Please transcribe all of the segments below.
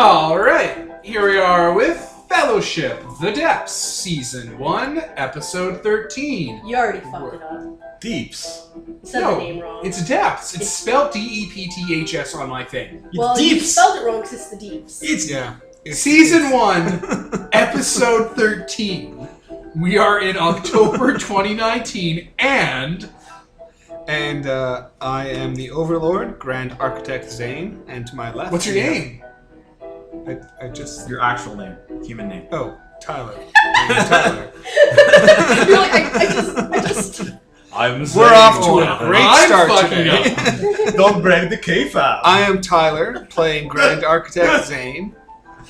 Alright, here we are with Fellowship, The Depths, Season 1, Episode 13. You already fucked it up. Deeps. You said the name wrong. It's Depths. It's spelled D-E-P-T-H-S on my thing. Well, Deeps. you spelled it wrong because it's the Deeps. It's Season 1, Episode 13. We are in October 2019, and I am the Overlord, Grand Architect Zane, and to my left... What's your name? I just... Your actual name. Human name. Oh, Tyler. Tyler. You're like, I just... I'm Zane. We're off to a great I'm start fucking today. up. Don't break the K-file. I am Tyler, playing Grand Architect Zane,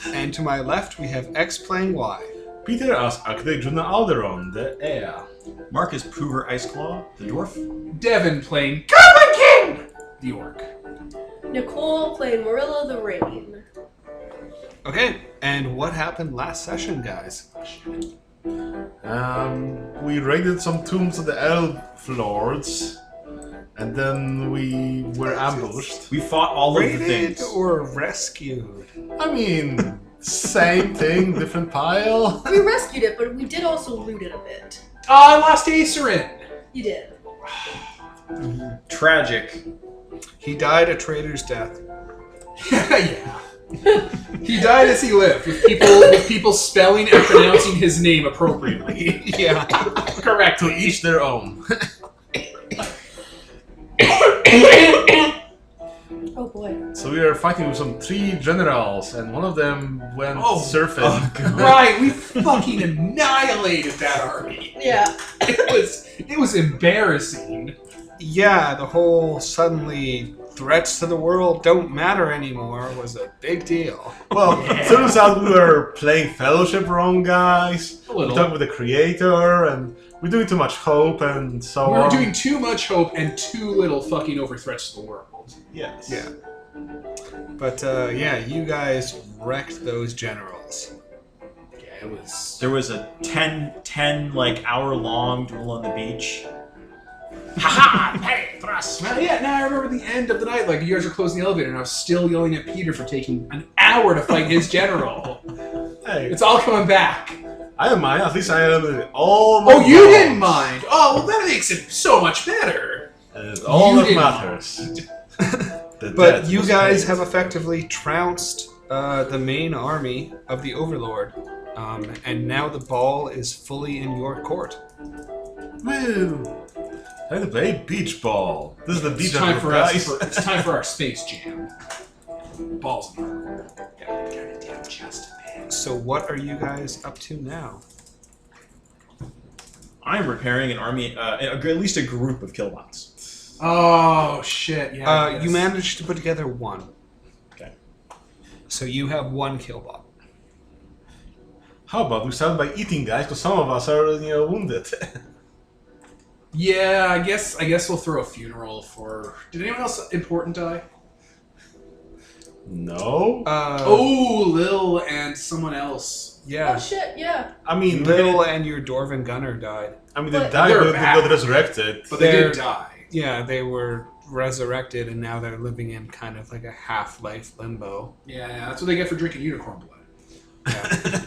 and to my left we have X playing Y. Peter as Architect Juno Alderon, the heir. Mark is Poover Iceclaw, the dwarf. Devin playing Goblin King, the orc. Nicole playing Marilla the Rain. Okay, and what happened last session, guys? We raided some tombs of the Elf Lords, and then we were ambushed. We fought all of the Raided things. or rescued? I mean, same thing, different pile. We rescued it, but we did also loot it a bit. Oh, I lost Acerin. You did. Tragic. He died a traitor's death. Yeah. He died as he lived, with people spelling and pronouncing his name appropriately. Yeah. Correct. To each their own. Oh boy. So we were fighting with some 3 generals, and one of them went surfing. Right, we fucking annihilated that army. Yeah. It was embarrassing. Yeah, the whole suddenly threats to the world don't matter anymore was a big deal. Well, turns out we were playing Fellowship wrong, guys. A little. We talked with the creator, and we're doing too much hope, and so We on. were doing too much hope and too little fucking over threats to the world. Yes. Yeah. But, yeah, you guys wrecked those generals. Yeah, it was... There was a 10 like hour-long duel on the beach. Haha! Hey, thrust! Now I remember the end of the night, like you guys were closing the elevator and I was still yelling at Peter for taking an hour to fight his general. Hey, It's all coming back. I don't mind. At least I eliminated all my Oh, you balls. didn't mind. Oh, well that makes it so much better. And it's all You that didn't matters. The But death you was guys paid. have effectively trounced the main army of the Overlord. And now the ball is fully in your court. Woo! Time to play beach ball. This is the beach It's time of for guys. us. It's time for our space jam. Balls in our court. Goddamn just man. So what are you guys up to now? I'm repairing an army, at least a group of killbots. Oh shit! Yeah. You managed to put together one. Okay. So you have one killbot. How about we start by eating, guys? Because some of us are, wounded. Yeah, I guess we'll throw a funeral for. Did anyone else important die? No. Oh, Lil and someone else. Yeah. Oh shit, yeah. I mean, Lil and your Dwarven Gunner died. they But- died, They're but they back. got resurrected. But they They're- did die. Yeah, they were resurrected and now they're living in kind of like a half-life limbo. Yeah, that's what they get for drinking unicorn blood. Yeah.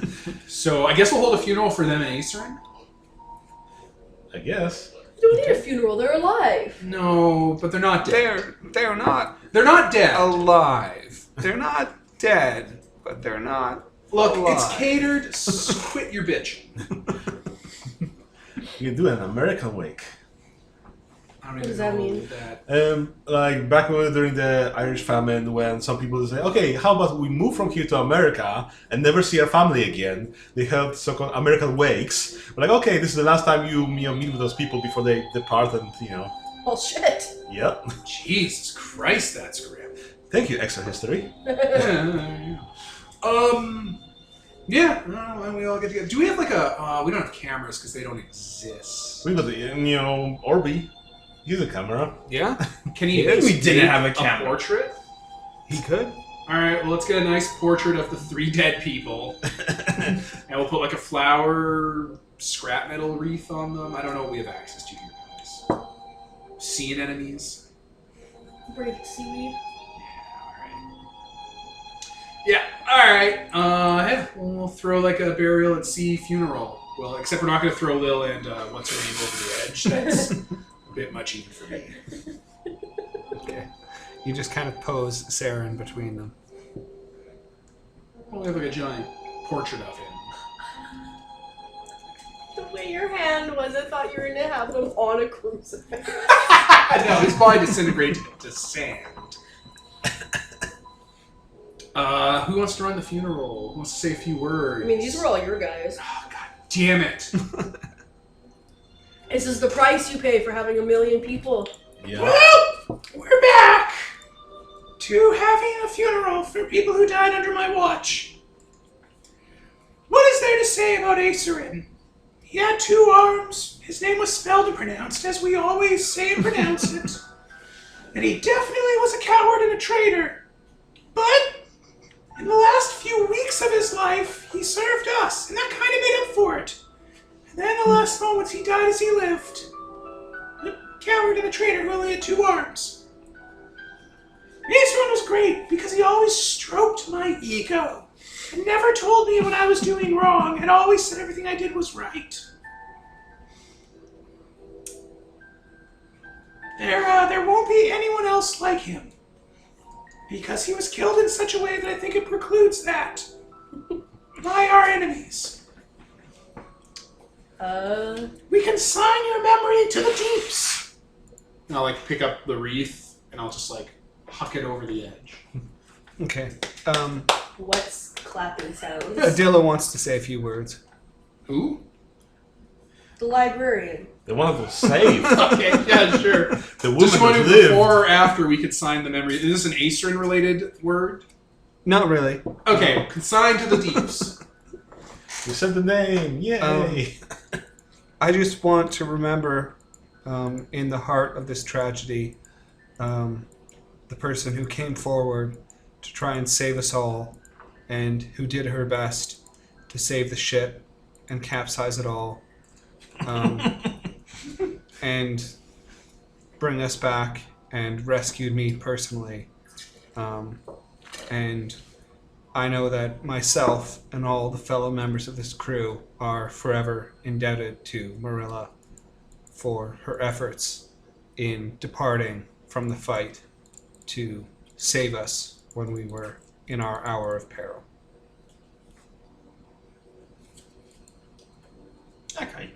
So I guess we'll hold a funeral for them and Acerin? I guess. You don't need a funeral, they're alive. No, but they're not dead. They're not They're not dead. alive. They're not dead, but they're not Look, alive. it's catered. Quit your bitch. You can do an American wake. I don't What even does that know mean? that. Like back during the Irish famine, when some people say, "Okay, how about we move from here to America and never see our family again?" They held so-called American wakes. We're like, "Okay, this is the last time you meet with those people before they depart," and Oh shit. Yep. Jesus Christ, that's grim. Thank you, extra history. Yeah, and we all get together. Do we have like a? We don't have cameras because they don't exist. We got the Orby. He's a camera. Yeah, Can he? Yes, we didn't take have a camera. portrait. he could. All right, well, let's get a nice portrait of the 3 dead people, and we'll put like a flower scrap metal wreath on them. I don't know what we have access to here, guys. Sea enemies. Breathe seaweed. Yeah, all right. Yeah. All right. Yeah, we'll throw like a burial at sea funeral. Well, except we're not going to throw Lil and what's her name over the edge. That's a bit much even for me. Okay. You just kind of pose Saren between them. Well, we have like a giant portrait of him. The way your hand was, I thought you were going to have them on a crucifix. No, he's probably disintegrated to sand. Who wants to run the funeral? Who wants to say a few words? I mean, these were all your guys. Oh, God damn it. This is the price you pay for having 1 million people. Yeah. Well, we're back to having a funeral for people who died under my watch. What is there to say about Acerin? He had 2 arms. His name was spelled and pronounced as we always say and pronounce it. And he definitely was a coward and a traitor. But in the last few weeks of his life, he served us, and that kind of made up for it. And then the last moments he died as he lived. A coward and a traitor who only had 2 arms. Acerin was great because he always stroked my ego and never told me when I was doing wrong and always said everything I did was right. There won't be anyone else like him. Because he was killed in such a way that I think it precludes that. By our enemies. We can sign your memory to the deeps. And I'll like pick up the wreath and I'll just like huck it over the edge. Okay. What's clapping sounds? Adila wants to say a few words. Who? The librarian. They wanted to save. Okay, yeah, sure. The woman Just who wondering lived. before or after we could sign the memory. Is this an Acerin related word? Not really. Okay, consign to the deeps. We said the name. Yay. I just want to remember, in the heart of this tragedy, the person who came forward to try and save us all, and who did her best to save the ship and capsize it all, and bring us back and rescued me personally. And I know that myself and all the fellow members of this crew are forever indebted to Marilla for her efforts in departing from the fight to save us when we were in our hour of peril. Okay.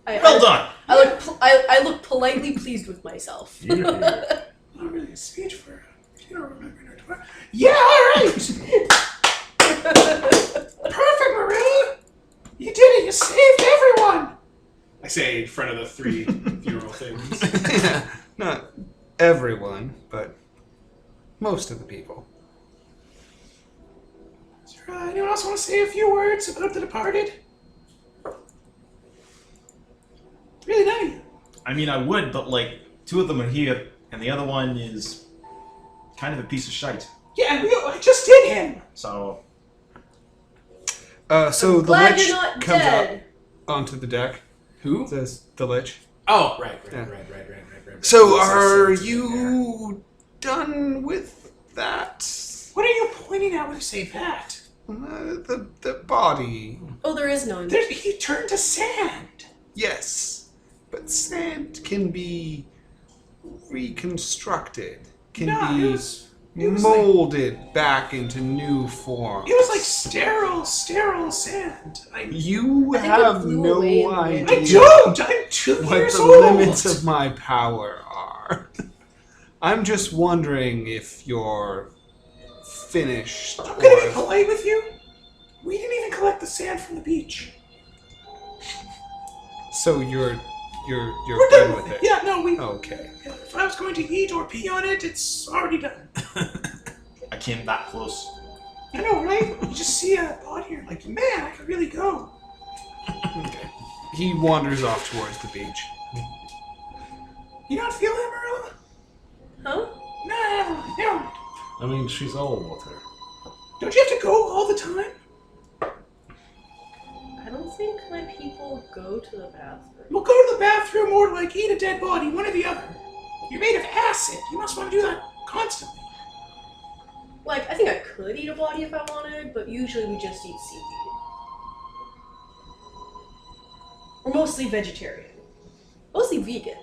Well done. I look politely pleased with myself. Not really a speech for you don't remember her tomorrow. Yeah, alright! Perfect, Marilla! You did it! You saved everyone! I say in front of the 3 funeral things. Yeah, not everyone, but most of the people. Is there, anyone else want to say a few words about the departed? Really none of you. I mean, I would, but like 2 of them are here, and the other one is kind of a piece of shite. Yeah, I just did him! So So the Glad Lich you're not comes dead. up onto the deck. Who? Says the Lich. Oh, right. Yeah. Right. So are you done with that? What are you pointing at when you say that? The body. Oh, there is none. He turned to sand. Yes, but sand can be reconstructed. Can No, be it was molded back into new forms. It was like sterile sand. You I think it have flew no away in the wind. idea I don't! I'm 2 what years the old! limits of my power are. I'm just wondering if you're finished. I'm gonna be or- polite with you. We didn't even collect the sand from the beach. So you're We're done with it. Yeah, no, we... Okay. If I was going to eat or pee on it, it's already done. I came that close. I know, right? You just see a body, you're like, man, I could really go. Okay. He wanders off towards the beach. You don't feel that, Marilla? Huh? No, never mind. I mean, she's all water. Don't you have to go all the time? I don't think my people go to the bathroom. Well, go to the bathroom or, like, eat a dead body, one or the other. You're made of acid. You must want to do that constantly. Like, I think I could eat a body if I wanted, but usually we just eat seaweed. We're mostly vegetarian. Mostly vegan.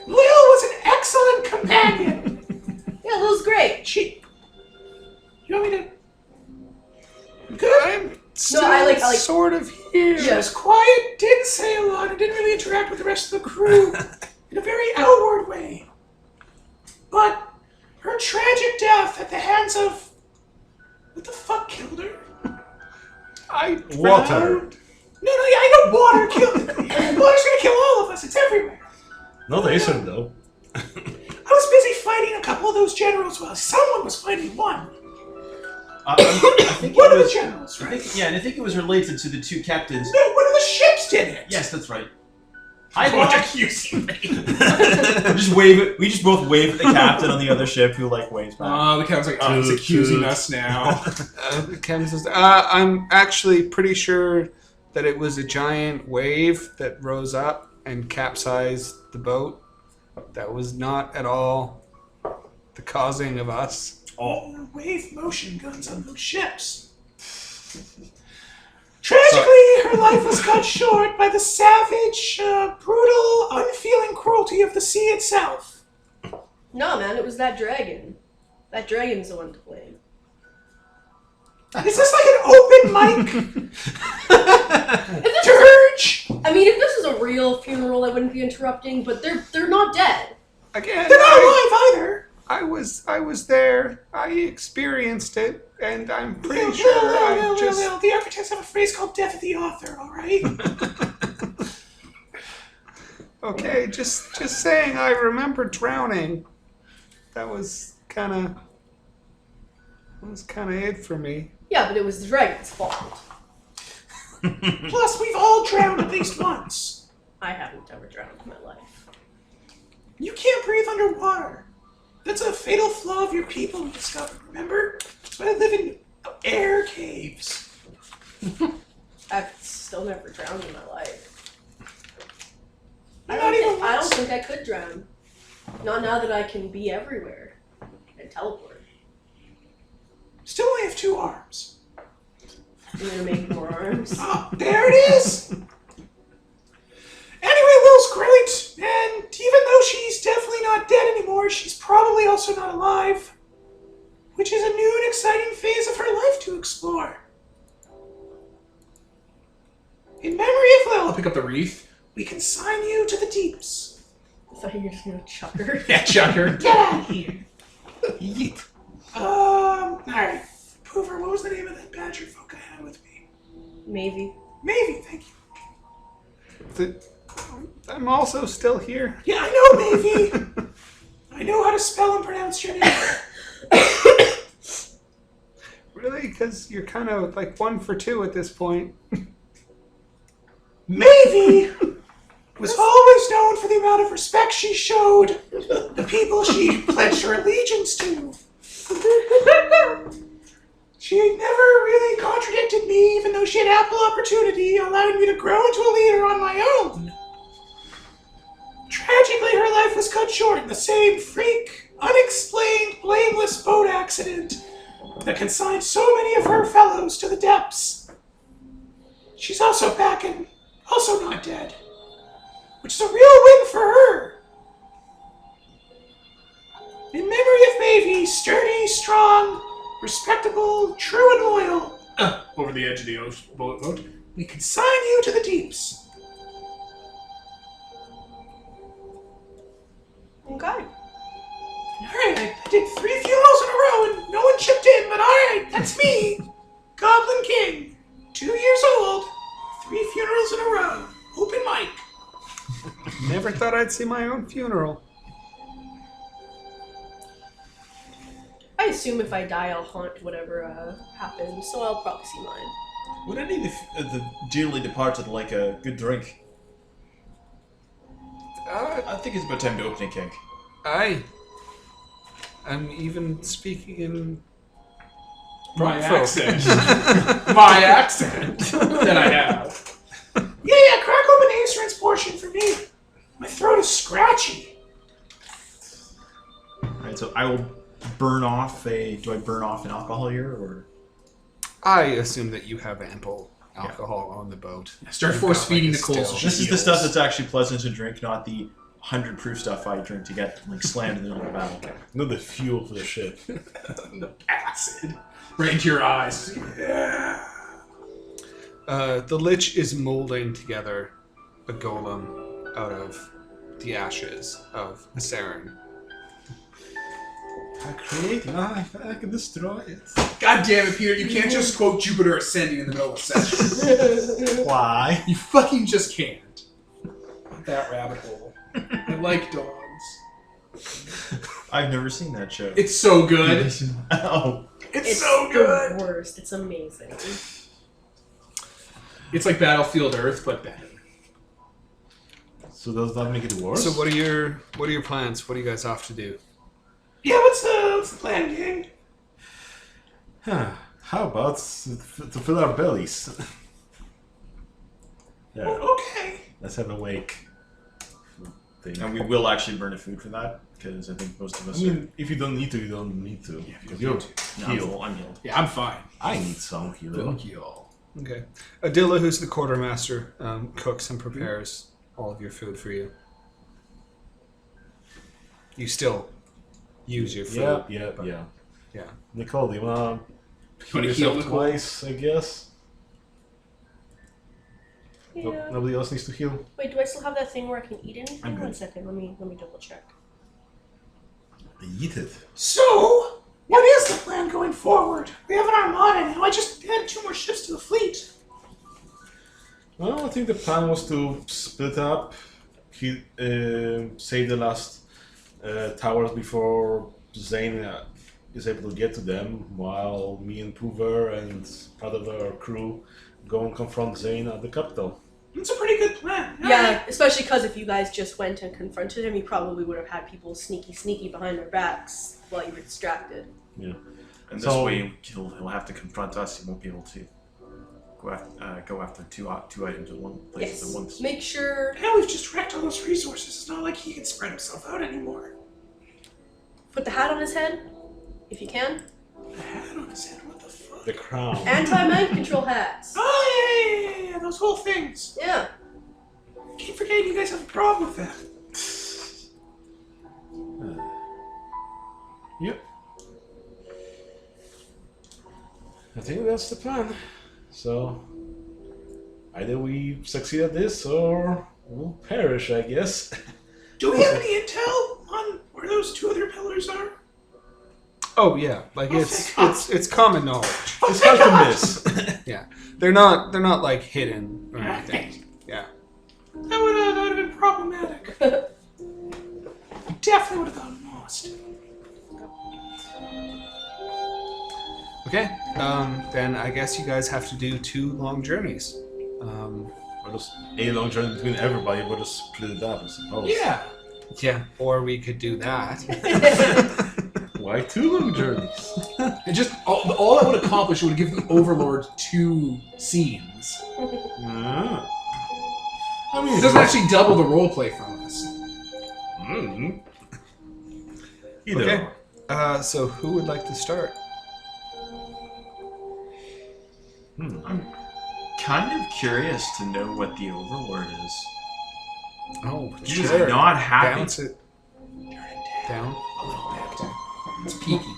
Lil was an excellent companion. Yeah, Lil's great. You want me to? Good. I'm still I like sort of here. She was quiet, didn't say a lot, and didn't really interact with the rest of the crew in a very outward way. But her tragic death at the hands of... What the fuck killed her? Water. No, yeah, I know water killed her. Water's gonna kill all of us, it's everywhere. Not Acer, though. I was busy fighting a couple of those generals while someone was fighting one. I think One it of the was, generals, right? and I think it was related to the two captains. No, one of the ships did it. Yes, that's right. I What watched. accusing me? Just wave it. We just both wave at the captain on the other ship, who like waves back. The captain's like, oh, he's accusing us now. Ken says, I'm actually pretty sure that it was a giant wave that rose up and capsized the boat. That was not at all the causing of us. Oh, wave motion guns on those ships. Tragically, her life was cut short by the savage, brutal, unfeeling cruelty of the sea itself. No, man, it was that dragon. That dragon's the one to blame. Is this like an open mic? Dirge? I mean, if this was a real funeral, I wouldn't be interrupting, but they're not dead. Again, They're not alive either. I was there. I experienced it, and I'm pretty sure I just... Well, the architects have a phrase called death of the author, alright? Okay, just saying I remember drowning. That was kind of it for me. Yeah, but it was the dragon's fault. Plus, we've all drowned at least once. I haven't ever drowned in my life. You can't breathe underwater. That's a fatal flaw of your people we discovered, remember? That's why they live in air caves. I've still never drowned in my life. Not even I don't once. think I could drown. Not now that I can be everywhere and teleport. Still only have 2 arms. I'm gonna make more arms. Oh, there it is! Anyway, Lil's great, and even though she's definitely not dead anymore, she's probably also not alive. Which is a new and exciting phase of her life to explore. In memory of I'll Lil, pick up the wreath. we consign you to the deeps. I thought you were just gonna chuck her. Yeah, Chucker. Get out of here! Yeet. Alright. Poover, what was the name of that badger folk I had with me? Maybe. Mavie, thank you. I'm also still here. Yeah, I know, Mavie! I know how to spell and pronounce your name. Really? Because you're kind of like 1 for 2 at this point. Mavie was always known for the amount of respect she showed the people she pledged her allegiance to. She never really contradicted me, even though she had ample opportunity, allowing me to grow into a leader on my own. Tragically, her life was cut short in the same freak, unexplained, blameless boat accident that consigned so many of her fellows to the depths. She's also back and also not dead, which is a real win for her. In memory of Mavie, sturdy, strong, respectable, true and loyal, Over the edge of the boat. we consign you to the deeps. Okay. Alright, I did 3 funerals in a row and no one chipped in, but alright, that's me. Goblin King, 2 years old, 3 funerals in a row. Open mic. Never thought I'd see my own funeral. I assume if I die, I'll haunt whatever happened, so I'll probably see mine. Would any of the dearly departed like a good drink? I think it's about time to open a kink. I'm even speaking in My folk. accent. My accent that I have. Yeah, crack open Acer's portion for me. My throat is scratchy. Alright, so I will burn off an alcohol here, or? I assume that you have ample alcohol on the boat. Start You've force got, feeding a Nicole. still. So she This is the heals. stuff that's actually pleasant to drink, not the 100 proof stuff I drink to get like slammed in the middle of battle. Not the fuel for the ship. The acid right into your eyes. Yeah. The Lich is molding together a golem out of the ashes of a Saren. I create life, I can destroy it. God damn it, Peter! You can't just quote Jupiter ascending in the middle of a session. Why? You fucking just can't. That rabbit hole. I like dogs. I've never seen that show. It's so good. Oh. It's so good. The worst. It's amazing. It's like Battlefield Earth, but better. So does that make it worse? So what are your plans? What are you guys off to do? Yeah, what's the plan, gang? How about to fill our bellies? Yeah, Okay. let's have a wake. Thing. And we will actually burn a food for that, because I think most of I us mean, if you don't need to, you don't need to. Yeah, Because you you're don't are... healed. I'm healed. Yeah, I'm fine. I need some healing. Thank you all. Okay. Adilla, who's the quartermaster, cooks and prepares all of your food for you. You still use your food. Yeah. Yeah. Nicole, do you wanna wanna heal heal yourself Nicole? twice, I guess? Yeah. Nobody else needs to heal? Wait, do I still have that thing where I can eat anything? I'm good. 1 second. Let me double check. Eat it. So, what is the plan going forward? We have an armada now. I just added 2 more ships to the fleet. Well, I think the plan was to split up, save the last towers before Zane is able to get to them, while me and Poover and part of our crew go and confront Zane at the capital. It's a pretty good plan. Yeah, especially because if you guys just went and confronted him, he probably would have had people sneaky behind our backs while you were distracted. Yeah. And this So- way, he'll have to confront us. He won't be able to go after two items at one place Yes. at once. Make sure. Now we've just wrecked all those resources. It's not like he can spread himself out anymore. Put the hat on his head, if you can. The hat on his head. What the fuck? The crown. Anti-mind control hats. Oh yeah, those whole things. Yeah. Keep forgetting you guys have a problem with that. Yep. I think that's the plan. So, either we succeed at this or we'll perish, I guess. Do we have any intel on where those 2 other pillars are? Oh yeah, like Oh, it's thank God. it's common knowledge. It's hard to miss. Yeah, they're not like hidden or Yeah, anything. thanks. Yeah. That would have been problematic. Definitely would have gotten lost. Okay. Then I guess you guys have to do 2 long journeys. Or just a long journey between everybody, but just split it up, I suppose. Yeah. Yeah. Or we could do that. Why 2 long journeys? And just all that would accomplish would give the Overlord 2 scenes. Ah. I mean, It doesn't actually double the roleplay from us. Either. Okay. So who would like to start? I'm kind of curious to know what the Overlord is. Oh, He's sure. not happy. Bounce it down. A little bit. It's peaking.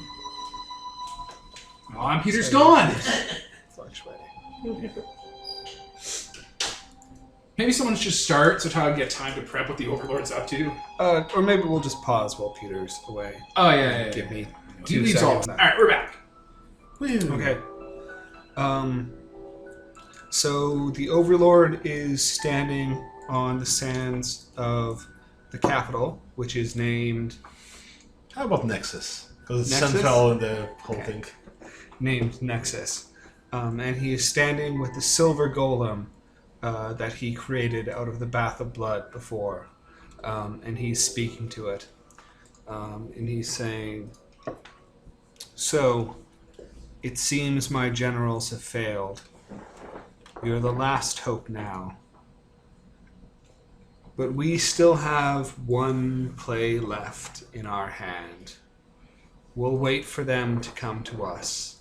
Oh, and Peter's gone. Fluctuating. Maybe someone should start so Tyler can get time to prep what the Overlord's up to. Or maybe we'll just pause while Peter's away. Oh yeah. Give me He 2 leads all of seconds. that. All right, we're back. Okay. So the Overlord is standing on the sands of the capital, which is named How about Nexus? Because it's Nexus? central in the whole thing. Nexus. And he is standing with the silver golem that he created out of the bath of blood before. And he's speaking to it. And he's saying, "So, it seems my generals have failed. You're the last hope now. But we still have 1 play left in our hand. We'll wait for them to come to us.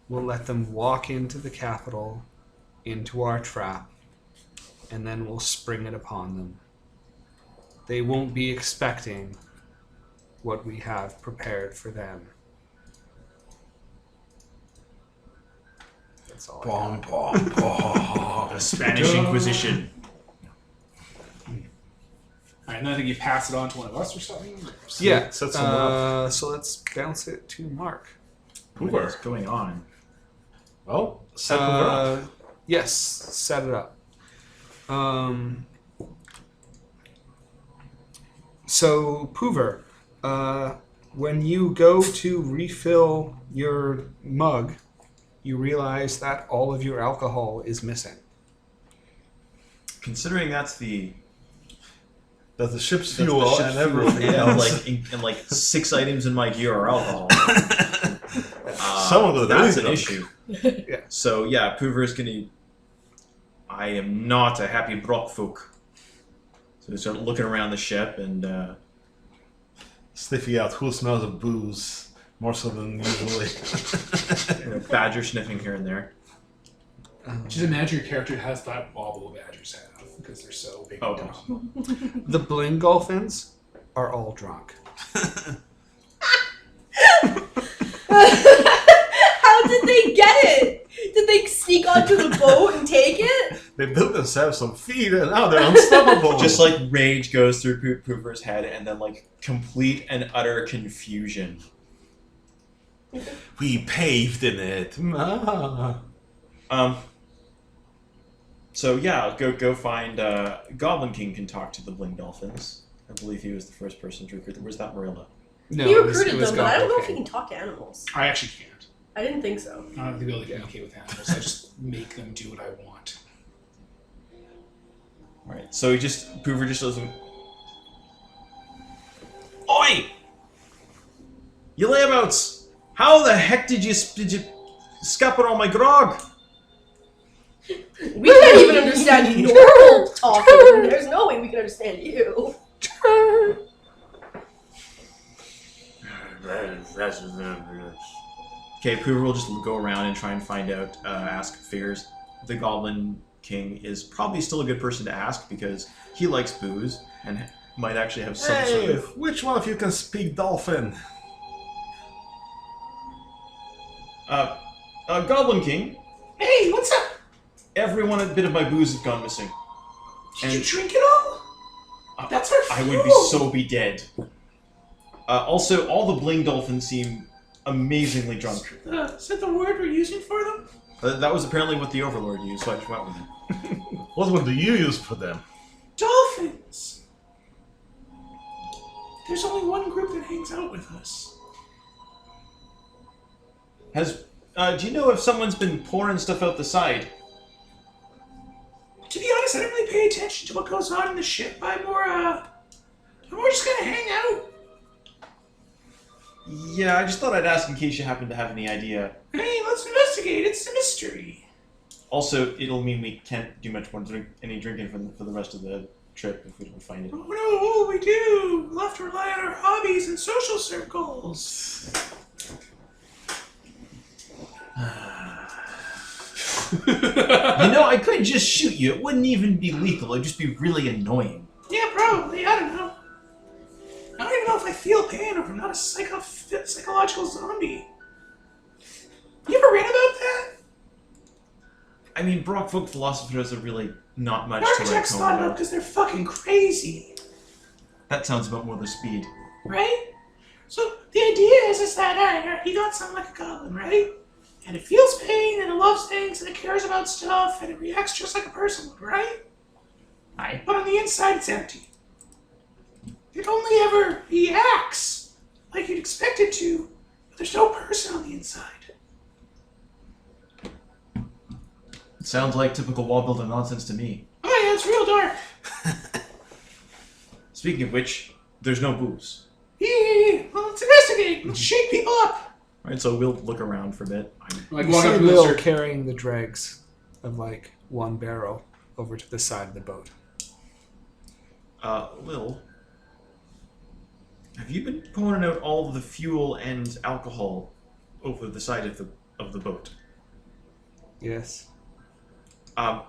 We'll let them walk into the capital, into our trap, and then we'll spring it upon them. They won't be expecting what we have prepared for them. That's all I got. The Spanish Inquisition. Alright, and I think you pass it on to one of us or something? Yeah, Set someone up. so let's bounce it to Mark. What is going on? Well, set Poover up. Yes, set it up. So, Poover, when you go to refill your mug, you realize that all of your alcohol is missing. Considering that's the Ship's that's fuel the ship's and fuel, everything yeah, else. like 6 items in my gear are alcohol. Someone will That's really an drunk. issue. Yeah. So yeah, Poover is gonna. I am not a happy Brockfolk. So they start looking around the ship and. Sniffing out who smells of booze more so than usually. Badger sniffing here and there. Just imagine your character has that wobble badgers have because they're so big Oh. and dumb. The Bling Dolphins are all drunk. How did they get it? Did they sneak onto the boat and take it? They built themselves some feet and now they're unstoppable. Just like rage goes through Poover's head and then like complete and utter confusion. we paved in it. So yeah, go find Goblin King can talk to the Bling Dolphins. I believe he was the first person to recruit them. Where's that Marilla? No, He it was recruited them, but I don't know if he Goblin can talk to animals. I actually can't. I didn't think so. I don't have the ability to communicate with animals. I just make them do what I want. Alright, so Poover just doesn't. Oi! You layabouts! How the heck did you scupper all my grog? We can't even understand normal talking. There's no way we can understand you. Okay, Poover will just go around and try and find out, ask Fears. The Goblin King is probably still a good person to ask because he likes booze and might actually have some sort Hey, of... which one of you can speak dolphin? Goblin King, Hey, what's up? every bit of my booze has gone missing. Did And- you drink it all? That's our I fuel. would be dead. Also, all the Bling Dolphins seem amazingly drunk. Is that the word we're using for them? That was apparently what the Overlord used, so I just went with it. What one do you use for them? Dolphins. There's only one group that hangs out with us. Do you know if someone's been pouring stuff out the side? To be honest, I don't really pay attention to what goes on in the ship. I'm more just gonna hang out. Yeah, I just thought I'd ask in case you happen to have any idea. Hey, let's investigate. It's a mystery. Also, it'll mean we can't do much more any drinking for the rest of the trip if we don't find it. Oh no, what will we do? We'll have to rely on our hobbies and social circles. I could just shoot you. It wouldn't even be lethal. It'd just be really annoying. Yeah, probably. I don't know. I don't even know if I feel pain or if I'm not a psychological zombie. You ever read about that? I mean, Brockfolk philosophers are really not much to write Architects home thought about about. because they're fucking crazy, That sounds about more the speed. right? So the idea is that alright, you got something like a goblin, right? And it feels pain and it loves things and it cares about stuff and it reacts just like a person would, right? Aye. But on the inside, it's empty. It only ever reacts like you'd expect it to, but there's no person on the inside. It sounds like typical wall builder nonsense to me. Oh yeah, it's real dark. Speaking of which, there's no booze. Yeah, well, let's investigate. Let's shake people up. Alright, so we'll look around for a bit. Like You walk see up to the Will circle. carrying the dregs of like one barrel over to the side of the boat. Lil, Have you been pouring out all of the fuel and alcohol over the side of the boat? Yes. Question.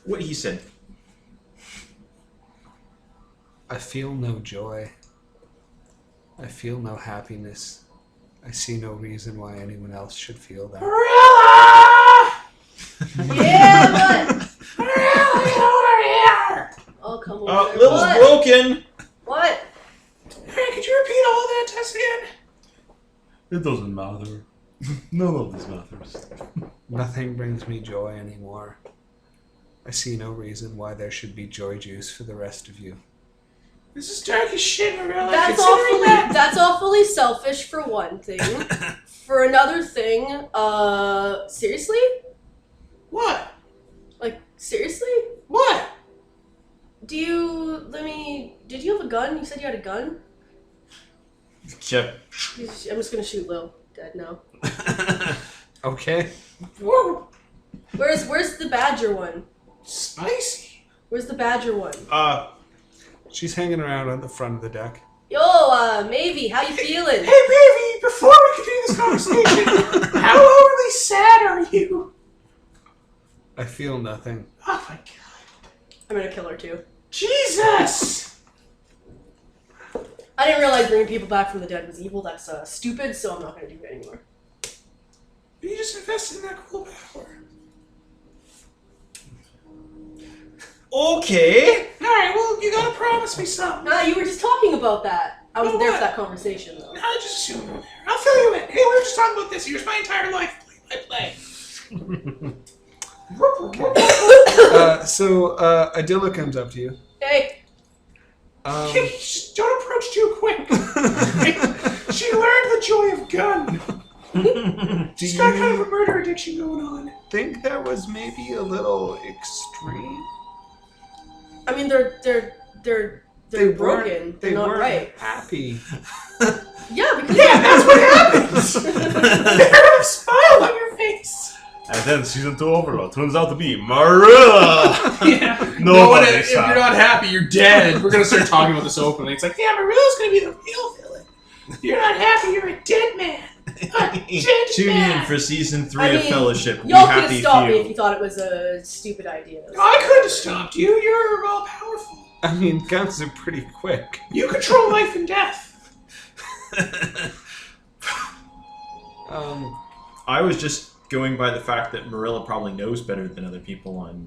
What he said. I feel no joy. I feel no happiness. I see no reason why anyone else should feel that. Marilla! Yeah, what? Marilla, get over here! Oh, come on. Little's What? broken! What? Hey, could you repeat all of that to us again? It doesn't matter. None of this matters. Nothing brings me joy anymore. I see no reason why there should be joy juice for the rest of you. This is dark as shit, Marilla. That's awfully selfish for one thing. For another thing, seriously? What? Like, seriously? What? Did you have a gun? You said you had a gun? Yep. I'm just gonna shoot Lil. Dead now. Okay. Whoa! Where's the badger one? Spicy. Where's the badger one? She's hanging around on the front of the deck. Yo, Mavie, how you feeling? Hey, baby, before we continue this conversation, how overly sad are you? I feel nothing. Oh my god. I'm gonna kill her too. Jesus! I didn't realize bringing people back from the dead was evil. That's stupid, so I'm not gonna do it anymore. You just invested in that cool power. Okay. Alright, well, you gotta promise me something. Nah, you were just talking about that. I wasn't Oh, there what? for that conversation, though. I just assume you're there. I'll fill you in. Hey, we were just talking about this. Here's my entire life. Play. So Adilla comes up to you. Hey, Hey, just don't approach too quick. She learned the joy of gun. She's got kind of a murder addiction going on. Think that was maybe a little extreme? I mean, they're broken. They're not weren't right. happy. Yeah, because Yeah, that's what happens. They're a smile on your face. And then season 2 Overlord turns out to be Marilla! Yeah. Nobody If you're not happy, you're dead. We're gonna start talking about this openly. It's like, Yeah, Marilla's gonna be the real villain. If you're not happy, you're a dead man. A dead Tune man. in for season 3 I of mean, Fellowship. Be y'all could happy have stopped me few. if you thought it was a stupid idea. No, I couldn't have stopped you. You're all powerful. I mean, guns are pretty quick. You control life and death. I was just going by the fact that Marilla probably knows better than other people on.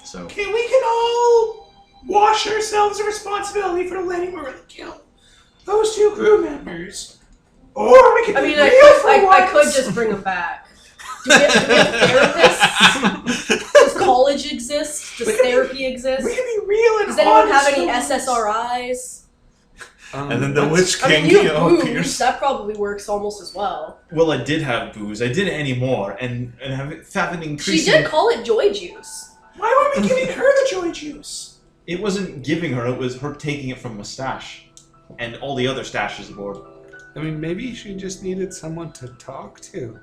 So. Okay, we can all wash ourselves of responsibility for letting Marilla kill those 2 crew members. Or we can I mean, be I real for could once. just bring them back. Do we have therapists? Does college exist? Does therapy exist? We can be real and Does anyone have honest any for once. SSRIs? And then the Witch I King mean, you have booze. appears. That probably works almost as well. Well, I did have booze. I didn't anymore, and have an She increasing. did call it joy juice. Why weren't we giving her the joy juice? It wasn't giving her; it was her taking it from a stash, and all the other stashes aboard. I mean, maybe she just needed someone to talk to.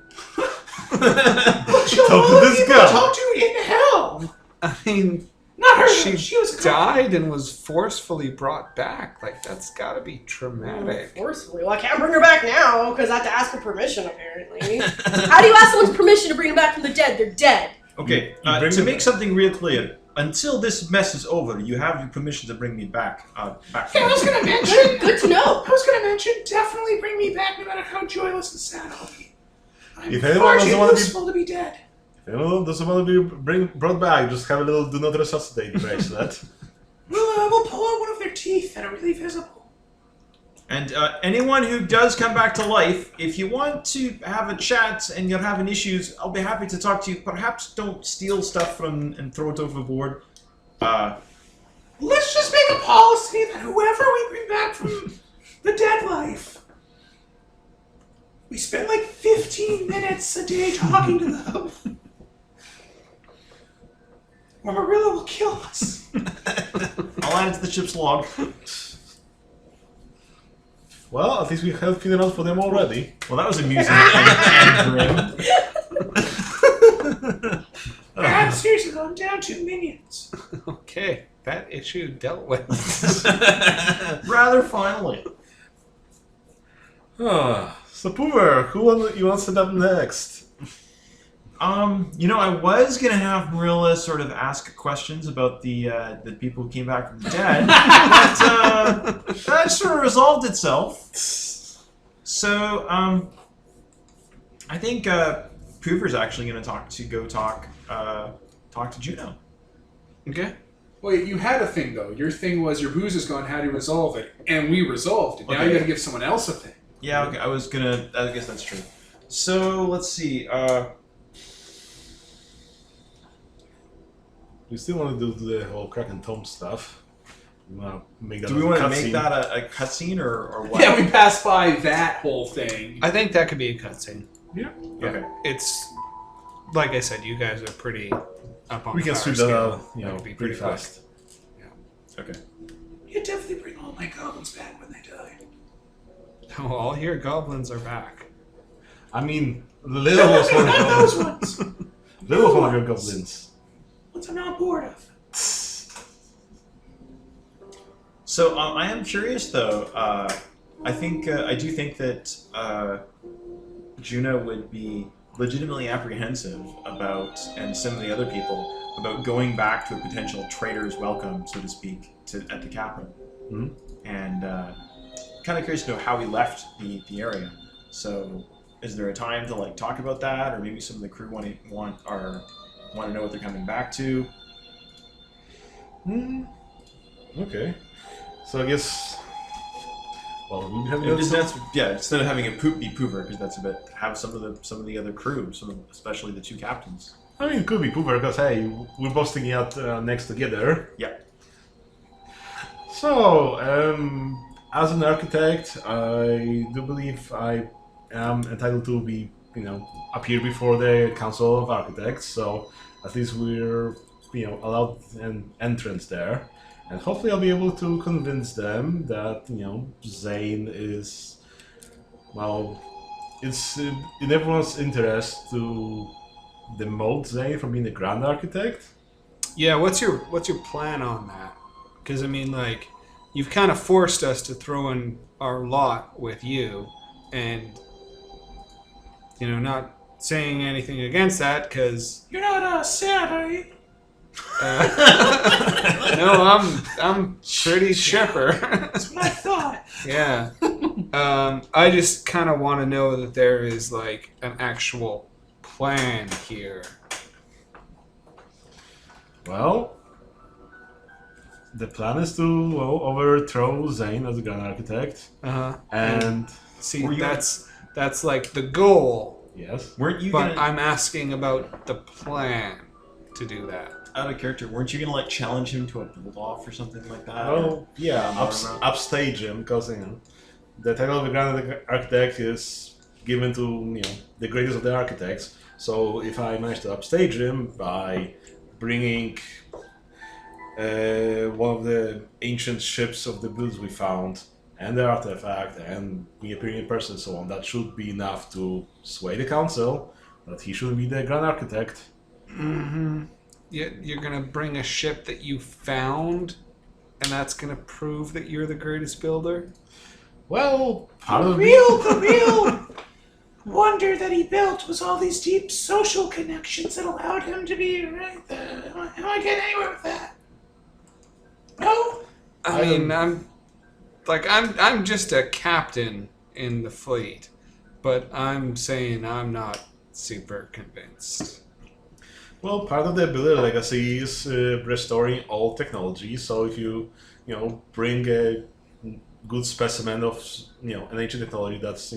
She'll Talk to all this people guy. talk to in hell. I mean, Not her. she She was a cop. died and was forcefully brought back. Like, that's gotta be traumatic. Forcefully. Well, I can't bring her back now because I have to ask her permission, apparently. How do you ask someone's permission to bring them back from the dead? They're dead. Okay, You bring to them make back. something real clear, until this mess is over, you have your permission to bring me back. Back. Yeah, I was gonna mention. Good to know. I was gonna mention. Definitely bring me back, no matter how joyless and sad I'll be. I'm If anyone far doesn't too wanna be- useful to be dead. If anyone doesn't want to be brought back, just have a little do not resuscitate bracelet. We'll pull out one of their teeth that are really visible. And anyone who does come back to life, if you want to have a chat and you're having issues, I'll be happy to talk to you. Perhaps don't steal stuff from and throw it overboard. Let's just make a policy that whoever we bring back from the dead life, we spend like 15 minutes a day talking to them. Or Marilla will kill us. I'll add it to the ship's log. Well, at least we have funerals for them already. Well, that was amusing and grim. I'm seriously, though, I'm down 2 minions. Okay, that issue dealt with. Rather finally. So Poover, you want to set up next? I was gonna have Marilla sort of ask questions about the people who came back from the dead, but that sort of resolved itself. So, I think Poover's actually gonna talk to Juno. Okay. Wait, you had a thing though. Your thing was your booze is gone. How do you resolve it? And we resolved it. Now you got to give someone else a thing. Yeah, okay, I guess that's true. So let's see. We still want to do the whole Crack and Tom stuff. Make that Do we want to make that a cutscene or what? Yeah, we passed by that whole thing. I think that could be a cutscene. Yeah. Okay. It's like I said, you guys are pretty up on We can fire sweep that scale. out, That could be pretty quick. fast. Okay. You definitely bring all my goblins back when they die. Oh, all your goblins are back. I mean, Lil was one of Those your ones. Lil was one of your goblins. Ones I'm not bored of. So I am curious though. I do think that Juno would be legitimately apprehensive about, and some of the other people, about going back to a potential traitor's welcome, so to speak, at the capital. Hmm? And kind of curious to know how he left the area. So is there a time to like talk about that, or maybe some of the crew want to know what they're coming back to? Okay. So I guess. Well, we have Instead of having it be Poover, because that's a bit, have some of the other crew, especially the two captains. I mean, it could be Poover because hey, we're both sticking out next together. Yeah. So, as an architect, I do believe I am entitled to be, appear before the Council of Architects. So, at least we're, allowed an entrance there, and hopefully I'll be able to convince them that, Zane is, well, it's in everyone's interest to demote Zane from being the Grand Architect. Yeah, what's your plan on that? Because I mean, like, you've kind of forced us to throw in our lot with you, and not saying anything against that because You're not sad, are you? no, I'm pretty chipper. That's what I thought. Yeah. I just kind of want to know that there is like an actual plan here. Well, the plan is to overthrow Zane as the Grand Architect, and See, Were you- that's like the goal, yes, Weren't you but gonna, I'm asking about the plan to do that. out of character, weren't you gonna like challenge him to a build-off or something like that? well, yeah, I don't know. upstage him because the title of the Grand Architect is given to the greatest of the architects. So if I manage to upstage him by bringing one of the ancient ships of the builds we found, and the artifact, and me appearing in person, and so on, that should be enough to sway the council that he should be the Grand Architect. Mm-hmm. You're gonna bring a ship that you found, and that's gonna prove that you're the greatest builder? Well, part The of real wonder that he built was all these deep social connections that allowed him to be right there. Am I getting anywhere with that? No? I mean, I'm just a captain in the fleet, but I'm saying I'm not super convinced. Well, part of the ability legacy is restoring all technology. So if you, bring a good specimen of, an ancient technology that's,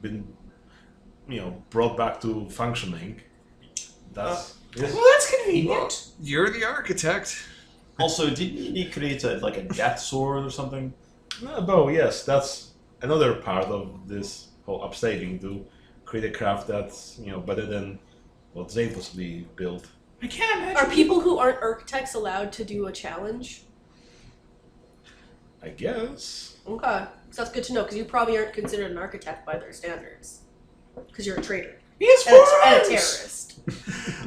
been, brought back to functioning, that's yes. Well, that's convenient. You're the architect. Also, didn't he create a death sword or something? Bow, yes, that's another part of this whole upstaging, to create a craft that's, better than what Zane possibly built. I can't imagine. Are people who aren't architects allowed to do a challenge? I guess. Okay, so that's good to know because you probably aren't considered an architect by their standards because you're a traitor He has and four a arms! terrorist.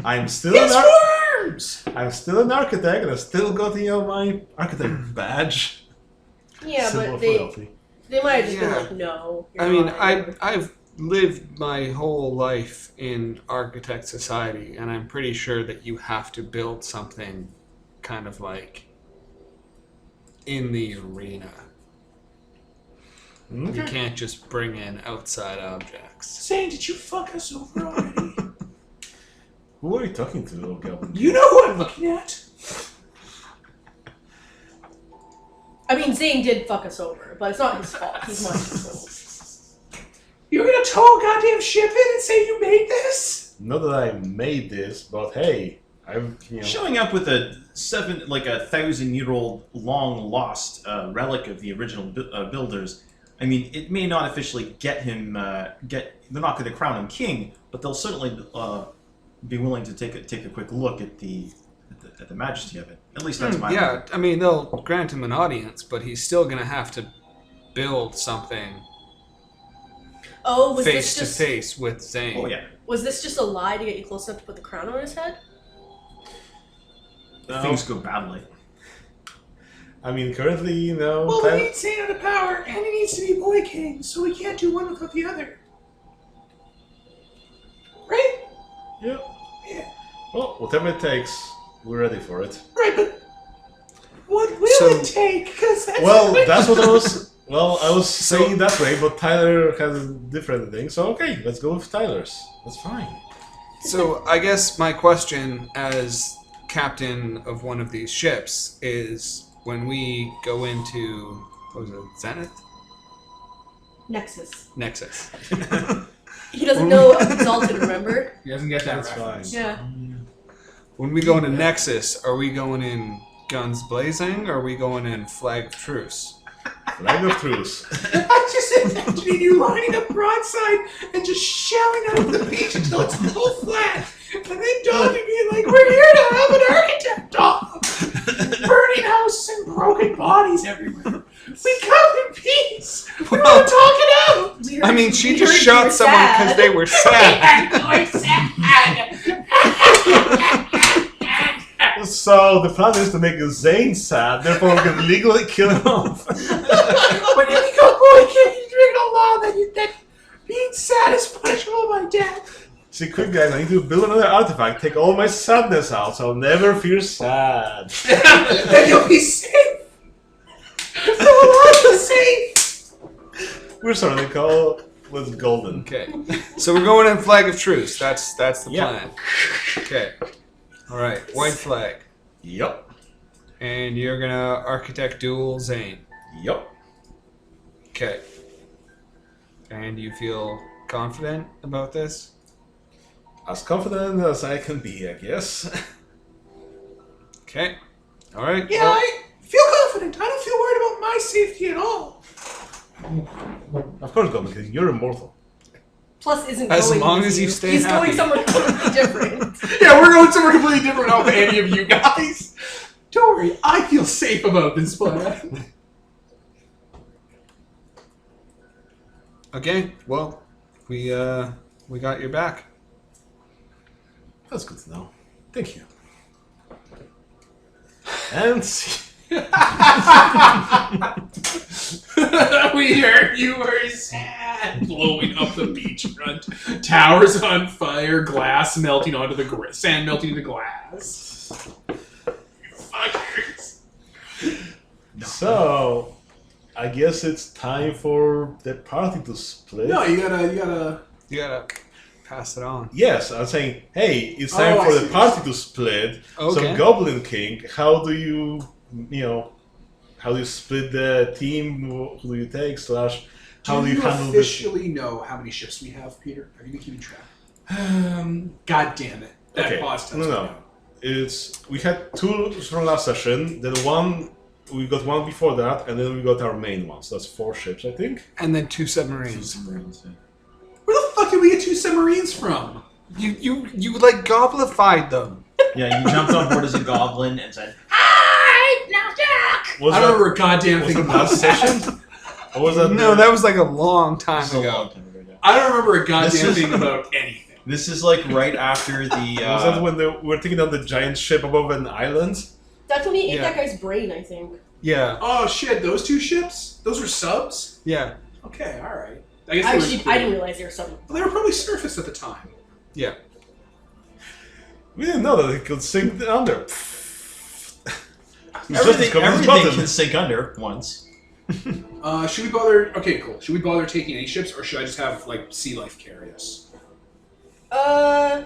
I'm still He has an four years. I'm still an architect, and I still got my architect badge. Yeah, Symbol but of they loyalty. might have just been Yeah. like, no. I you're mean, not. I've lived my whole life in architect society, and I'm pretty sure that you have to build something kind of like in the arena. You Okay. can't just bring in outside objects. Zane, did you fuck us over already? Who are you talking to, little Goblin? You know who I'm looking at. I mean, Zane did fuck us over, but it's not his fault. He's not his fault. You're gonna tow a goddamn ship in and say you made this? Not that I made this, but hey, Showing up with a 1,000-year-old long lost relic of the original builders. I mean, it may not officially get him. They're not going to crown him king, but they'll certainly be willing to take a quick look at the majesty of it. At least that's my Yeah, I mean, they'll grant him an audience, but he's still going to have to build something Oh, was face this to just face with Zane. Oh yeah. was this just a lie to get you close enough to put the crown on his head? If things go badly. I mean, currently, Well, we need Zane out of power, and he needs to be boy king, so we can't do one without the other. Right? Yeah. Yeah. Well, whatever it takes, we're ready for it. Right, but what will So- it take? Because that's Well, the that's what I was. Well, I was saying that way, but Tyler has a different thing. So okay, let's go with Tyler's. That's fine. So I guess my question as captain of one of these ships is when we go into, what was it, Zenith? Nexus. Nexus. He doesn't know Exalted, remember? He doesn't get that That's reference. fine. Yeah. When we go into Nexus, are we going in guns blazing or are we going in flag of truce? Flag of truce. I just imagining you lining up broadside and just shelling out of the beach until it's full flat. And then Dog would be like, we're here to have an architect off. Burning houses and broken bodies everywhere. We come in peace. We want to talk it out. We I heard- mean, she we just heard you shot were someone because sad. they were sad. So the plan is to make Zane sad, therefore we can legally kill him off. When you become boy king, you drink a law that being sad is punishable by death. See, quick guys, I need to build another artifact, take all my sadness out, so I'll never feel sad. Then you'll be safe. You'll be safe. We're starting to call what's golden. Okay. So we're going in flag of truce. That's the Yeah. plan. Okay. All right. White flag. Yup. And you're going to architect duel Zane. Yup. Okay. And you feel confident about this? As confident as I can be, I guess. Okay. All right. Yeah, I feel confident. I don't feel worried about my safety at all. Of course, Goblin King, you're immortal. Plus, isn't As going long with as you stay He's happy. going somewhere completely different. Yeah, we're going somewhere completely different off any of you guys. Don't worry, I feel safe about this plan. Okay. Well, we got your back. That's good to know. Thank you. And see. We heard you were sad. Blowing up the beachfront. Towers on fire, glass melting onto the sand melting into glass. You fuckers. So, I guess it's time for the party to split. No, you gotta. You gotta pass it on. Yes, I'm saying, hey, it's time Oh, I for see the what party you're to split. Okay. So, Goblin King, how do you split the team? Who do you take? / how do you handle this? officially know how many ships we have, Peter? Have you been keeping track? God damn it. That Okay, boss tells no. me no. We had 2 from last session, then we got one before that, and then we got our main one. So that's 4 ships, I think. And then 2 submarines. Where the fuck did we get 2 submarines from? You like goblified them. Yeah, you jumped on board as a goblin and said, Was I that, don't remember a goddamn was thing that about last session? Or was that No, that was like a long time "This is a ago. long time ago." Yeah. I don't remember a goddamn This is- thing about anything. This is like right after the. Was that when they were taking down the giant ship above an island? That's when he ate Yeah. that guy's brain, I think. Yeah. Oh shit! Those two ships? Those were subs? Yeah. Okay, all right. I guess Actually, I didn't realize they were something. Well, they were probably surface at the time. Yeah. We didn't know that it could sink under. Everything can sink under once. Should we bother? Okay, cool. Should we bother taking any ships, or should I just have like sea life carry us? I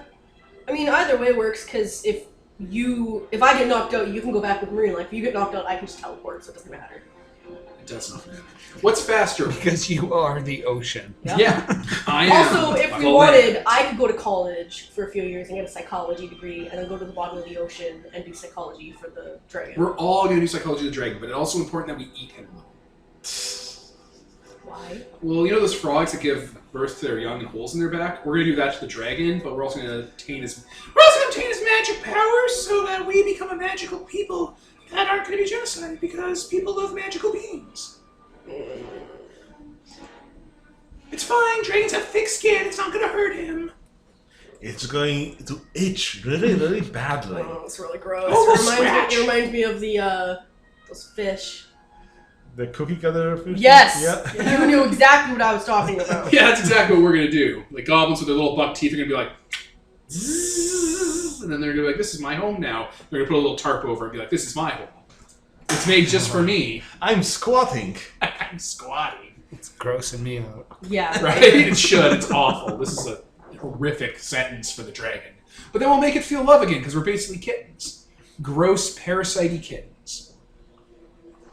mean, either way works, because if I get knocked out, you can go back with Marine. Like, if you get knocked out, I can just teleport, so it doesn't matter. It does not matter. What's faster? Because you are the ocean. Yeah, I am. Also, if we Go wanted, in. I could go to college for a few years and get a psychology degree, and then go to the bottom of the ocean and do psychology for the dragon. We're all going to do psychology of the dragon, but it's also important that we eat him. Why? Well, you know those frogs that give birth to their young and holes in their back? We're going to do that to the dragon, but we're also going to obtain his magic powers so that we become a magical people that aren't going to be genocided because people love magical beings. It's fine. Dragons have thick skin. It's not going to hurt him. It's going to itch really, really badly. Oh, it's really gross. Oh, It reminds me of the those fish. The cookie cutter fish? Yes! Yeah. You knew exactly what I was talking about. Yeah, that's exactly what we're going to do. Like, goblins with their little buck teeth are going to be like, zzz, and then they're going to be like, this is my home now. They're going to put a little tarp over and be like, this is my home. It's made just for me. I'm squatting. I'm squatting. It's grossing me out. Yeah. Right? It should. It's awful. This is a horrific sentence for the dragon. But then we'll make it feel love again, because we're basically kittens. Gross, parasite-y kittens.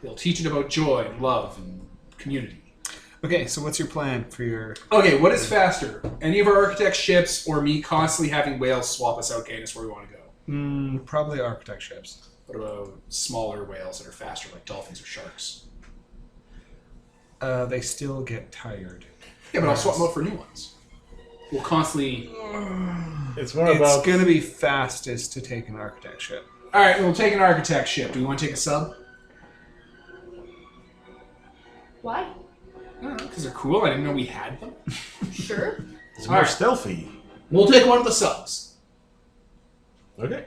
They'll teach it about joy and love and community. Okay, so what's your plan for your... Okay, what is faster? Any of our architect ships or me constantly having whales swap us out, getting us where we want to go? Probably architect ships. What about smaller whales that are faster, like dolphins or sharks? They still get tired. Yeah, but I'll swap them out for new ones. We'll constantly... It's more It's about... going to be fastest to take an architect ship. Alright, we'll take an architect ship. Do we want to take a sub? Why? Because they're cool. I didn't know we had them. Sure. It's more Alright. stealthy. We'll take one of the subs. Okay.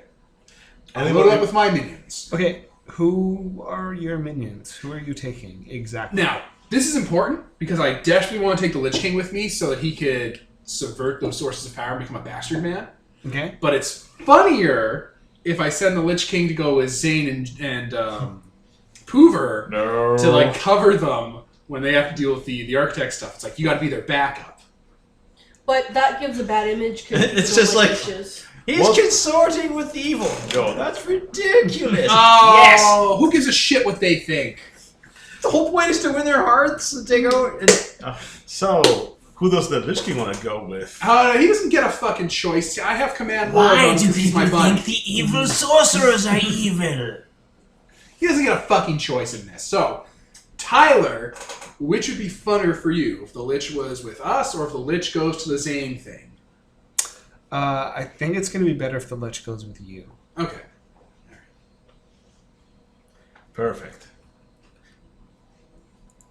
I'll load it up with my minions. Okay, who are your minions? Who are you taking exactly? Now, this is important because I desperately want to take the Lich King with me so that he could subvert those sources of power and become a bastard man. Okay. But it's funnier if I send the Lich King to go with Zane and Poover to like cover them when they have to deal with the architect stuff. It's like you got to be their backup. But that gives a bad image. Cause It's people just like like- witches. He's consorting with evil. Joe, that's ridiculous. Oh, who gives a shit what they think? The whole point is to win their hearts and take out. And, So, who does the Lich King want to go with? He doesn't get a fucking choice. I have command over him Why do because he's my people buddy. think the evil sorcerers are evil? He doesn't get a fucking choice in this. So, Tyler, which would be funner for you? If the Lich was with us or if the Lich goes to the Zane thing? I think it's going to be better if the Lich goes with you. Okay. Perfect.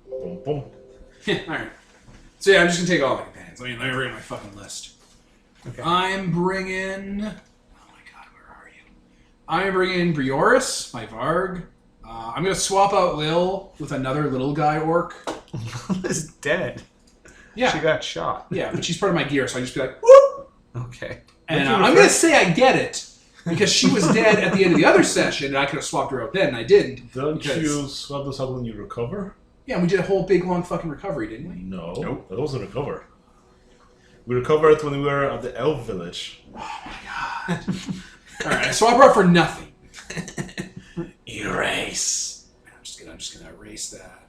Boom, boom. Alright. So yeah, I'm just going to take all my companions. Let me bring my fucking list. Okay. I'm bringing... Oh my god, where are you? I'm bringing Brioris, my Varg. I'm going to swap out Lil with another little guy orc. is dead. Yeah. She got shot. Yeah, but she's part of my gear, so I just be like, whoop! Okay. And I'm going to say I get it, because she was dead at the end of the other session, and I could have swapped her out then, and I didn't. Don't because- you swap those out when you recover? Yeah, we did a whole big, long fucking recovery, didn't we? No. Nope. That wasn't recover. We recovered when we were at the Elf Village. Alright, I swap her out for nothing. Erase. I'm just gonna erase that.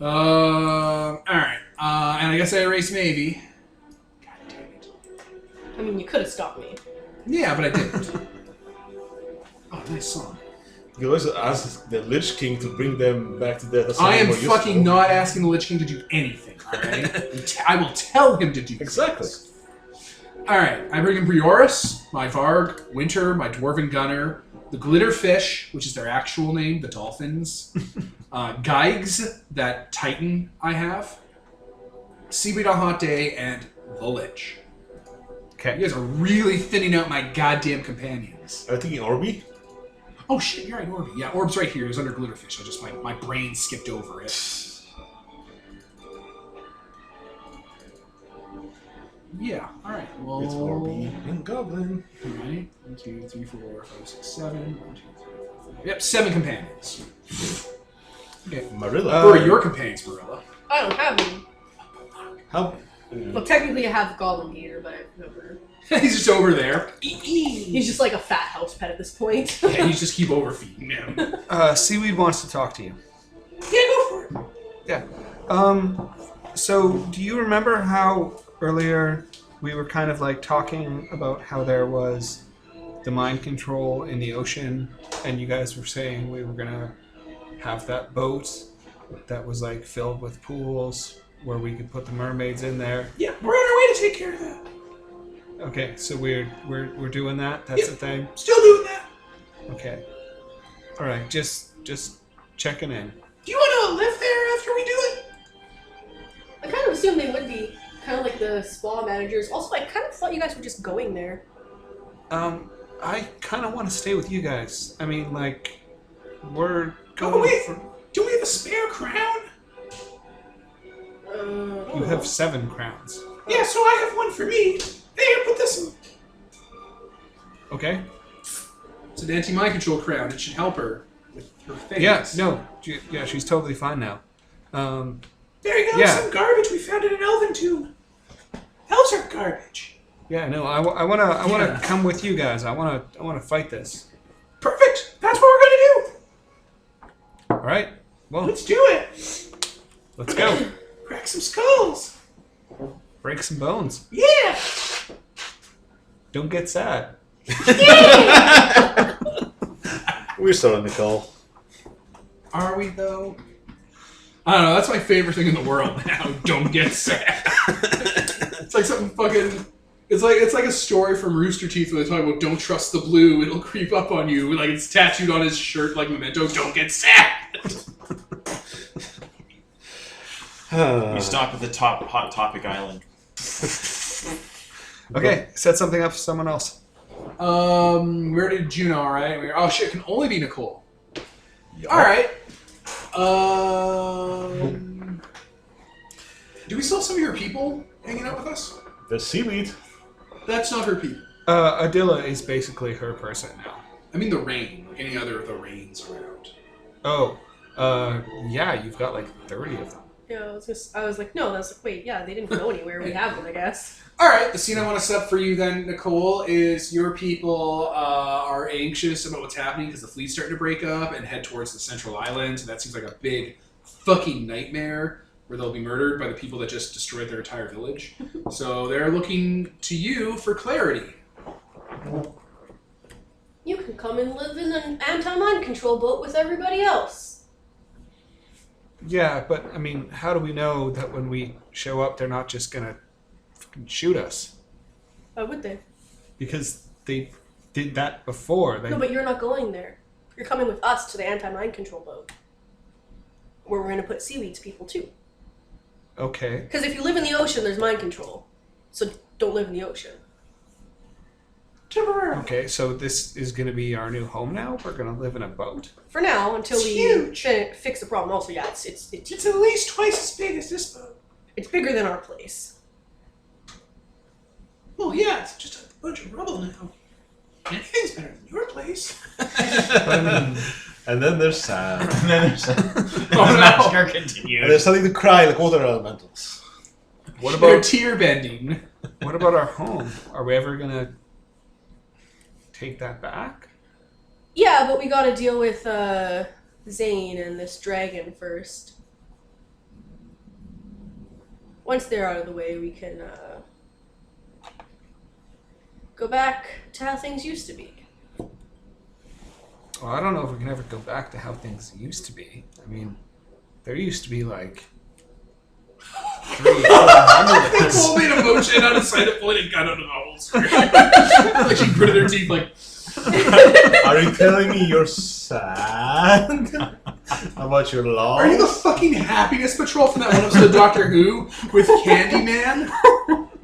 Alright. And I guess I erase maybe. God damn it. I mean, you could have stopped me. Yeah, but I didn't. Oh, nice song. You always ask the Lich King to bring them back to death. That's I am more useful. fucking not asking the Lich King to do anything, alright? I will tell him to do Exactly. things. Alright, I bring in Brioris, my Varg, Winter, my Dwarven Gunner, the Glitterfish, which is their actual name, the Dolphins, Geigs, that Titan I have, Seaweed on Hot Day, and the Lich. Okay. You guys are really thinning out my goddamn companions. Are you thinking Orby? Oh shit, you're right, Orby. Yeah, Orb's right here. It was under Glitterfish. My brain skipped over it. Yeah, alright. Well, It's Orby and Goblin. Alright. 1, 2, 3, 4, 5, 6, 7. 1, 2, 3, 4, 5. Yep, 7 companions. Okay. Marilla. Who are your companions, Marilla? I don't have any. How? Well, technically I have the Goblin Gator, but I've never... He's just over there. He's just like a fat house pet at this point. Yeah, you just keep overfeeding him. Seaweed wants to talk to you. Yeah, go for it. Yeah. So, do you remember how earlier we were kind of like talking about how there was the mind control in the ocean, and you guys were saying we were gonna have that boat that was like filled with pools where we could put the mermaids in there? Yeah, we're on our way to take care of that. Okay, so we're doing that. That's the thing. Still doing that. Okay. All right, just checking in. Do you want to live there after we do it? I kind of assumed they would be. Kind of like the spa managers. Also, I kind of thought you guys were just going there. I kind of want to stay with you guys. I mean, like, we're going. Oh wait, do we have a spare crown? You have 7 crowns. Yeah, so I have one for me. There, put this in. Okay. It's an anti-mind control crown. It should help her with her face. Yeah. No. Yeah, she's totally fine now. There you go, Yeah. some garbage we found in an elven tomb. Elves are garbage. Yeah. No. I wanna come with you guys. I wanna fight this. Perfect. That's what we're gonna do. All right. Well, Let's do it. let's go. Crack some skulls. Break some bones. Yeah. Don't get sad. We're sorry, Nicole. Are we though? I don't know. That's my favorite thing in the world now. Don't get sad. It's like something fucking. It's like a story from Rooster Teeth where they talk about don't trust the blue. It'll creep up on you. Like it's tattooed on his shirt like memento. Don't get sad. We stop at the top hot topic island. Okay. Set something up for someone else. Where did Juno? All right. Oh shit! It can only be Nicole. All right. Do we still have some of your people hanging out with us? The seaweed. That's not her people. Adilla is basically her person now. I mean the rain. Like any other of the rains around. Oh. Yeah. You've got like 30 of them. Yeah, I was like, no. I was like, wait, yeah, they didn't go anywhere. We have them, I guess. All right, the scene I want to set up for you then, Nicole, is your people are anxious about what's happening because the fleet's starting to break up and head towards the central island. And that seems like a big fucking nightmare where they'll be murdered by the people that just destroyed their entire village. So they're looking to you for clarity. You can come and live in an anti-mind control boat with everybody else. Yeah, but I mean, how do we know that when we show up, they're not just gonna fucking shoot us? Why would they? Because they did that before. No, but you're not going there. You're coming with us to the anti-mind control boat. Where we're going to put Seaweed's people too. Okay. Because if you live in the ocean, there's mind control. So don't live in the ocean. Temporarily. Okay, so this is going to be our new home now? We're going to live in a boat? For now, until It's we huge. fix the problem. Also, yeah, it's It's at least twice as big as this boat. it's bigger than our place. Well, yeah, it's just a bunch of rubble now. Anything's better than your place. And then there's sand. And then there's Oh, no. massacre And continues. there's something to cry like water elementals. What They're about tear bending. what about our home? Are we ever going to take that back? Yeah, but we got to deal with Zane and this dragon first. Once they're out of the way, we can go back to how things used to be. Well, I don't know if we can ever go back to how things used to be. I mean, there used to be like 300-400 of us. Nicole made a motion on a side of pointing gun out of the whole screen. Like she gritted her teeth like, Are you telling me you're sad about your loss? are you the fucking happiness patrol from that one episode of Doctor Who with Candyman?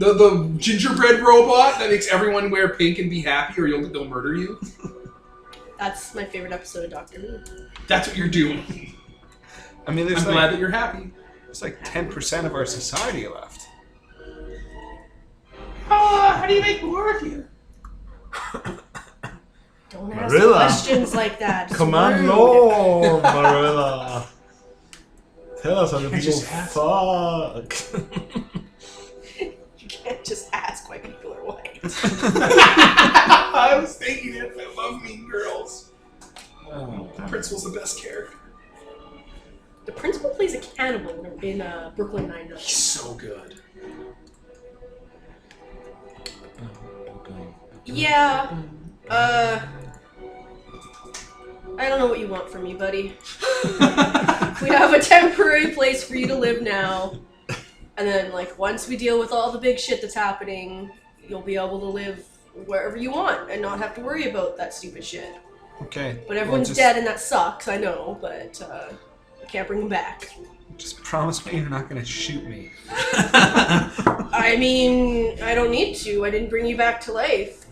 The gingerbread robot that makes everyone wear pink and be happy, or they'll murder you. That's my favorite episode of Doctor Who. That's what you're doing. I mean, I'm glad that you're happy. There's like 10% of our society left. How do you make more of you? Don't ask Marilla. questions like that. It's Command rude. Lord, Marilla. Tell us how the people just asked. fuck. You can't just ask why people are white. I was thinking it. I love Mean Girls. The principal's the best character. The principal plays a cannibal in Brooklyn Nine-Nine. He's so good. Yeah. I don't know what you want from me, buddy. We have a temporary place for you to live now. And then, like, once we deal with all the big shit that's happening, you'll be able to live wherever you want and not have to worry about that stupid shit. Okay. But everyone's dead and that sucks, I know, but I can't bring them back. Just promise me you're not going to shoot me. I mean, I don't need to. I didn't bring you back to life.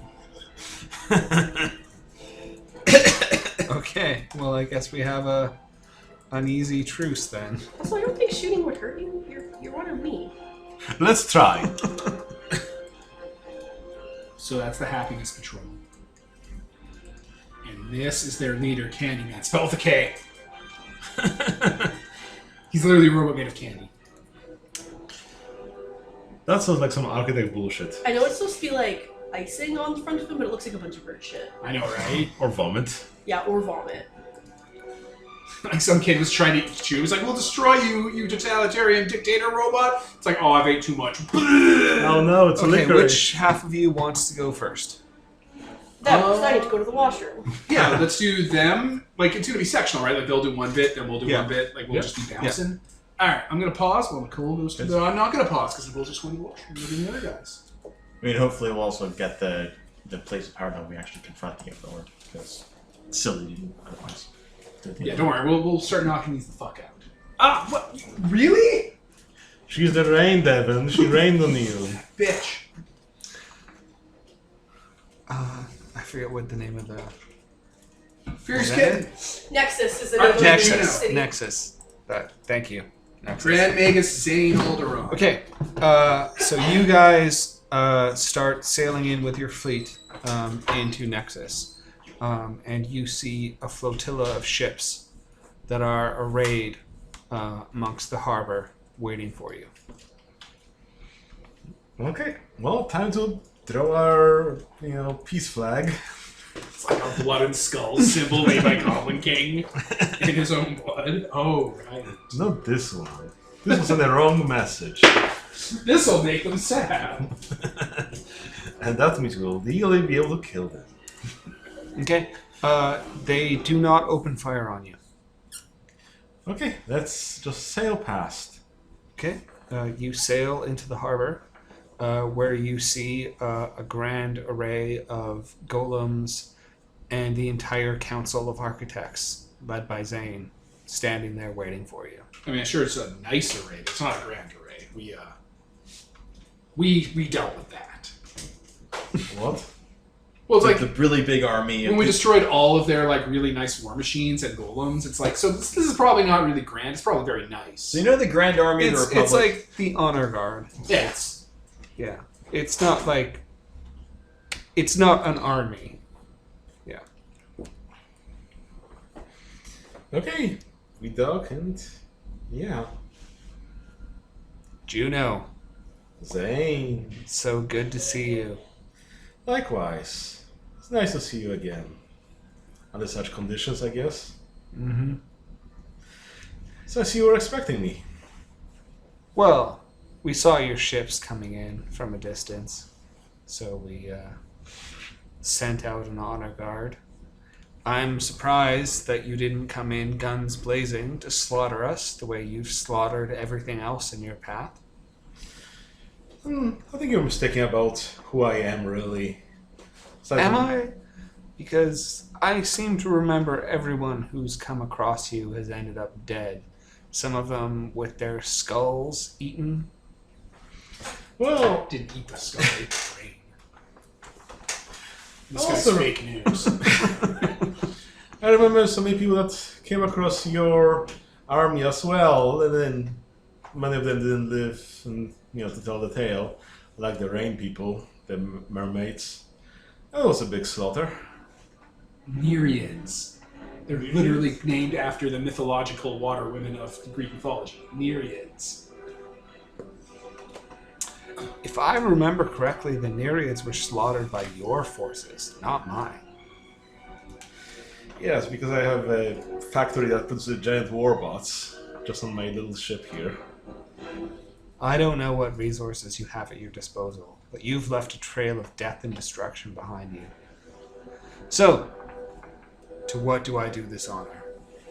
Okay. Well, I guess we have a uneasy truce then. Also, I don't think shooting would hurt you. You're one of me. Let's try. So that's the Happiness Patrol. And this is their leader, Candyman. Spelled with a K. He's literally a robot made of candy. That sounds like some architect bullshit. I know it's supposed to be like icing on the front of him, but it looks like a bunch of bird shit. I know, right? Or vomit. Yeah, or vomit. Like some kid was trying to eat chew. He was like, "We'll destroy you, you totalitarian dictator robot." It's like, "Oh, I've ate too much." Oh no, it's a Okay, licorice. which half of you wants to go first? That because I need to go to the washroom. Yeah, let's do them. Like, it's gonna be sectional, right? Like, they'll do one bit, then we'll do Yeah. one bit. Like, we'll Yeah. just be bouncing. All right, I'm gonna pause while Nicole goes to. No, I'm not gonna pause because Nicole's just going to watch the other guys. I mean, hopefully we'll also get the place of power that we actually confront the Lord, because it's silly to do otherwise. Yeah, don't worry. We'll start knocking these the fuck out. Ah, what? Really? She's the rain devil. She rained on you. Bitch. I forget what the name of the... Fierce Is that Kitten. Nexus is the Alright, name of the Nexus. city. Nexus. Thank you. Nexus. Grand Magus Zane Alderaan. Okay, so you guys start sailing in with your fleet into Nexus, and you see a flotilla of ships that are arrayed amongst the harbor, waiting for you. Okay, well, time to throw our, peace flag. It's like a blood and skull symbol made by Goblin King in his own blood. Oh, right. Not this one. This was the wrong message. This'll make them sad. And that means we'll legally be able to kill them. Okay, they do not open fire on you. Okay, let's just sail past. Okay, you sail into the harbor, where you see a grand array of golems and the entire council of architects, led by Zane, standing there waiting for you. I mean, sure, it's a nice array, but it's not a grand array. We dealt with that. What? Well, it's Like like the really big army of when we destroyed all of their like really nice war machines and golems. It's like, so this is probably not really grand. It's probably very nice. So you know the Grand Army of the Republic? It's like the honor guard. Yes. Yeah. It's not like... It's not an army. Yeah. Okay, we dock and... yeah. Juno, Zane. so good to see you. Likewise. It's nice to see you again. Under such conditions, I guess. Mm-hmm. So I see you were expecting me. Well, we saw your ships coming in from a distance, so we sent out an honor guard. I'm surprised that you didn't come in guns blazing to slaughter us the way you've slaughtered everything else in your path. I think you're mistaken about who I am, really. Aside Am from- I? Because I seem to remember everyone who's come across you has ended up dead. Some of them with their skulls eaten. Well, Didn't eat the scarlet brain. This Also- guy's fake news. I remember so many people that came across your army as well, and then many of them didn't live, and, to tell the tale, like the rain people, the mermaids. That was a big slaughter. Nereids. They're literally named after the mythological water women of Greek mythology. Nereids. If I remember correctly, the Nereids were slaughtered by your forces, not mine. Yes, because I have a factory that produces giant warbots just on my little ship here. I don't know what resources you have at your disposal, but you've left a trail of death and destruction behind you. So, to what do I do this honor?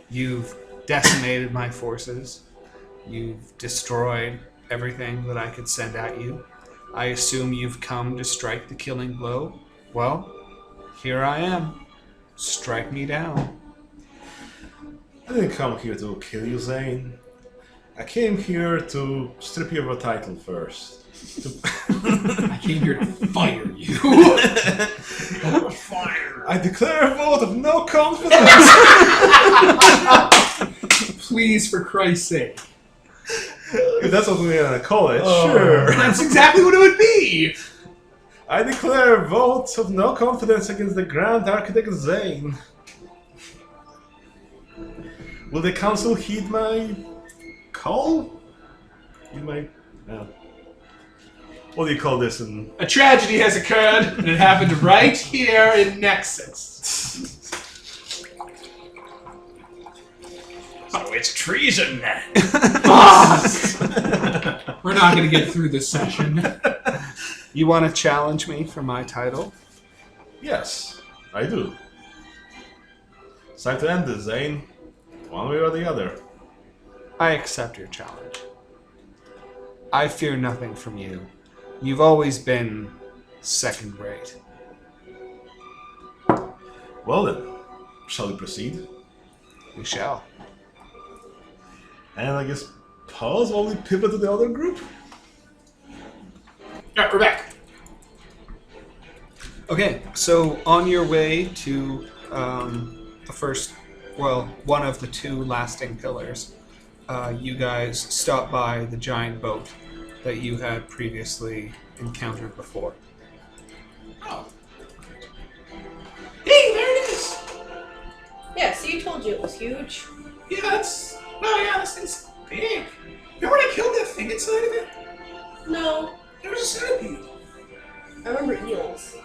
You've decimated my forces. You've destroyed everything that I could send at you. I assume you've come to strike the killing blow. Well, here I am. Strike me down. I didn't come here to kill you, Zane. I came here to strip you of a title first. I came here to fire you. Fire. I declare a vote of no confidence! Please, for Christ's sake. If that's what we're gonna call it, sure. That's exactly what it would be. I declare a vote of no confidence against the Grand Architect Zane. Will the council heed my call? What do you call this in... A tragedy has occurred, and it happened right here in Nexus. Oh, it's treason! We're not going to get through this session. You want to challenge me for my title? Yes, I do. It's time to end this, Zane. One way or the other. I accept your challenge. I fear nothing from you. You've always been second rate. Well then, shall we proceed? We shall. And I guess pause while we pivot to the other group? Alright, we're back. Okay, so on your way to the first, one of the two lasting pillars, you guys stop by the giant boat that you had previously encountered before. Oh. Hey, there it is! Yeah, see, I told you it was huge. Yeah, that's... Oh yeah, this thing's big. Remember when I killed that thing inside of it? No, There was a centipede. I remember eels.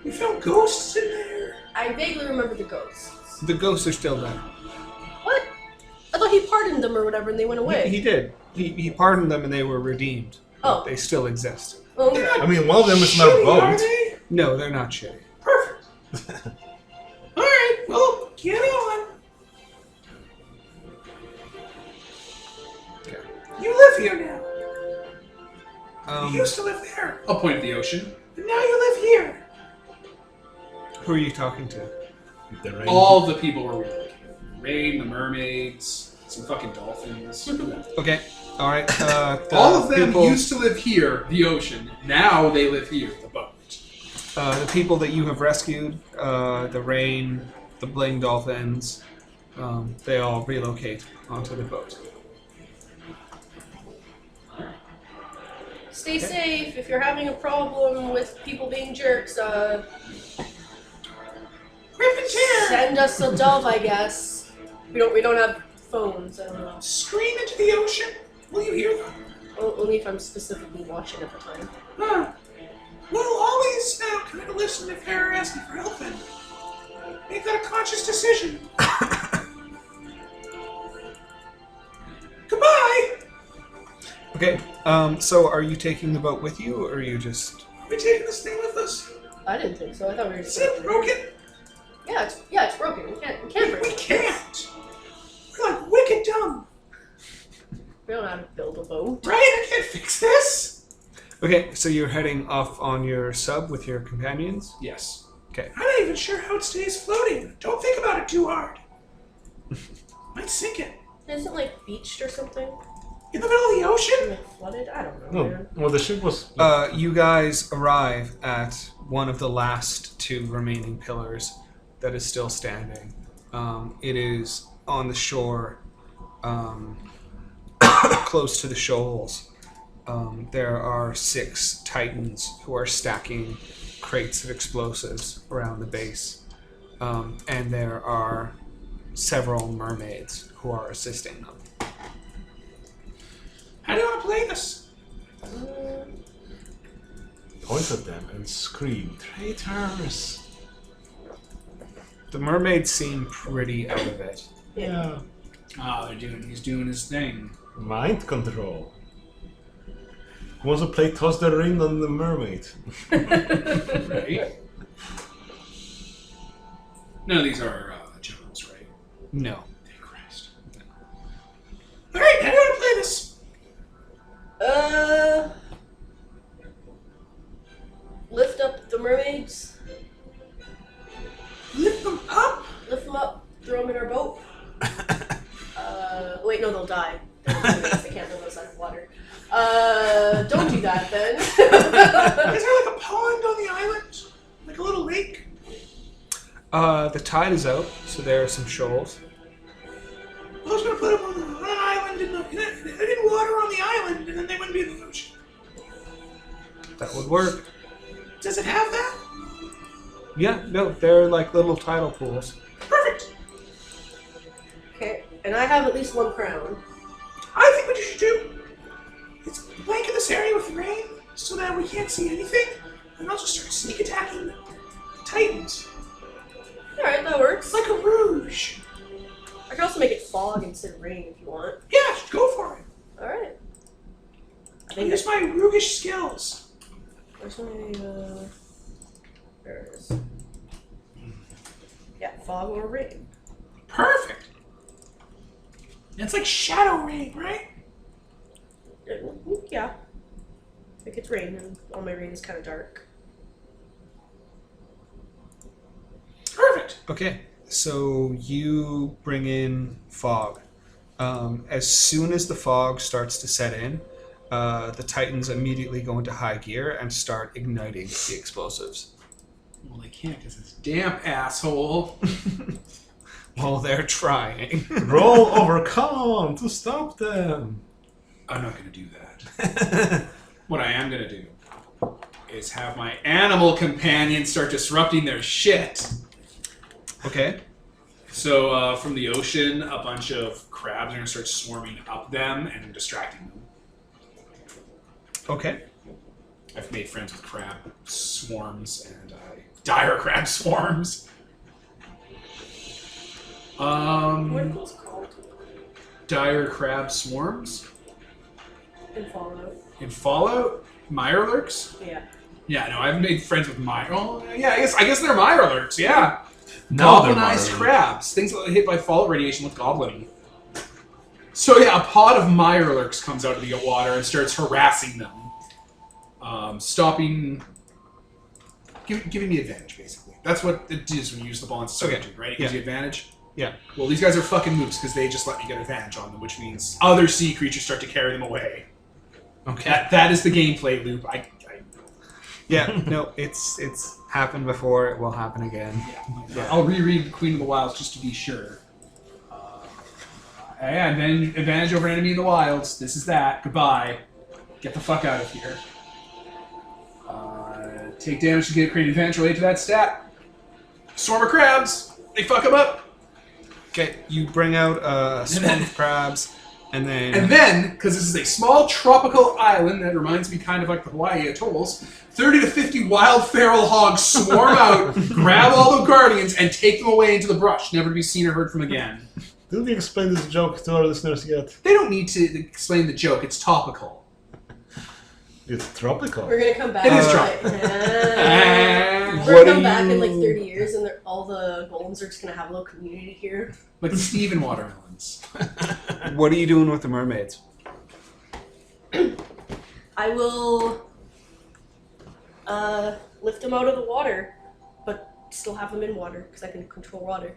We found ghosts in there. I vaguely remember the ghosts. The ghosts are still there. What? I thought he pardoned them or whatever and they went away. He did. He pardoned them and they were redeemed. Oh. They still exist. Oh, okay. I mean, one of them is not a Shitty, are boat. they? No, they're not shitty. Perfect. Alright, well, get on. Okay. You live here now. You Um, used to live there, I'll point at the ocean. but now you live here. who are you talking to? The rain. All the people were weird. Rain, the mermaids, some fucking dolphins. Okay. All right. All of them people, used to live here, the ocean. Now they live here, the boat. the people that you have rescued, the rain, the bling dolphins, they all relocate onto the boat. Stay safe. If you're having a problem with people being jerks, Rip and tear. send us a dove, I guess. We don't have phones. I don't know. Scream into the ocean. Will you hear them? Only if I'm specifically watching at the time. Huh. We'll always kind of listen if they're asking for help and make that a conscious decision. Goodbye! Okay. So are you taking the boat with you, or are you just? Are we taking this thing with us? I didn't think so. I thought we were Is just. it broken? Yeah, it's broken. We can't break We it. can't. We're like wicked dumb. We don't know how to build a boat. Right? I can't fix this. Okay. So you're heading off on your sub with your companions. Yes. Okay. I'm not even sure how it stays floating. Don't think about it too hard. Might sink it. Isn't it like beached or something? In the middle of the ocean? Like flooded? I don't know, No, man. well, the ship was. You guys arrive at one of the last two remaining pillars that is still standing. It is on the shore, close to the shoals. There are 6 titans who are stacking crates of explosives around the base. And there are several mermaids who are assisting them. How do you want to play this? Point at them and scream, traitors! The mermaids seem pretty out of it. Yeah. He's doing his thing. Mind control. Who wants to play Toss the Ring on the mermaid? Right? None of these are Jones, right? No. Thank Christ. Alright, how do you want to play this? Lift up the mermaids. Lift them up? Lift them up. Throw them in our boat. Wait, no, they'll die. They can't live outside of water. Don't do that then. Is there like a pond on the island? Like a little lake? The tide is out, so there are some shoals. I was going to put them on an island in water on the island, and then they wouldn't be in the ocean. That would work. Does it have that? Yeah, no, they're like little tidal pools. Perfect. Okay, and I have at least 1 crown. I think what you should do is blanket this area with rain so that we can't see anything, and I'll just start sneak attacking the Titans. Alright, that works. Like a rouge. I can also make it fog instead of rain if you want. Yeah, go for it. Alright. I I think use my roguish skills. Where's my, there it is. Yeah, fog or rain. Perfect. It's like shadow rain, right? Yeah. Like it's rain, and all my rain is kind of dark. Perfect. Okay, so you bring in fog. As soon as the fog starts to set in, the Titans immediately go into high gear and start igniting the explosives. Well, they can't because it's damp, asshole. Well, they're trying. Roll overcome to stop them. I'm not going to do that. What I am going to do is have my animal companions start disrupting their shit. Okay. So from the ocean, a bunch of crabs are going to start swarming up them and distracting them. Okay. I've made friends with crab swarms and dire crab swarms. What are those called? Dire crab swarms In Fallout. in Fallout. Mirelurks. Yeah. Yeah, no, I've made friends with Oh, yeah, I guess they're Mirelurks. Yeah. Now they're Goblinized Mirelurks. crabs. Things that hit by fallout radiation with goblin. So yeah, a pod of Mirelurks comes out of the water and starts harassing them. Stopping... Giving me advantage, basically. That's what it is when you use the bonds of servitude, right? It gives Yeah. you advantage. Yeah. Well, these guys are fucking moose because they just let me get advantage on them, which means other sea creatures start to carry them away. Okay. That is the gameplay loop. Yeah, no, it's happened before, it will happen again. Yeah. I'll reread Queen of the Wilds just to be sure. And then advantage over enemy in the wilds. This is that. Goodbye. Get the fuck out of here. Take damage to get create advantage related to that stat. Swarm of crabs. They fuck them up. Okay, you bring out a swarm of crabs, and then... And then, because this is a small tropical island that reminds me kind of like the Hawaii atolls, 30 to 50 wild feral hogs swarm out, grab all the guardians, and take them away into the brush, never to be seen or heard from again. Didn't we explain this joke to our listeners yet? They don't need to explain the joke, it's topical. It's tropical. We're gonna come back. It is in, drunk. like, What we're gonna do come back in you- like 30 years, and all the golems are just gonna have a little community here. Like the Steven watermelons. What are you doing with the mermaids? I will lift them out of the water, but still have them in water because I can control water.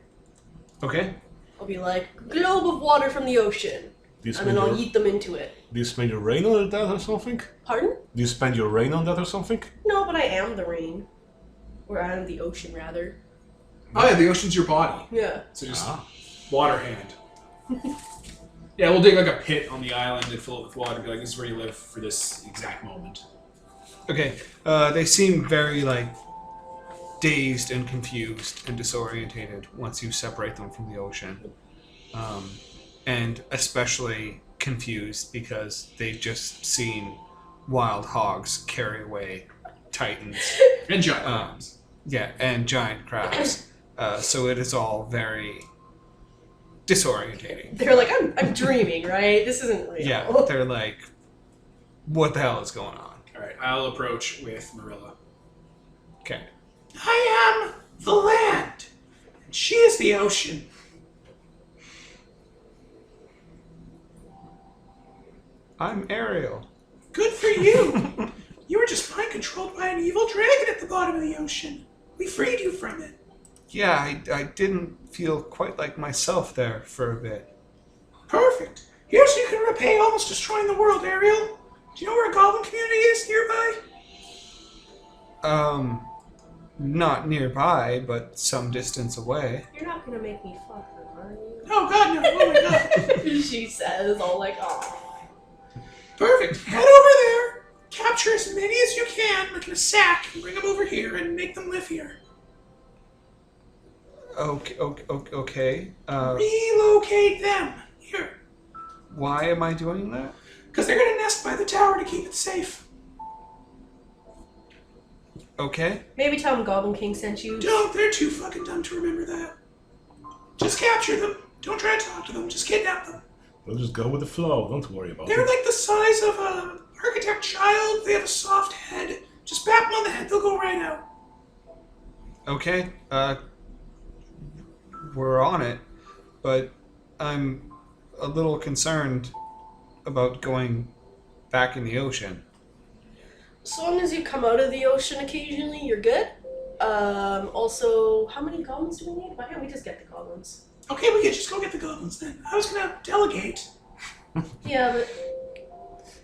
Okay. I'll be like, globe of water from the ocean. and then I'll yeet them into it. Do you spend your rain on that or something? Pardon? Do you spend your rain on that or something? No, but I am the rain. Or I am the ocean, rather. Oh yeah, the ocean's your body. Yeah. So just water hand. Yeah, we'll dig like a pit on the island and fill it with water. Be like, this is where you live for this exact moment. Okay. They seem very like dazed and confused and disorientated once you separate them from the ocean, and especially confused because they've just seen wild hogs carry away titans And giant crabs. Yeah, and giant crabs. So it is all very disorientating. They're like, I'm dreaming, right? This isn't real. Yeah, they're like, what the hell is going on? Alright, I'll approach with Marilla. Okay. I am the land, and she is the ocean. I'm Ariel. Good for you. You were just mind controlled by an evil dragon at the bottom of the ocean. We freed you from it. Yeah, I didn't feel quite like myself there for a bit. Perfect. Here's so you can repay almost destroying the world, Ariel. Do you know where a goblin community is nearby? Not nearby, but some distance away. You're not gonna make me fuck her, are you? Oh god, no. Oh my god. She says, all like, oh. Perfect. Head over there. Capture as many as you can, like in a sack, and bring them over here and make them live here. Okay. Relocate them. Here. Why am I doing that? Because they're gonna nest by the tower to keep it safe. Okay. Maybe tell them Goblin King sent you. Don't. They're too fucking dumb to remember that. Just capture them. Don't try to talk to them. Just kidnap them. We'll just go with the flow. Don't worry about They're it. like the size of an architect child. They have a soft head. Just bat them on the head. They'll go right out. Okay. We're on it, but I'm a little concerned about going back in the ocean. As long as you come out of the ocean occasionally, you're good. Also, how many goblins do we need? Why can't we just get the goblins? Okay, we can just go get the goblins then. I was gonna delegate. Yeah, but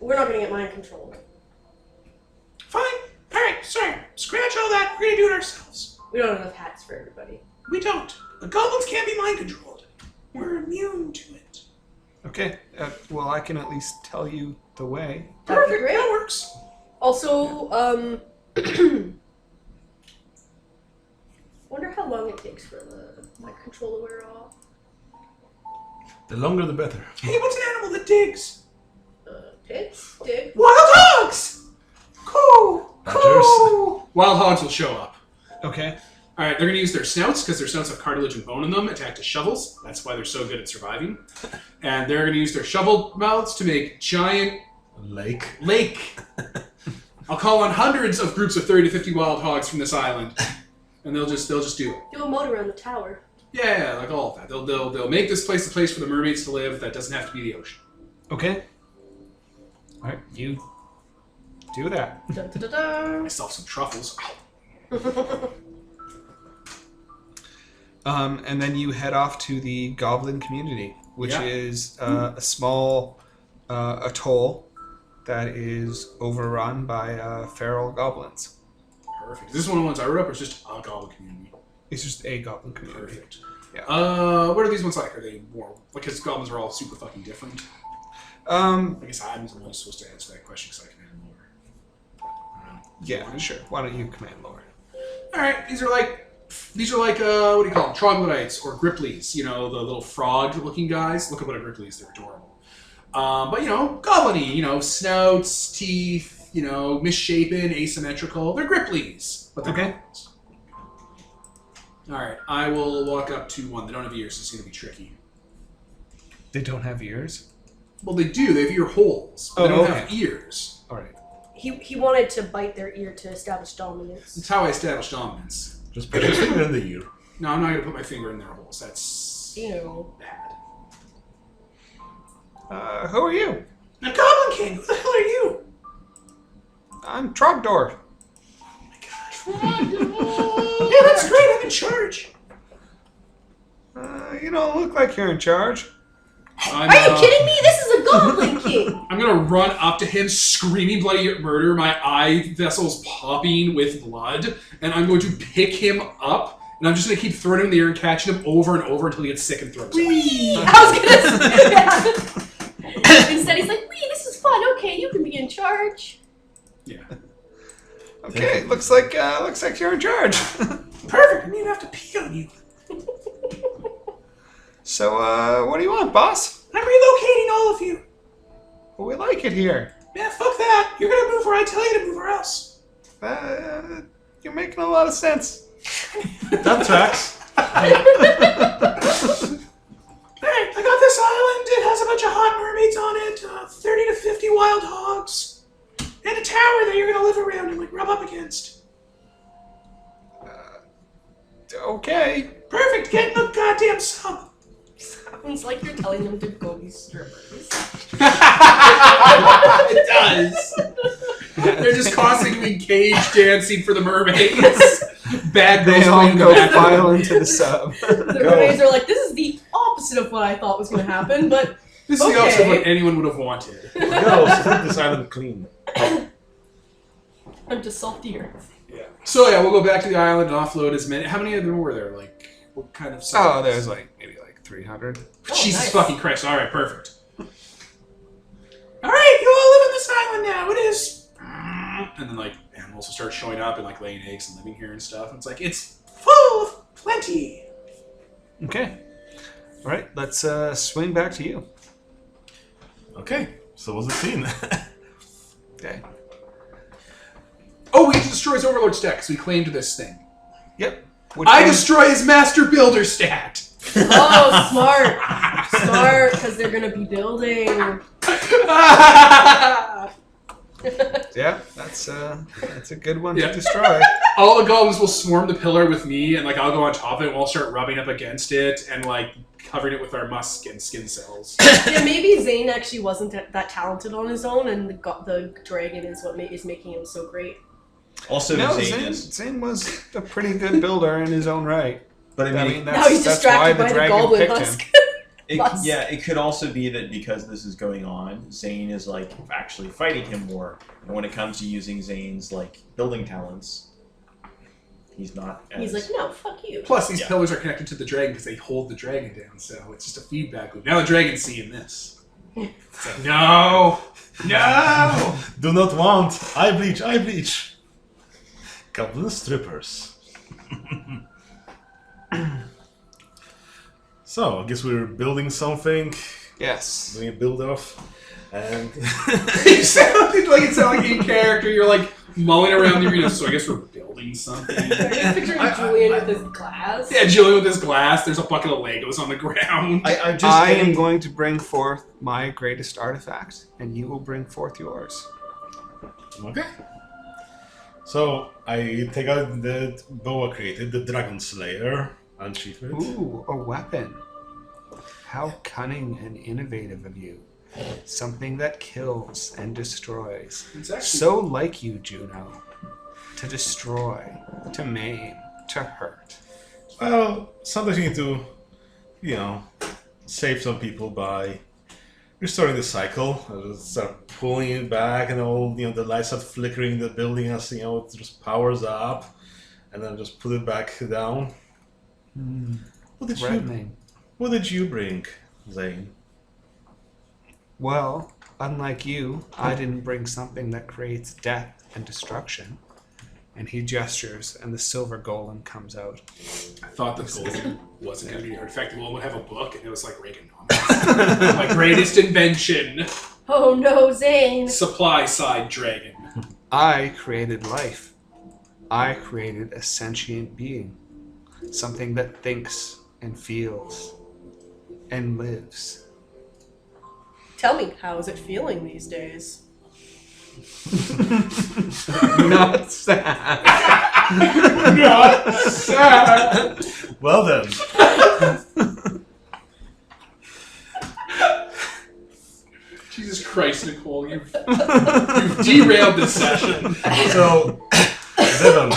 we're not gonna get mind controlled. Fine. Alright, sorry. Scratch all that. We're gonna do it ourselves. We don't have enough hats for everybody. We don't. The goblins can't be mind controlled. We're immune to it. Okay. Well, I can at least tell you the way. That'd be Perfect. great. That works. Also, wonder how long it takes for the mind control to wear off. The longer the better. Hey, what's an animal that digs? Pigs? Dig? Wild dogs! Cool! Cool! Wild hogs will show up. Okay. Alright, they're going to use their snouts, because their snouts have cartilage and bone in them, to act as shovels. That's why they're so good at surviving. And they're going to use their shovel mouths to make giant lake. I'll call on hundreds of groups of 30 to 50 wild hogs from this island. And they'll just do it. Do a moat around the tower. Yeah, like all of that. They'll make this place a place for the mermaids to live that doesn't have to be the ocean. Okay. All right, you do that. Da, da, da, da. Myself some truffles. And then you head off to the Goblin community, which Yeah. is a small atoll that is overrun by feral goblins. Perfect. Is this one of the ones I wrote up, or is just a goblin community? It's just a goblin community. Perfect. Yeah. What are these ones like? Are they more... Because goblins are all super fucking different. I guess I'm the one supposed to answer that question because I command lore. Yeah, sure. Why don't you command lore? Alright, these are like, what do you call them? Troglodytes or Gripplies. You know, the little frog-looking guys. Look at what a Gripply is. They're adorable. But, goblin-y. Snouts, teeth, misshapen, asymmetrical. They're Gripplies. But they're Okay. goblins. Alright, I will walk up to one. They don't have ears, so it's going to be tricky. They don't have ears? Well, they do. They have ear holes. But they don't have ears. All right. He wanted to bite their ear to establish dominance. That's how I establish dominance. Just put your finger in the ear. No, I'm not going to put my finger in their holes. That's Ew. bad. Who are you? The Goblin King! Who the hell are you? I'm Trogdor. Yeah, that's great. I'm in charge. You don't look like you're in charge. Are you kidding me? This is a Goblin King! I'm gonna run up to him, screaming bloody murder, my eye vessels popping with blood, and I'm going to pick him up, and I'm just gonna keep throwing him in the air and catching him over and over until he gets sick and throws up. I was gonna say, Instead he's like, wee, this is fun. Okay, you can be in charge. Yeah. Okay, looks like you're in charge. Perfect. I didn't even have to pee on you. So, what do you want, boss? I'm relocating all of you. Well, we like it here. Man, fuck that. You're gonna move where I tell you to move, or else. You're making a lot of sense. That tracks. Alright, I got this island. It has a bunch of hot mermaids on it, 30 to 50 wild hogs, and a tower that you're gonna live around and like rub up against. Okay. Perfect. Get in the goddamn sub. Sounds like you're telling them to go be strippers. It does. They're just constantly cage dancing for the mermaids. Bad girls They all playing in the go background. file into the sub. The mermaids are like, this is the opposite of what I thought was going to happen, but This is the opposite of what anyone would have wanted. Girls, keep this island clean. I'm just salty earth. Yeah. So yeah, we'll go back to the island and offload as many. How many of them were there? Like, what kind of? Size? Oh, there's like maybe like 300. Jesus nice. fucking Christ! All right, perfect. Alright, you all live on this island now. It is. And then like animals will start showing up and like laying eggs and living here and stuff. And it's like it's Full of plenty. Okay. All right, let's swing back to you. Okay, so what's the scene? Okay. oh, we destroy his overlord stat because we claimed this thing. Yep. I destroy his master builder stat. Oh, smart. Smart, because they're going to be building. Yeah, that's a good one Yeah. to destroy. All the goblins will swarm the pillar with me, and like I'll go on top of it, and we'll start rubbing up against it, and like covering it with our musk and skin cells. Yeah, maybe Zane actually wasn't that talented on his own, and the dragon is what is making him so great. Also, No, Zane Zane was a pretty good builder in his own right. but I mean, Now he's that's why distracted the by the dragon goblin picked husk. him. it could also be that because this is going on, Zane is like actually fighting him more. And when it comes to using Zane's like building talents, he's not. He's like, no, fuck you. Plus, these Yeah. pillars are connected to the dragon because they hold the dragon down, so it's just a feedback loop. Now the dragon's seeing this. It's like, no! No! Do not want. I bleach, I bleach. Goblin strippers. So, I guess we're building something, Yes. doing a build-off, and You sounded like it's like in character, you're like mulling around the arena, so I guess we're building something. Are you picturing Julian with his glass? Yeah, Julian with his glass, there's a bucket of Legos on the ground. I'm just I am getting- going to bring forth my greatest artifact, and you will bring forth yours. okay. So, I take out the bow I created, the Dragon Slayer, unsheath it. Ooh, a weapon. How cunning and innovative of you. Something that kills and destroys. It's actually So like you, Juno. To destroy, to maim, to hurt. Well, sometimes you need to, save some people by restoring the cycle. I just start pulling it back, and all the lights start flickering in the building as it just powers up, and then just put it back down. Threatening. What did you bring, Zane? Well, unlike you, I didn't bring something that creates death and destruction. And he gestures, and the silver golem comes out. I thought the golden wasn't going to be an artifact. The one would have a book, and it was like Reaganomics. My greatest invention. Oh no, Zane. Supply side dragon. I created life. I created a sentient being. Something that thinks and feels and lives. Tell me, how is it feeling these days? Not sad. Not sad. Well then, Jesus Christ, Nicole, you've derailed this session. so Devon,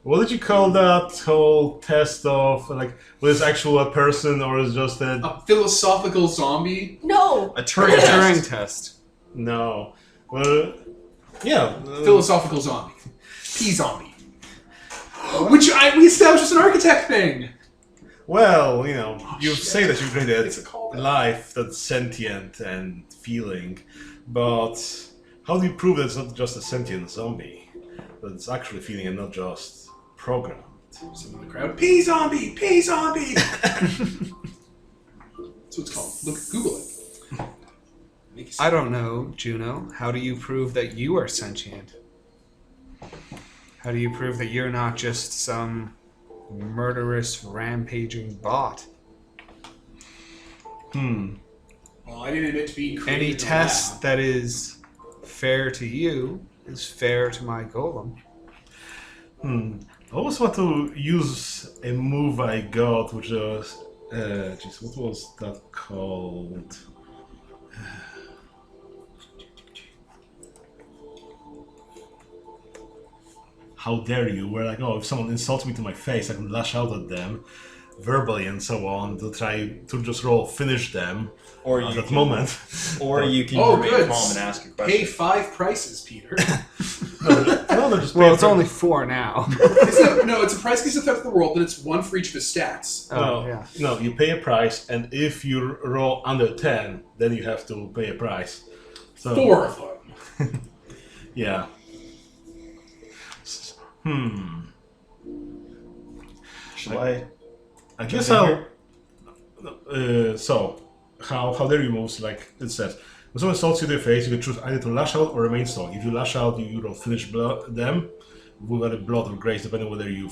What did you call that whole test of, like, was it actual a person or is just a... A philosophical zombie? No! A Turing test. test. No. Well, yeah. Philosophical zombie. P-zombie. Which we established as an architect thing! Well, you know, you say that you created It's a callback. life that's sentient and feeling, but how do you prove that it's not just a sentient zombie? That it's actually feeling and not just programmed? Someone in the crowd, P-zombie! P-zombie! That's what it's called. Look, Google it. I don't know, Juno. How do you prove that you are sentient? How do you prove that you're not just some murderous, rampaging bot? Well, I didn't admit to being created Any in a test lab. that is fair to you is fair to my golem. I always want to use a move I got, which was... jeez, what was that called? How dare you? Where like, oh, if someone insults me to my face, I can lash out at them verbally and so on to try to just finish them Or at you that can, moment. or you can Oh, remain good. calm and ask your Pay question. 5 prices, Peter. No, they're just Well, paying it's for- only 4 now. It's a price case of Theft of the World, but it's 1 for each of his stats. Oh, No, yeah. no, you pay a price, and if you roll under 10, then you have to pay a price. So, 4 of them. Yeah. Shall I? I guess Jump I'll. So, how dare you moves, like it says. When someone insults you to your face, you can choose either to lash out or remain stoic. If you lash out, you don't finish them with either blood or grace, depending whether you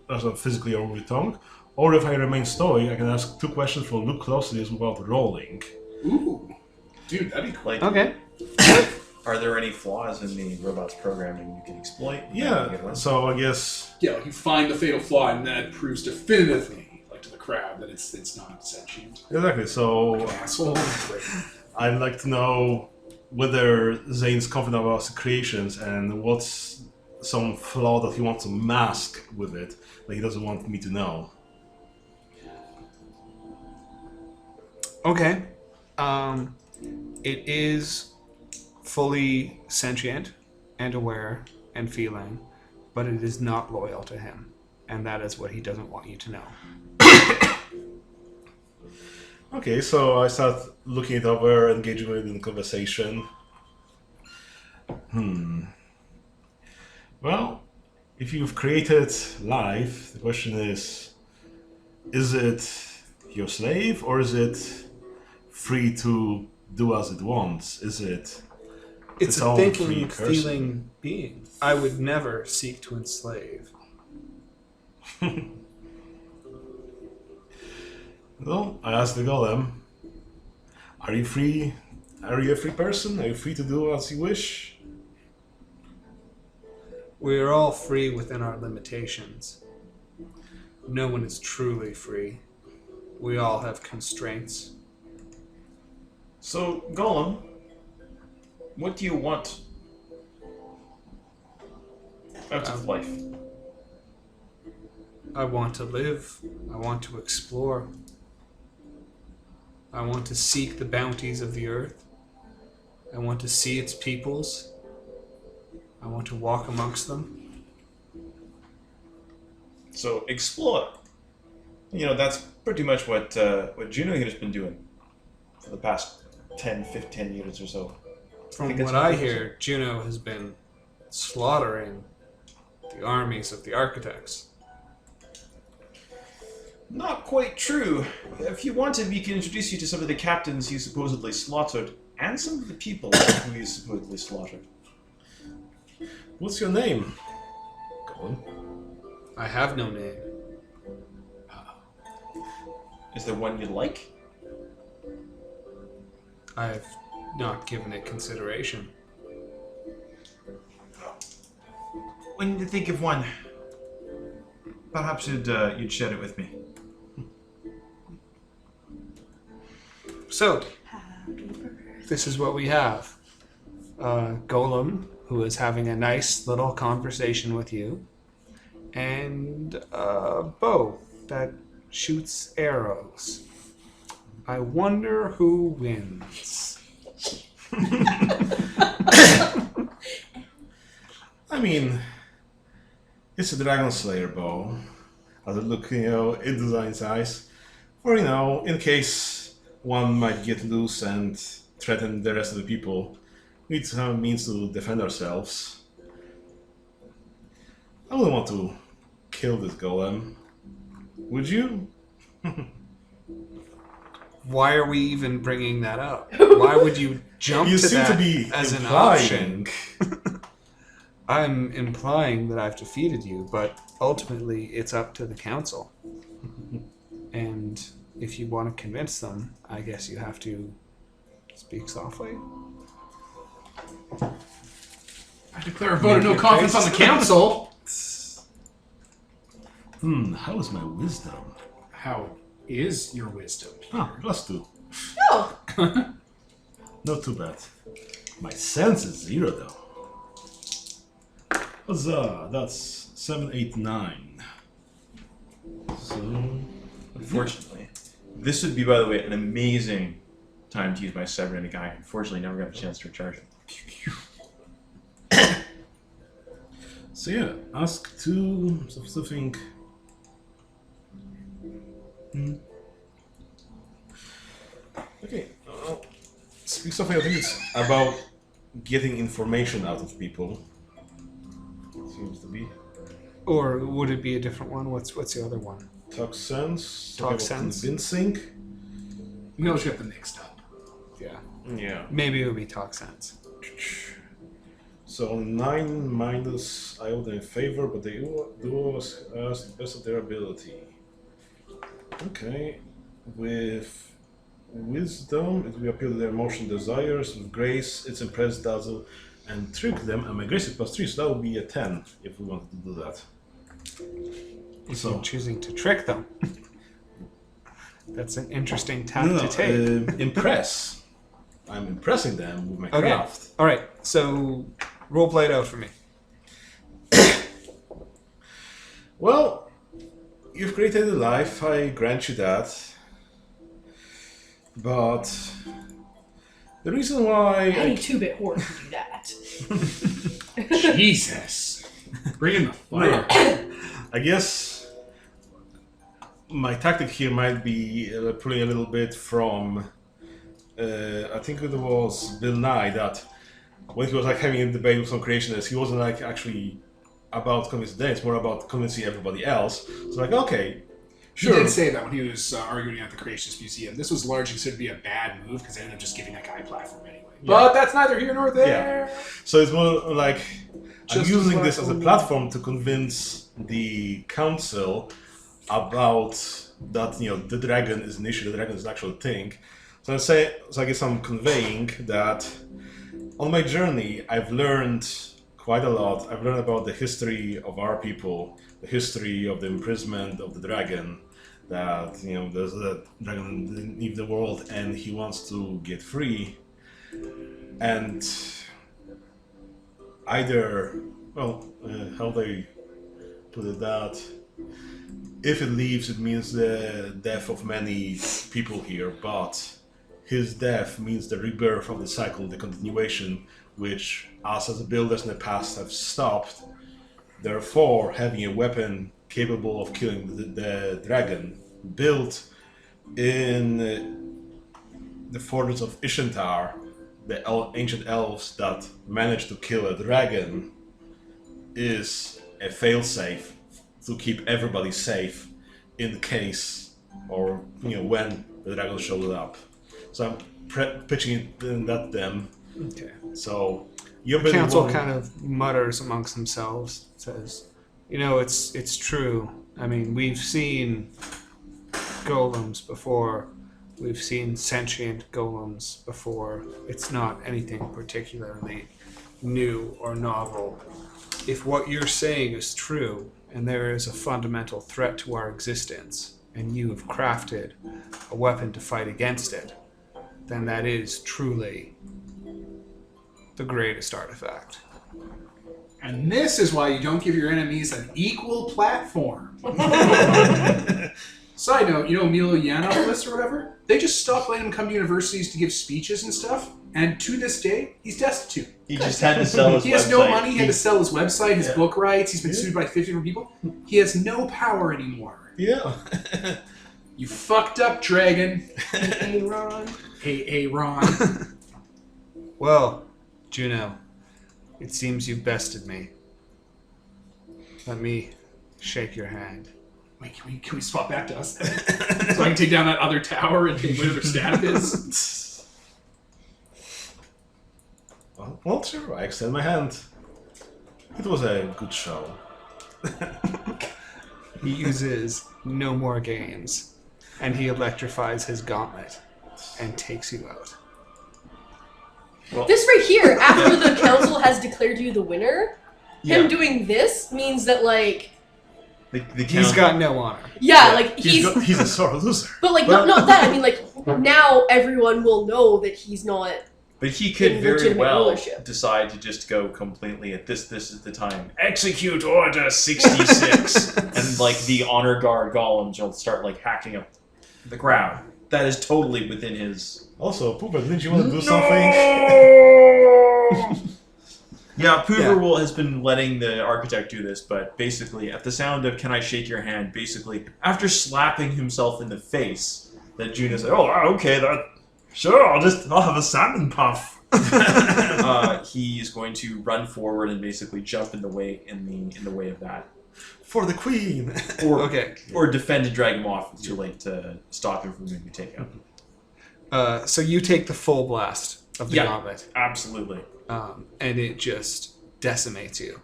lash out physically or with your tongue. Or if I remain stoic, I can ask 2 questions for look closely without rolling. Ooh. Dude, that'd be cool. Like, Okay. are there any flaws in the robot's programming you can exploit? Yeah, so I guess. Yeah, like you find the fatal flaw, and that proves definitively, like to the crowd, that it's not sentient. Exactly, so Asshole. Great. I'd like to know whether Zane's confident about his creations and what's some flaw that he wants to mask with it that he doesn't want me to know. Okay. It is fully sentient and aware and feeling, but it is not loyal to him. And that is what he doesn't want you to know. Okay, so I start looking it over, engaging with it in conversation. Well, if you've created life, the question is it your slave or is it free to do as it wants? Is it It's its a own thinking, free person? feeling being. I would never seek to enslave. Well, I asked the golem, are you free? Are you a free person? Are you free to do as you wish? We are all free within our limitations. No one is truly free. We all have constraints. So, Golem, what do you want out of life? I want to live. I want to explore. I want to seek the bounties of the earth. I want to see its peoples. I want to walk amongst them. So, explore. You know, that's pretty much what Juno here has been doing for the past 10, 15 years or so. From think that's what I what it is. hear, Juno has been slaughtering the armies of the architects. Not quite true. If you wanted, we can introduce you to some of the captains you supposedly slaughtered, and some of the people who you supposedly slaughtered. What's your name? Golem. I have no name. Is there one you like? I have not given it consideration. When you think of one, perhaps you'd share it with me. So, this is what we have. Golem, who is having a nice little conversation with you, and a bow that shoots arrows. I wonder who wins. I mean, it's a Dragon Slayer bow. As it look, in Zane's eyes. Or, in case one might get loose and threaten the rest of the people, we need some means to defend ourselves. I wouldn't want to kill this golem. Would you? Why are we even bringing that up? Why would you jump You to seem that to be as an implying. option? I'm implying that I've defeated you, but ultimately it's up to the council. And if you want to convince them, I guess you have to speak softly. I declare a vote of no confidence on the council. How is my wisdom? How is your wisdom? +2. No. Not too bad. My sense is 0 though. Huzzah! That's 7, 8, 9. So, Unfortunately, this would be, by the way, an amazing time to use my cybernetic eye. Unfortunately, never got a chance to recharge it. so yeah, ask to something. Okay. Speak something. I think it's about getting information out of people. Seems to be. Or would it be a different one? What's the other one? Talk sense. Talk sense. Convincing. We always get them mixed up. Yeah. Yeah. Maybe it would be talk sense. So 9 minus, I owe them a favor, but they do us the best of their ability. Okay. With wisdom, it will appeal to their emotion desires. With grace, it's impress, dazzle, and trick them. And my grace is +3, so that would be a 10 if we wanted to do that. If So- you're choosing to trick them. That's an interesting tack to take. Impress. I'm impressing them with my Okay. craft. All right. So role play it out for me. Well, you've created a life, I grant you that. But the reason why Any 2-bit whore can do that. Jesus. Bring in the fire. I guess my tactic here might be pulling a little bit from I think it was Bill Nye, that when he was having a debate with some creationists, he wasn't actually about convincing them, it's more about convincing everybody else. So okay, He sure. did say that when he was arguing at the Creationist Museum. This was largely considered to be a bad move because they ended up just giving that guy a platform anyway. But that's neither here nor there. So it's more like I'm Just using as this as a well. platform to convince the council about that the dragon is an issue, the dragon is an actual thing. So I guess I'm conveying that on my journey I've learned quite a lot. I've learned about the history of our people, the history of the imprisonment of the dragon. That there's a dragon didn't leave the world and he wants to get free. And either, how they put it, that if it leaves, it means the death of many people here, but his death means the rebirth of the cycle, the continuation, which us as builders in the past have stopped. Therefore, having a weapon capable of killing the dragon built in the fortress of Ishantar, the ancient elves that managed to kill a dragon, is a failsafe to keep everybody safe in case or when the dragon shows up. So I'm pitching it at them. Okay. So you're The council kind of mutters amongst themselves, says, it's true. I mean, we've seen golems before. We've seen sentient golems before. It's not anything particularly new or novel. If what you're saying is true, and there is a fundamental threat to our existence, and you have crafted a weapon to fight against it, then that is truly the greatest artifact. And this is why you don't give your enemies an equal platform. Side note, you know Emilio Yiannopoulos or whatever? They just stopped letting him come to universities to give speeches and stuff. And to this day, he's destitute. He just had to sell his website. He has no money. He had to sell his website, his book rights. He's been sued by 50 different people. He has no power anymore. Yeah. You fucked up, dragon. Hey, Ron. Hey, Ron. Well, Juno, it seems you've bested me. Let me shake your hand. Wait, can we swap back to us? So I can take down that other tower and take whatever their staff is? Well, sure, I extend my hand. It was a good show. He uses no more games, and he electrifies his gauntlet and takes you out. Well, This right here, after the council has declared you the winner, yeah. him doing this means that, like... The He's got no honor. Yeah, like, He's a sore loser. But, like, not that. I mean, like, now everyone will know that he's not... But he could in very legitimate well rulership. decide to just go completely at this is the time. Execute Order 66! And, like, the honor guard golems will start, like, hacking up the crowd. That is totally within his... Also, Poover, didn't you want to do something? Yeah, Poover has been letting the architect do this, but basically, at the sound of "Can I shake your hand?" basically, after slapping himself in the face, that Juno's like, "Oh, okay, sure, I'll have a salmon puff." He's going to run forward and basically jump in the way of that, For the queen. or defend and drag him off. It's too late to stop him from doing the takeout. So you take the full blast of the gauntlet. Absolutely. And it just decimates you.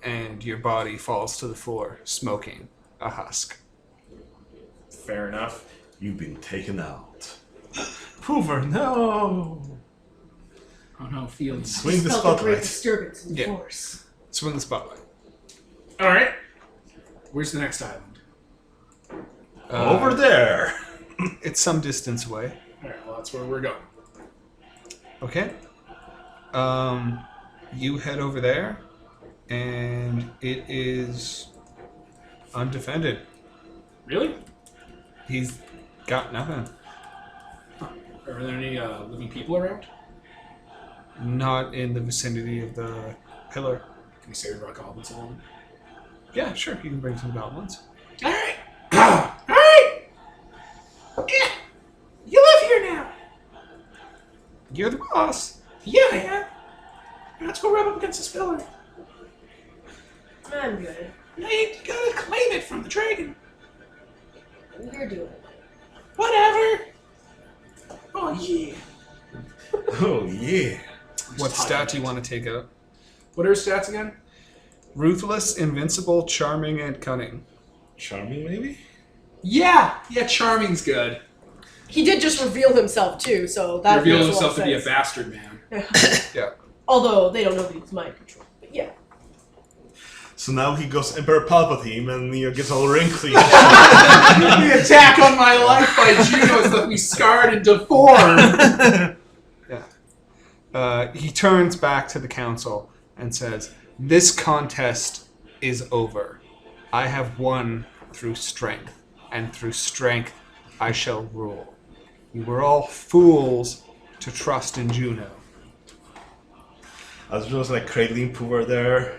And your body falls to the floor, smoking a husk. Fair enough. You've been taken out. Poover, no! Oh no, Fields. Swing the Felt a great spotlight. disturbance in Yeah. force. Swing the spotlight. Alright. Where's the next island? Over there! It's some distance away. Alright, well, that's where we're going. Okay. You head over there, and it is undefended. Really? He's got nothing. Are there any living people around? Not in the vicinity of the pillar. Can we say we brought goblins along? Yeah, sure. You can bring some goblins. Alright. Alright! Yeah. You live here now. You're the boss. Yeah, I am. Let's go rub up against this pillar. I'm good. Now you gotta claim it from the dragon. You're doing it. Whatever. Oh, yeah. Oh, yeah. What stat do you want to take out? What are his stats again? Ruthless, invincible, charming, and cunning. Charming, maybe? Yeah, charming's good. He did just reveal himself, too, so that Revealed makes a lot himself to of be a sense. bastard man. Yeah. Although, they don't know that he's mind control. But yeah. So now he goes Emperor Palpatine and he gets all wrinkly. The attack on my life by Juno has left me scarred and deformed. He turns back to the council and says, "This contest is over. I have won through strength, and through strength I shall rule. You were all fools to trust in Juno." I was just like cradling Poover there.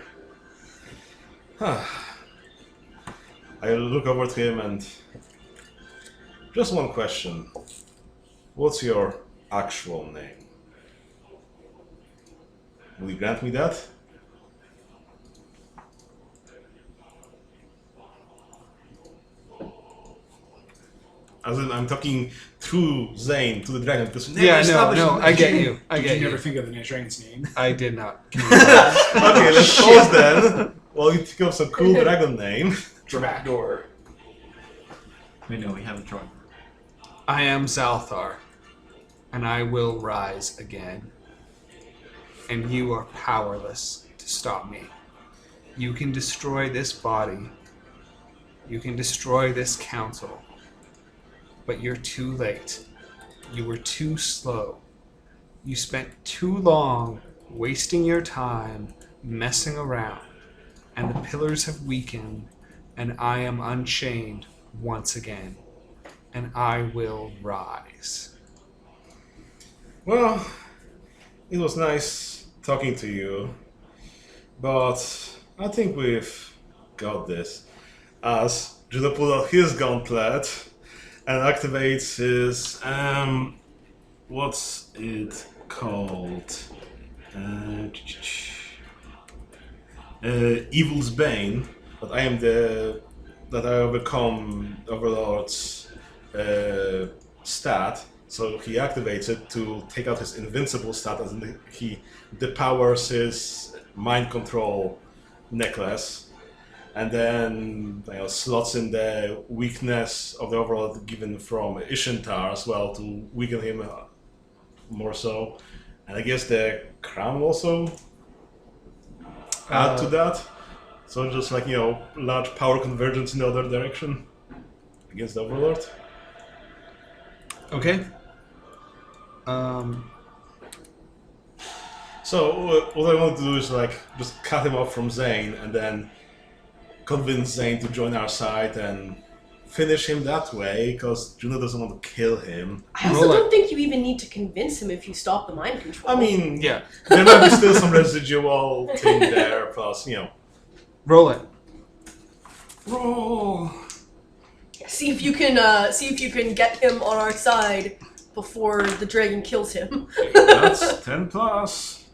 I look over to him and... Just one question. What's your actual name? Will you grant me that? As in, I'm talking through Zane to the dragon because we never Yeah, established no, it. I get you. I Did get you never you. think of the dragon's name? I did not. Okay, let's pause then. While you think of some cool dragon name. Dramatic. Door. We know we have a drawer. I am Zalthar, and I will rise again. And you are powerless to stop me. You can destroy this body. You can destroy this council. But you're too late. You were too slow. You spent too long wasting your time messing around, and the pillars have weakened, and I am unchained once again, and I will rise. Well, it was nice talking to you, but I think we've got this. As Juno pulls out his gauntlet and activates his what's it called? Evil's Bane. But I am that I overcome Overlord's stat. So he activates it to take out his invincible stat, as he depowers his mind control necklace, and then slots in the weakness of the Overlord given from Ishintar as well to weaken him more so. And I guess the crown also add to that. So just like, large power convergence in the other direction against the Overlord. Okay. So what I want to do is just cut him off from Zane and then convince Zane to join our side and finish him that way, because Juno doesn't want to kill him. I also don't think you even need to convince him if you stop the mind control. I mean, Yeah. there might be still some residual thing there, plus, Roll it. Roll! See if you can get him on our side before the dragon kills him. That's 10 plus.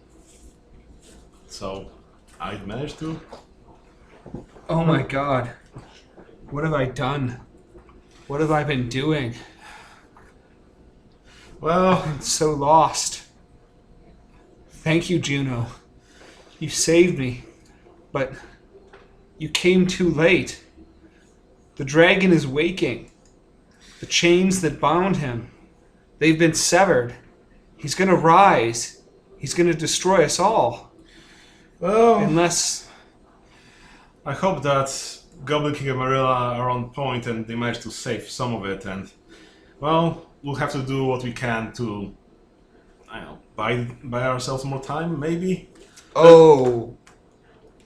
So, I managed to. Oh my god. What have I done? What have I been doing? Well, I'm so lost. Thank you, Juno. You saved me. But you came too late. The dragon is waking. The chains that bound him, they've been severed. He's gonna rise. He's gonna destroy us all. well, Unless... I hope that Goblin King and Marilla are on point and they manage to save some of it, and, well, we'll have to do what we can to, buy ourselves more time, maybe? Oh,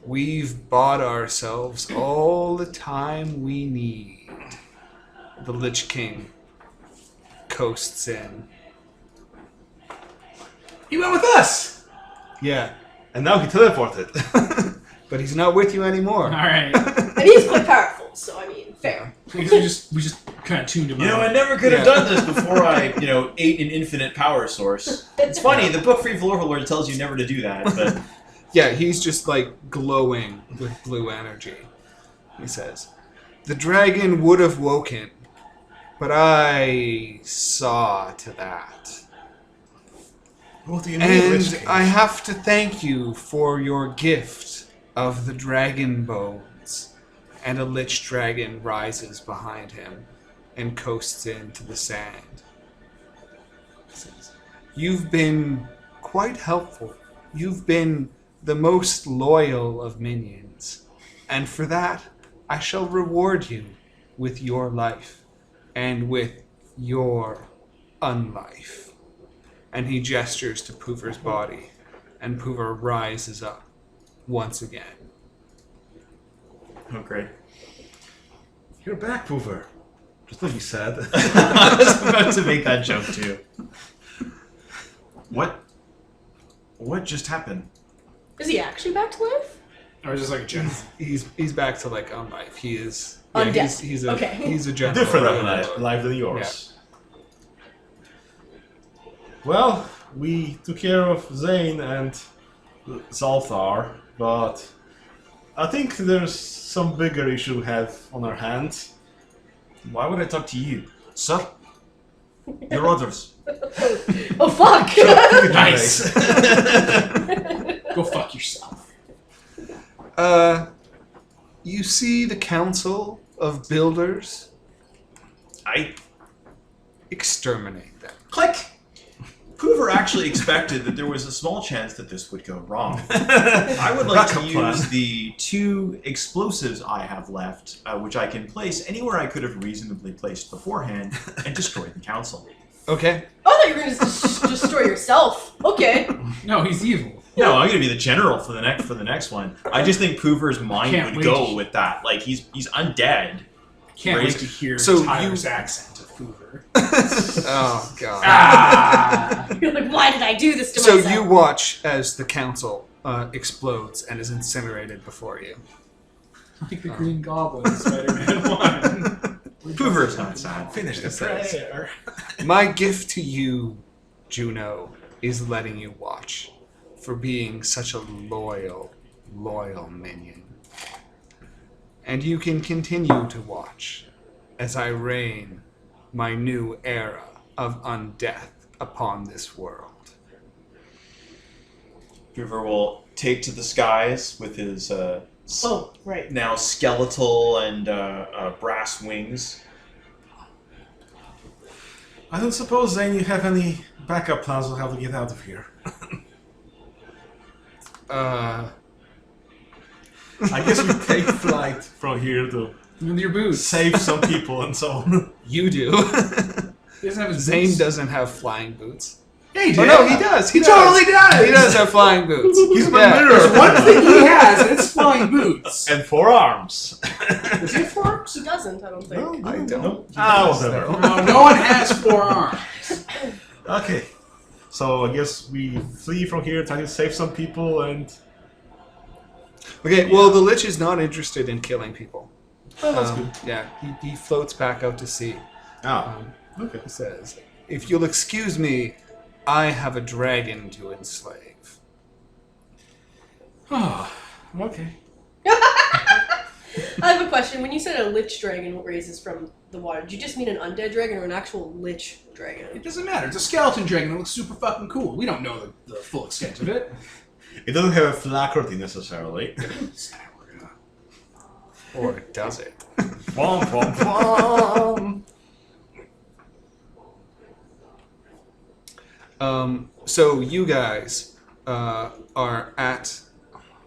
we've bought ourselves all the time we need. The Lich King coasts in. He went with us. Yeah, And now he teleported. but he's not with you anymore. All right. And he's quite powerful, so I mean, fair. we just kind of tuned him out. I never could have Yeah. done this before I, ate an infinite power source. It's funny, the book Free for Overlord tells you never to do that, but... Yeah, he's just glowing with blue energy. He says, "The dragon would have woken, but I saw to that. What do you mean, Lich And King? I have to thank you for your gift of the dragon bones." And a lich dragon rises behind him and coasts into the sand. He says, "You've been quite helpful. You've been the most loyal of minions. And for that, I shall reward you with your life and with your unlife." And he gestures to Poover's body, and Poover rises up once again. Oh, great. You're back, Poover. Just like you said. I was about to make that joke, too. What just happened? Is he actually back to life? Or just like a general. He's back to unlife. He is Undead. He's a Okay. he's a general. Different life than yours. Well, we took care of Zane and Zalthar, but I think there's some bigger issue we have on our hands. Why would I talk to you? Sir? Your orders. Oh fuck! Nice. Go fuck yourself. You see the Council of Builders? I... Exterminate them. Click! Poover actually expected that there was a small chance that this would go wrong. I would like to Backup plan. use the 2 explosives I have left, which I can place anywhere I could have reasonably placed beforehand, and destroy the council. Okay. Oh, I thought you were going to destroy yourself. Okay. No, he's evil. No, I'm gonna be the general for the next one. I just think Poover's mind Can't would wait go to- with that. Like he's undead. Can't Raised- wait to hear So Tyler's you- accent of Hoover. Oh god. Ah! You're like, why did I do this to So myself? you watch as the council explodes and is incinerated before you. Like the Green Goblin in Spider-Man 1. Poover's not sad. Finish the prayer. My gift to you, Juno, is letting you watch for being such a loyal minion. And you can continue to watch as I reign my new era of undeath upon this world. Poover will take to the skies with his Oh, right. now skeletal and brass wings. I don't suppose, Zane, you have any backup plans on how to get out of here. I guess we take flight from here to With your boots. save some people and so on. You do. He doesn't have his Zane boots. doesn't have flying boots. Yeah, he Oh did. no, he does. He does. totally does. He does have flying boots. He's my Yeah. mirror. There's one thing he has, and it's flying boots. And 4 arms. Is he 4 arms? He doesn't, I don't think. I don't. Whatever. No one has 4 arms. Okay. So I guess we flee from here, try to save some people, and Okay, well, the Lich is not interested in killing people. oh, that's good. Yeah, he floats back out to sea. Oh, okay. He says, "If you'll excuse me, I have a dragon to enslave." Oh, okay. I have a question. When you said a lich dragon raises from the water, did you just mean an undead dragon or an actual lich dragon? It doesn't matter. It's a skeleton dragon that looks super fucking cool. We don't know the full extent of it. It doesn't have a flackerty necessarily. Or does it? Womp, womp, womp. So you guys are at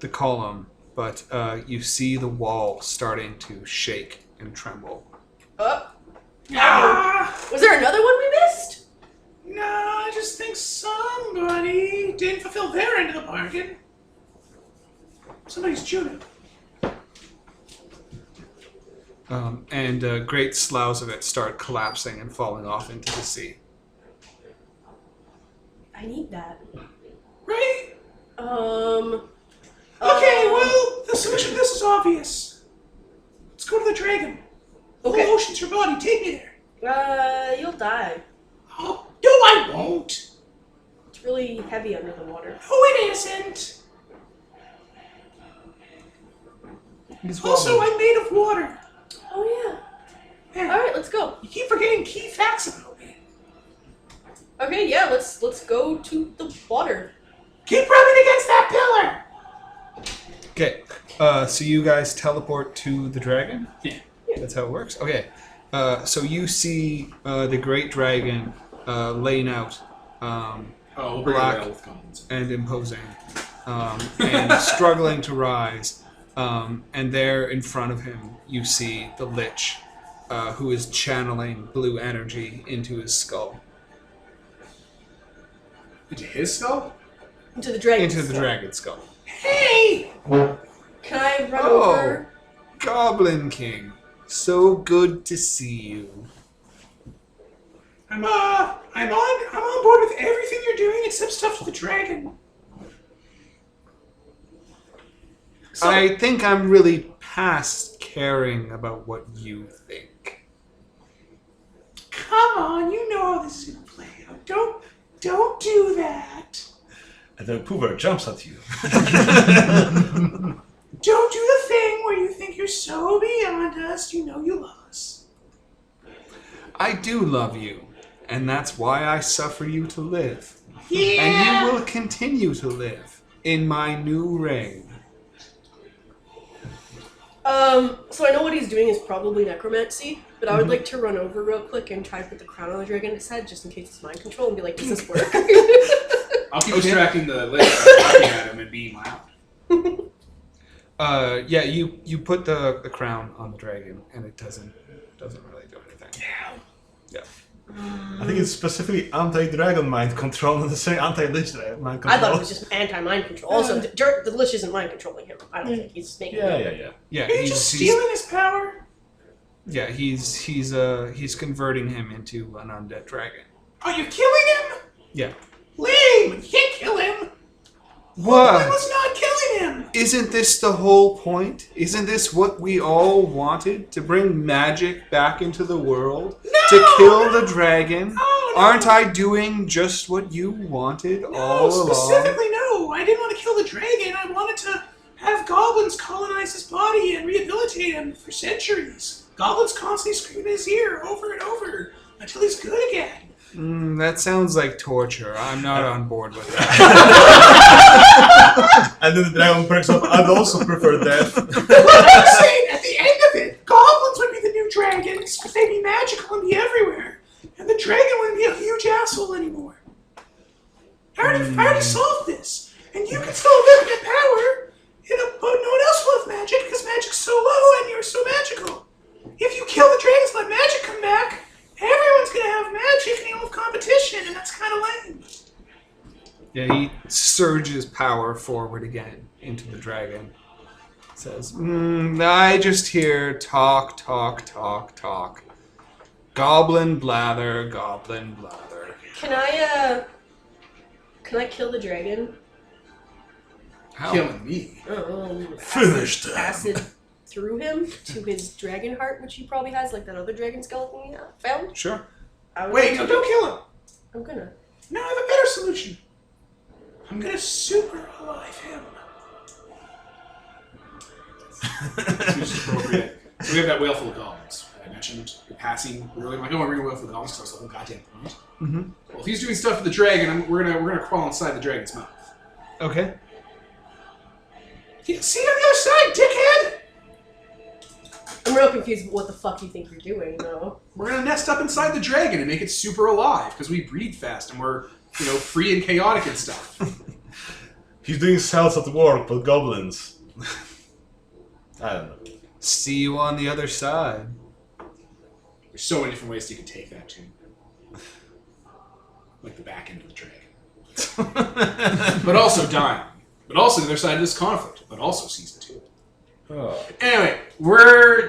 the column, but you see the wall starting to shake and tremble. Ah! Was there another one we missed? No, I just think somebody didn't fulfill their end of the bargain. Somebody's Juno. And great sloughs of it start collapsing and falling off into the sea. I need that. Right? Okay, Okay, well, the solution to this is obvious. Let's go to the dragon. The Okay. whole ocean's your body. Take me there. You'll die. Oh, no, I won't. It's really heavy under the water. No, it isn't. Also, I'm made of water. Oh yeah. Yeah. All right, let's go. You keep forgetting key facts about me. Okay, yeah, let's go to the water. Keep rubbing against that pillar. Okay, so you guys teleport to the dragon? Yeah. That's how it works? Okay, so you see the great dragon laying out Oh, Black. well with goblins. and imposing and struggling to rise. And there in front of him, you see the Lich, who is channeling blue energy into his skull. Into his skull? Into the dragon. Into the dragon skull. Hey! Can I run Oh. over? Goblin King, so good to see you. I'm on board with everything you're doing except stuff to the dragon. So, I think I'm really past caring about what you think. come on, you know how this is gonna play out. Don't do that. And then Poover jumps at you. Don't do the thing where you think you're so beyond us, you know you love us. I do love you, and that's why I suffer you to live. Yeah. And you will continue to live in my new reign. So I know what he's doing is probably necromancy, but I would like to run over real quick and try to put the crown on the dragon's head just in case it's mind control and be like, does this work? I'll keep distracting the lich by looking at him and being loud. Yeah, you put the crown on the dragon, and it doesn't really do anything. Yeah. I think it's specifically anti-dragon mind control, not necessarily anti-lich mind control. I thought it was just anti-mind control. Also, the Lich isn't mind controlling him. I don't think he's making Yeah. Yeah, Are you just stealing his power? Yeah, he's converting him into an undead dragon. Are you killing him? Yeah. Lame! You can't kill him! I What? was not killing him! Isn't this the whole point? Isn't this what we all wanted? To bring magic back into the world? To kill the dragon? No. Aren't I doing just what you wanted all along? Specifically no. I didn't want to kill the dragon. I wanted to have goblins colonize his body and rehabilitate him for centuries. Goblins constantly scream in his ear over and over until he's good again. That sounds like torture. I'm not on board with that. And then the dragon perks up, I'd also prefer death. I'm saying at the end of it, goblins would be the new dragons because they'd be magical and be everywhere. And the dragon wouldn't be a huge asshole anymore. I already solved this. And you can still live in power, but no one else will have magic because magic's so low and you're so magical. If you kill the dragons and let magic come back, everyone's gonna have magic and you'll have competition, and that's kind of lame. Yeah, he surges power forward again into the dragon. Says, I just hear talk. Goblin blather. Can I kill the dragon? How? Killing me. Finish them. Acid through him to his dragon heart, which he probably has, like that other dragon skeleton we found. Sure. Wait, no, don't kill him. I'm gonna. No, I have a better solution. I'm gonna super alive him. Seems appropriate. So we have that whale full of goblins. I mentioned in passing earlier. I don't want to bring a whale full of goblins because that's the whole goddamn point. Mm-hmm. Well, if he's doing stuff to the dragon, we're gonna crawl inside the dragon's mouth. Okay. Yeah, see you on the other side, dickhead! I'm real confused what the fuck you think you're doing, though. We're gonna nest up inside the dragon and make it super alive because we breed fast and we're, free and chaotic and stuff. He's doing cells at work, but goblins. I don't know. See you on the other side. There's so many different ways you can take that too. Like the back end of the dragon. But also dying. But also the other side of this conflict. But also season 2. Oh. Anyway, we're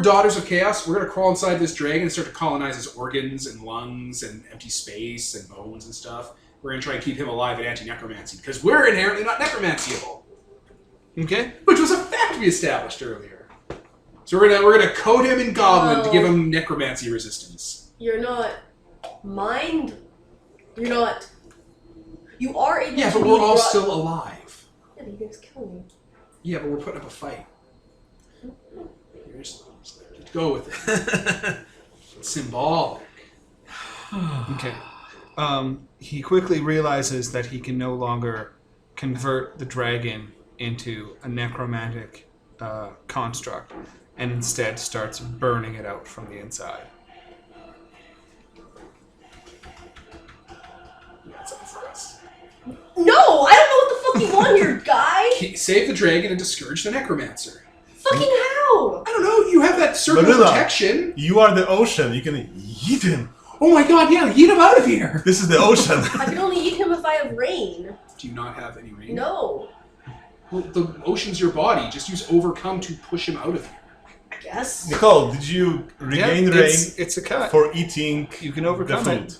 daughters of chaos. We're gonna crawl inside this dragon and start to colonize his organs and lungs and empty space and bones and stuff. We're gonna try and keep him alive at anti-necromancy because we're inherently not necromancyable, Okay. which was a fact we established earlier. So we're gonna coat him in goblin to give him necromancy resistance. You're not mind. You're not. You are able Yeah, to but be we're all brought- still alive. Yeah, but you guys kill me. Yeah, but we're putting up a fight. Just go with it. It's symbolic. Okay. He quickly realizes that he can no longer convert the dragon into a necromantic construct, and instead starts burning it out from the inside. That's up for us. No, I don't know what the fuck you want here, guy. Save the dragon and discourage the necromancer. Fucking how? I don't know, you have that circle of Marilla. protection. You are the ocean. You can eat him. Oh my god, yeah, eat him out of here! This is the ocean. I can only eat him if I have rain. Do you not have any rain? No, Well, the ocean's your body. Just use overcome to push him out of here. I guess. Nicole, did you regain rain It's a cut. for eating You can the overcome food it.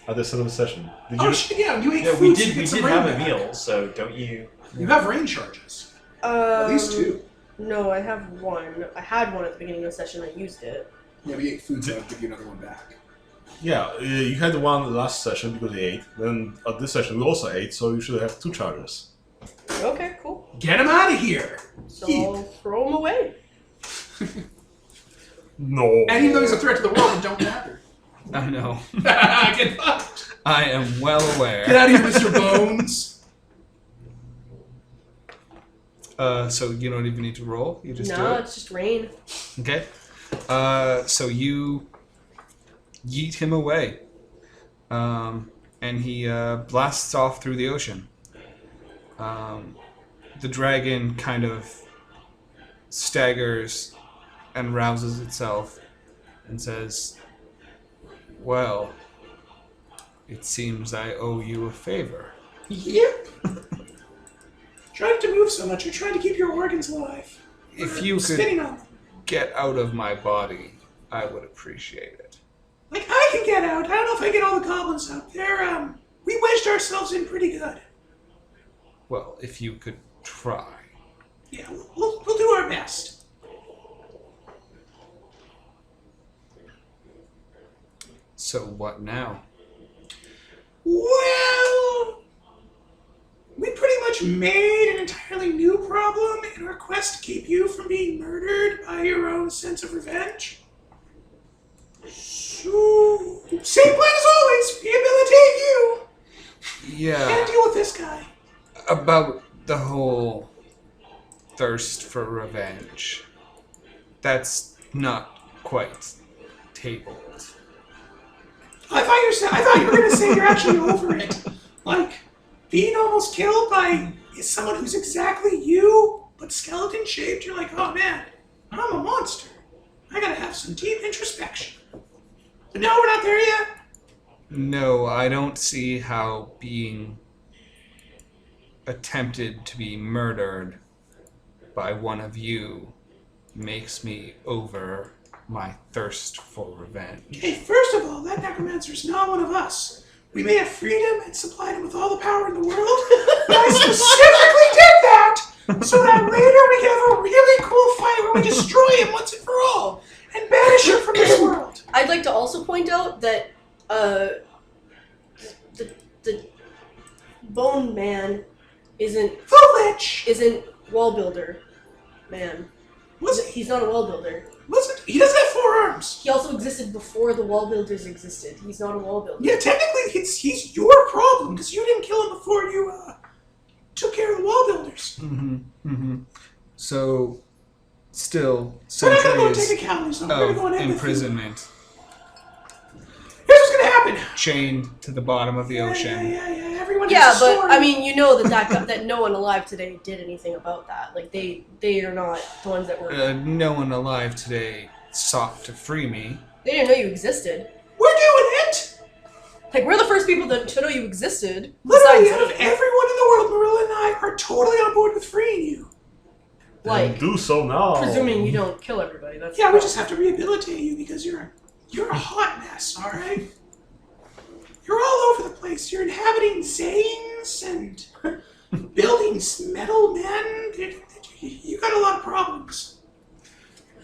at the start of the session? Did Oh you? shit, yeah, you ate Yeah, food. we so you did get some have rain a back. meal, so don't you... You have rain charges. At least 2. No, I have one. I had one at the beginning of the session. I used it. Yeah, we ate food, so I'll give you another one back. Yeah, you had one last session because you ate. Then at this session we also ate, so you should have 2 charges. Okay, cool. Get him out of here! So I'll throw him away. No. And even though he's a threat to the world, it don't matter. I know. Get fucked! I am well aware. Get out of here, Mr. Bones! So you don't even need to roll. You just do No, it. it's just rain. Okay. So you yeet him away, and he blasts off through the ocean. The dragon kind of staggers and rouses itself and says, "Well, It seems I owe you a favor. Yep. Trying to move so much, you're trying to keep your organs alive. If you Spinning could on them. get out of my body, I would appreciate it. Like, I can get out. I don't know if I get all the goblins out. We wedged ourselves in pretty good. Well, if you could try. Yeah, we'll do our best. So what now? Well, we pretty much made an entirely new problem in our quest to keep you from being murdered by your own sense of revenge. So, same plan as always, rehabilitate you Yeah, and deal with this guy. about the whole thirst for revenge. That's not quite tabled. I thought you were going to say you're actually over it. Like, being almost killed by someone who's exactly you, but skeleton shaped. You're like, oh man, I'm a monster. I gotta have some deep introspection. But no, we're not there yet. No, I don't see how being attempted to be murdered by one of you makes me over my thirst for revenge. Okay, first of all, that necromancer's not one of us. We may have freed him and supplied him with all the power in the world, but I specifically did that so that later we can have a really cool fight where we destroy him once and for all and banish him from this world. I'd like to also point out that the Bone Man isn't wall builder man. He's not a wall builder. He doesn't have 4 arms. He also existed before the wall builders existed. He's not a wall builder. Yeah, technically he's your problem because you didn't kill him before you took care of the wall builders. So, still, We're not gonna go centuries technicalities though. We're gonna go of on empathy. imprisonment, Here's what's gonna happen. chained to the bottom of the ocean. Yeah. Everyone Yeah, has a but story. I mean, you know that no one alive today did anything about that. Like they are not the ones that were. No one alive today sought to free me. They didn't know you existed. we're doing it. Like we're the first people to know you existed. Literally, besides out of Zane. everyone in the world, Marilla and I are totally on board with freeing you. Like Do so now. presuming you don't kill everybody. That's Yeah, we just have to rehabilitate you because you're a hot mess. All right. You're all over the place. You're inhabiting Zanes and building metal men. You got a lot of problems.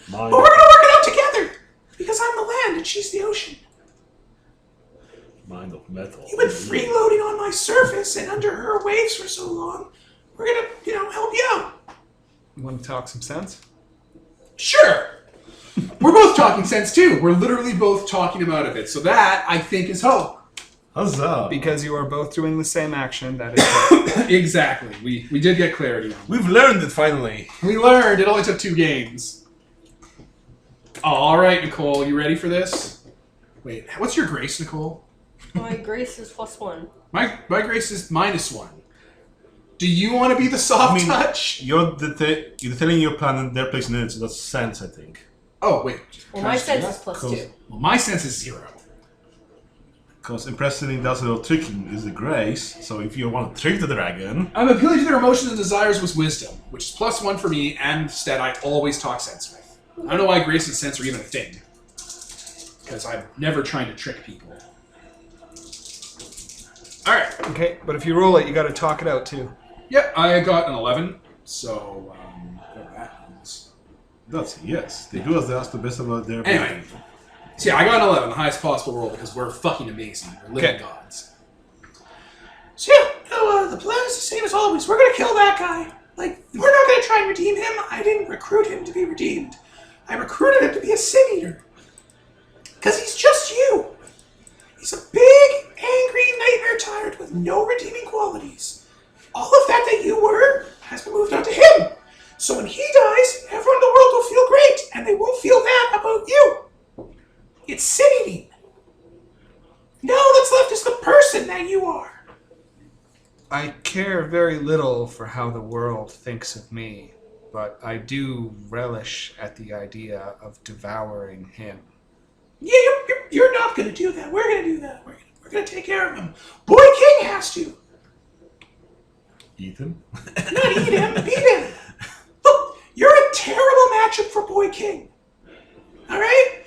Mind But we're gonna work it out together because I'm the land and she's the ocean. of metal. You've been freeloading on my surface and under her waves for so long. We're gonna, help you out. You want to talk some sense? Sure. We're both talking sense too. We're literally both talking him out of it. So that, I think, is hope. Huzzah! Because you are both doing the same action, that is hope. Exactly. We did get clarity on We've learned it finally. it. We learned. It only took 2 games. All right, Nicole. You ready for this? Wait, what's your grace, Nicole? My grace is +1. My grace is -1. Do you want to be the soft touch? You're detailing your plan and they're placing it, so that's sense, I think. Oh, wait. Well, Can I my just do sense that? is +2. Well, my sense is 0. Because impressing does a little tricking is the grace, so if you want to trick the dragon... I'm appealing to their emotions and desires with wisdom, which is +1 for me, and instead I always talk sense with. I don't know why grace and sense are even a thing. Because I'm never trying to trick people. Alright. Okay, but if you roll it, you got to talk it out too. Yep, I got an 11, so whatever that means. That's yes. They do as they ask the best about their Anyway. ability. So yeah, I got an 11, the highest possible roll, because we're fucking amazing. We're living Okay. gods. So yeah, the plan is the same as always. We're gonna kill that guy. Like, we're not gonna try and redeem him. I didn't recruit him to be redeemed. I recruited him to be a sin eater. Because he's just you. He's a big, angry nightmare tyrant with no redeeming qualities. All of that you were has been moved onto him. So when he dies, everyone in the world will feel great, and they won't feel that about you. It's sin eating. Now all that's left is the person that you are. I care very little for how the world thinks of me, but I do relish at the idea of devouring him. Yeah, you're not gonna do that. We're gonna do that. We're We're gonna take care of him. Boy King has to. Eat him? Not eat him, beat him. Look, you're a terrible matchup for Boy King. Alright?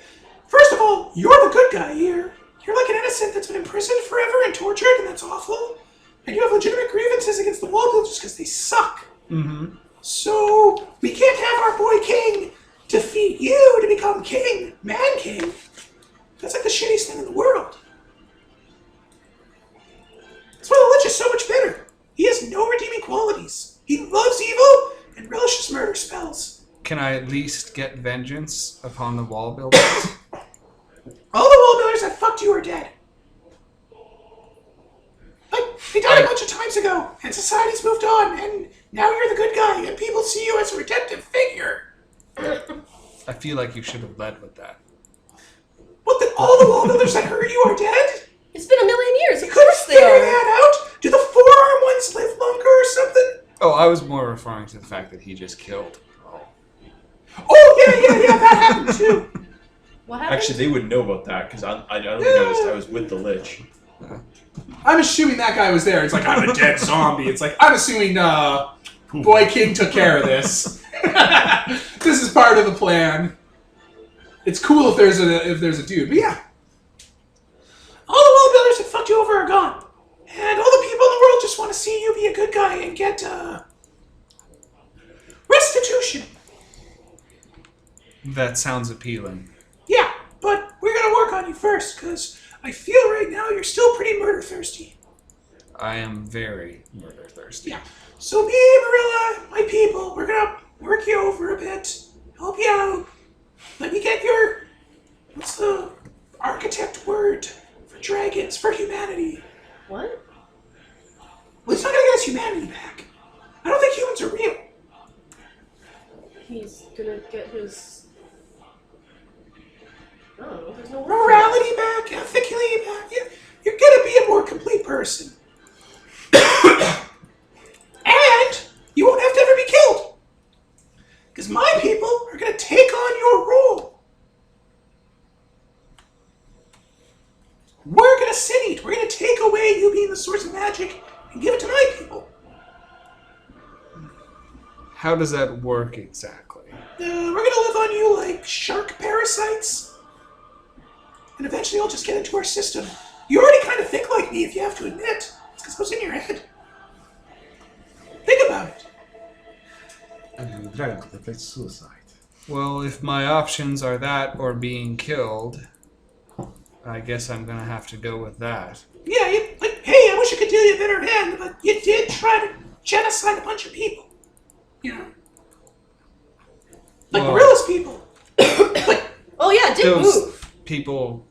First of all, you're the good guy here. You're like an innocent that's been imprisoned forever and tortured, and that's awful. And you have legitimate grievances against the wall builders because they suck. Mm-hmm. So, we can't have our Boy King defeat you to become king, man king. That's like the shittiest thing in the world. That's why the Lich is so much better. He has no redeeming qualities. He loves evil and relishes murder spells. Can I at least get vengeance upon the wall builders? All the wall builders that fucked you are dead. Like, they died a bunch of times ago, and society's moved on, and now you're the good guy, and people see you as a redemptive figure. I feel like you should have led with that. What, that all the wall builders that hurt you are dead? It's been a million years. You Of couldn't course they figure are. that out? Do the forearm ones live longer or something? Oh, I was more referring to the fact that he just killed. Oh, yeah, that happened too. What happened? Actually, they would know about that because I don't think I was with the Lich. I'm assuming that guy was there. It's like, I'm a dead zombie. It's like, I'm assuming Boy King took care of this. This is part of the plan. It's cool if there's a dude, but yeah. All the wall builders that fucked you over are gone. And all the people in the world just want to see you be a good guy and get, restitution. That sounds appealing. Yeah, but we're gonna work on you first, because I feel right now you're still pretty murder thirsty. I am very murder thirsty. Yeah. So me, Marilla, my people, we're gonna work you over a bit, help you out. Let me get your, what's the architect word for dragons, for humanity? What? Well, it's not gonna get us humanity back. I don't think humans are real. He's gonna get his... I don't know, there's no word for Morality back, ethically back. You're gonna be a more complete person. And you won't have to ever be killed. Because my people are gonna take on your role. We're gonna sin eat. We're gonna take away you being the source of magic and give it to my people. How does that work exactly? We're gonna live on you like shark parasites. And eventually you'll just get into our system. You already kind of think like me, if you have to admit. It's because I was in your head. Think about it. And the dragon contemplates suicide. Well, if my options are that or being killed, I guess I'm gonna have to go with that. Yeah, hey, I wish I could deal you a better hand, but you did try to genocide a bunch of people. You know? Like Well- Marilla's people. Like, Oh yeah, it did Those move. people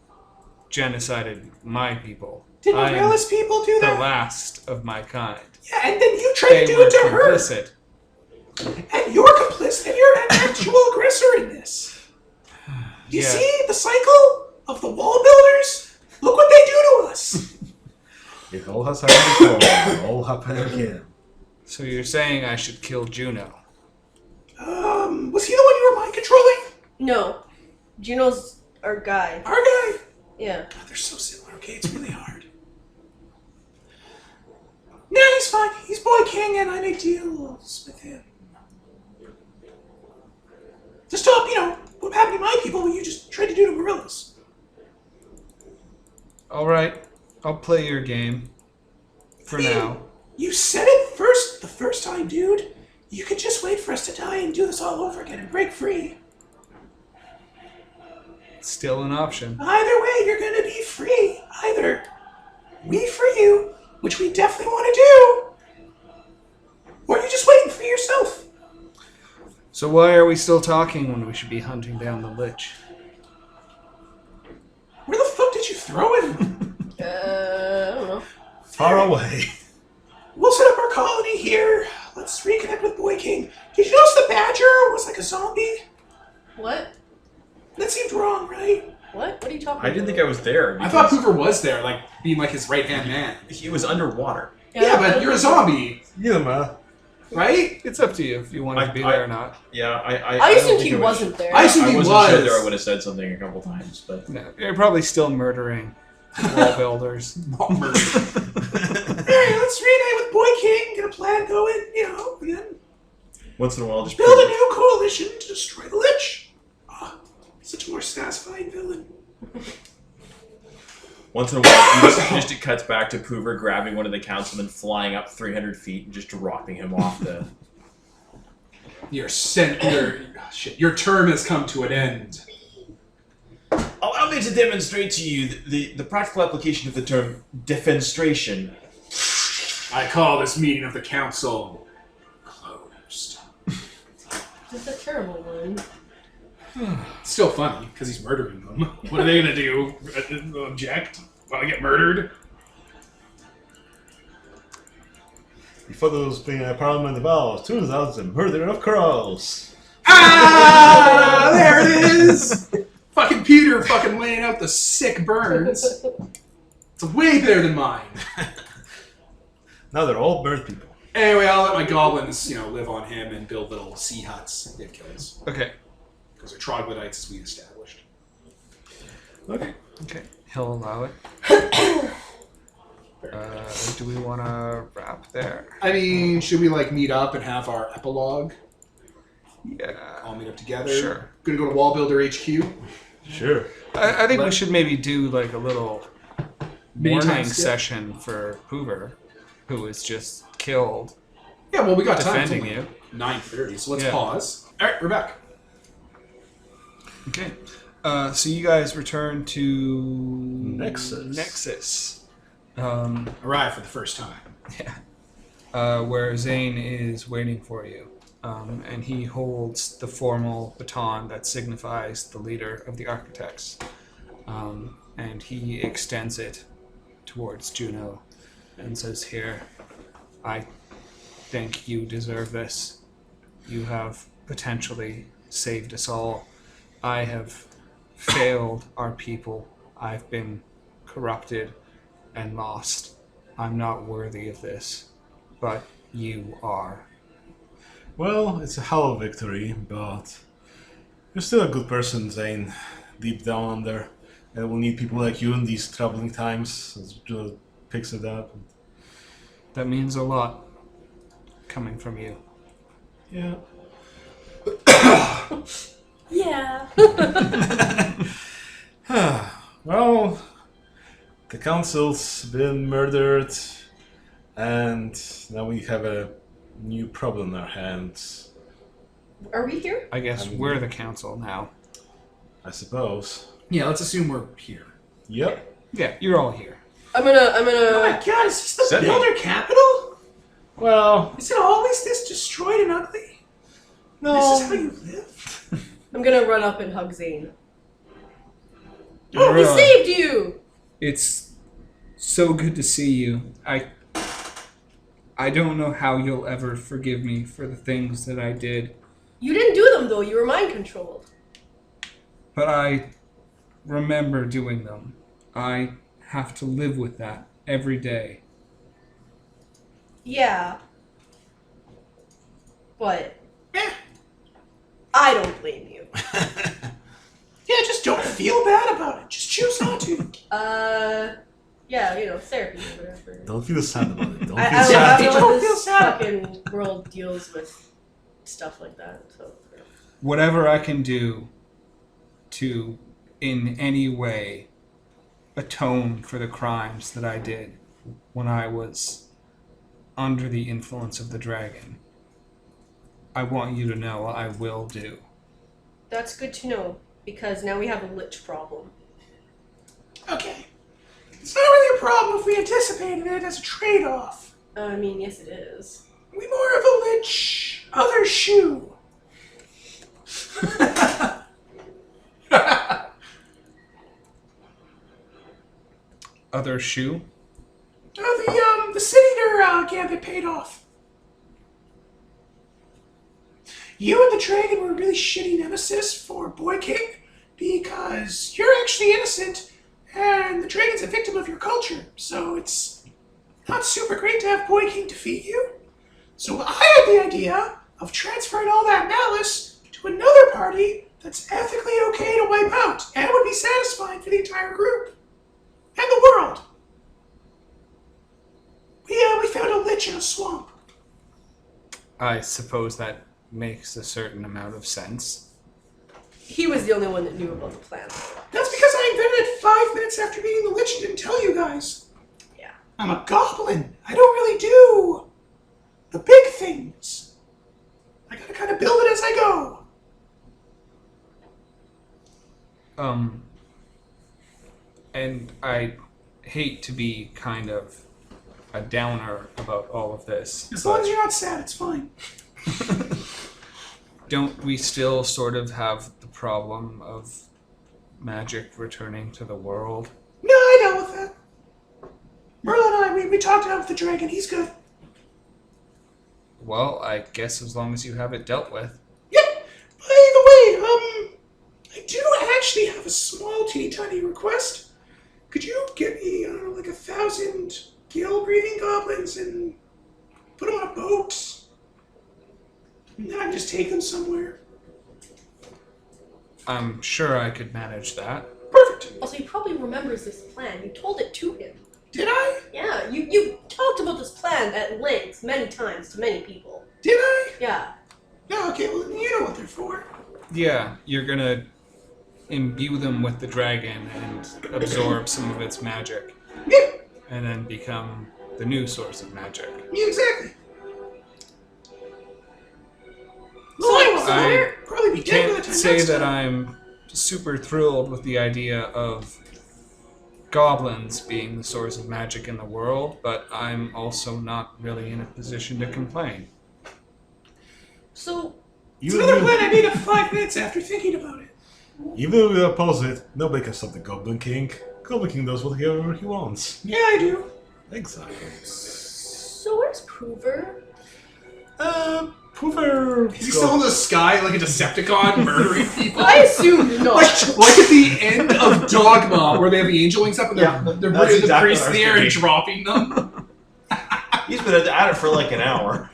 genocided my people. did I am Marilla's people do the that? last of my kind. Yeah, and then you tried They to do were it to her. complicit. And you're complicit, and you're an actual aggressor in this. Do you Yeah. see the cycle of the wall builders? Look what they do to us. It all has happened before. It all happened again. So you're saying I should kill Juno? Was he the one you were mind controlling? No. Juno's our guy. Our guy? Yeah. God, they're so similar, okay? It's really hard. Nah, he's fine. He's Boy King, and I make deals with him. To stop, what happened to my people, what you just tried to do to Marilla's. Alright, I'll play your game. For now. You said it the first time, dude. You could just wait for us to die and do this all over again and break free. Still an option. Either way, you're gonna be free. Either we free you, which we definitely want to do, or you're just waiting for yourself. So why are we still talking when we should be hunting down the Lich? Where the fuck did you throw him? I don't know. Far away. We'll set up our colony here. Let's reconnect with Boy King. Did you notice the badger was like a zombie? What? That seemed wrong, right? What? What are you talking about? I didn't think I was there. I thought because Poover was there, like being like his right hand man. he was underwater. Yeah, but you're a zombie, Yeah, man. right? It's up to you if you want to be there or not. Yeah, I I don't assumed think he I wasn't there. I assumed I he wasn't was. sure there. I would have said something a couple times, but No, you're probably still murdering wall builders. Murder. Hey, let's reunite with Boy King, get a plan going, and then Once in a while, just build a new coalition to destroy the Lich. Such a more satisfying villain. Once in a while, it cuts back to Poover grabbing one of the councilmen, flying up 300 feet, and just dropping him off the. Your term has come to an end. Allow me to demonstrate to you the practical application of the term defenstration. I call this meeting of the council closed. This is a terrible one. It's still funny, because he's murdering them. What are they going to do? Object? While I get murdered? Before those being a parliament about, turns out the murder of crows. Ah! There it is! Fucking Peter fucking laying out the sick burns. It's way better than mine. Now they're all bird people. Anyway, I'll let my goblins, live on him and build little sea huts if kills. Okay. Because they're troglodytes, as we established. Okay. Okay. He'll allow it. Do we want to wrap there? I mean, should we meet up and have our epilogue? Yeah. All meet up together? Sure. Gonna go to Wall Builder HQ? Sure. I think we should maybe do a little Mini mourning time skip? session for Poover, who was just killed Yeah, well, we got time. defending you. 9:30, so let's Yeah. pause. All right, we're back. Okay. So you guys return to Nexus. Arrived for the first time. Yeah. Where Zane is waiting for you. And he holds the formal baton that signifies the leader of the architects. And he extends it towards Juno and says, "Here, I think you deserve this. You have potentially saved us all. I have failed our people. I've been corrupted and lost. I'm not worthy of this, but you are." Well, it's a hollow victory, but you're still a good person, Zane, deep down under. And we'll need people like you in these troubling times, as Juno picks it up. That means a lot coming from you. Yeah. Yeah. Well, the council's been murdered, and now we have a new problem in our hands, Are we here? I guess we're the council now. I suppose. Yeah, let's assume we're here. Yep. Yeah, you're all here. I'm gonna. Oh my god, is this the Setting. builder capital? Well, Is it always this destroyed and ugly? no. This is how you live? I'm gonna run up and hug Zane. You're, Oh, he saved you! It's so good to see you. I don't know how you'll ever forgive me for the things that I did, You didn't do them though. You were mind controlled. but I remember doing them. I have to live with that every day. Yeah. But Eh. I don't blame you. Yeah, just don't feel bad about it. Just choose not to. Yeah, therapy or whatever. Don't feel sad about it. Don't I feel don't, sad. I don't know Don't what feel this sad. fucking world deals with stuff like that. So Whatever I can do to, in any way, atone for the crimes that I did when I was under the influence of the dragon, I want you to know I will do. that's good to know because now we have a lich problem. Okay. It's not really a problem if we anticipated it as a trade-off. I mean, yes, it is. We more of a lich, other shoe. Other shoe? The City gambit paid off. You and the dragon were a really shitty nemesis for Boy King because you're actually innocent and the dragon's a victim of your culture, so it's not super great to have Boy King defeat you. So I had the idea of transferring all that malice to another party that's ethically okay to wipe out and would be satisfying for the entire group. And the world. We found a lich in a swamp. I suppose that makes a certain amount of sense. He was the only one that knew about the plan. That's because I invented it 5 minutes after meeting the lich and didn't tell you guys. Yeah. I'm a goblin. I don't really do the big things. I gotta kind of build it as I go. And I hate to be kind of a downer about all of this. As long as you're not sad, it's fine. Don't we still sort of have the problem of magic returning to the world? No, I dealt with that. Merlin and I, we talked it out with the dragon. He's good. Well, I guess as long as you have it dealt with. Yep. By the way, I do actually have a small, teeny tiny request. Could you get me, I don't know, like 1,000 gill-breathing goblins and put them on a boat? And then I can just take them somewhere. I'm sure I could manage that. Perfect. Also, he probably remembers this plan. You told it to him. Did I? Yeah, you talked about this plan at length many times to many people. Did I? Yeah. Yeah, okay, well, you know what they're for. Yeah, you're gonna imbue them with the dragon and absorb some of its magic. Yeah, And then become the new source of magic. yeah, exactly. So, I Probably be dead by the can't time say that's that done. I'm super thrilled with the idea of goblins being the source of magic in the world, but I'm also not really in a position to complain. So, It's Even another if, plan I made up 5 minutes after thinking about it. even if we oppose it, nobody can stop the Goblin King. Goblin King does whatever he wants. Yeah, I do. Exactly. so where's Poover? Poover. Is he still in the sky like a Decepticon murdering people? I assumed not. Like at the end of Dogma, where they have the angel wings up and they're Yeah, bringing that's the exactly priests what in I the was air and thinking. dropping them. He's been at it for like an hour.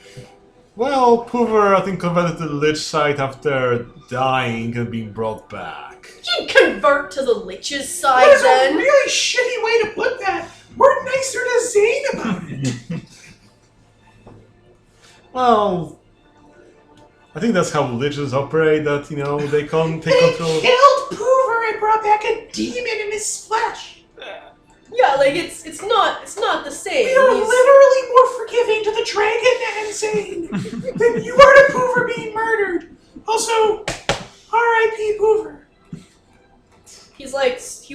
Well, Poover, I think, converted to the Lich side after dying and being brought back. You can convert to the Lich's side That is a then. really shitty way to put that. We're nicer to Zane about it. Well, I think that's how Liches operate, that, you know, they can take They control. killed Poover and brought back a demon in his flesh. Yeah, like it's not the same. We are He's- literally more forgiving to the dragon and Zane than you are to Poover being murdered. Also, R.I.P. Poover. he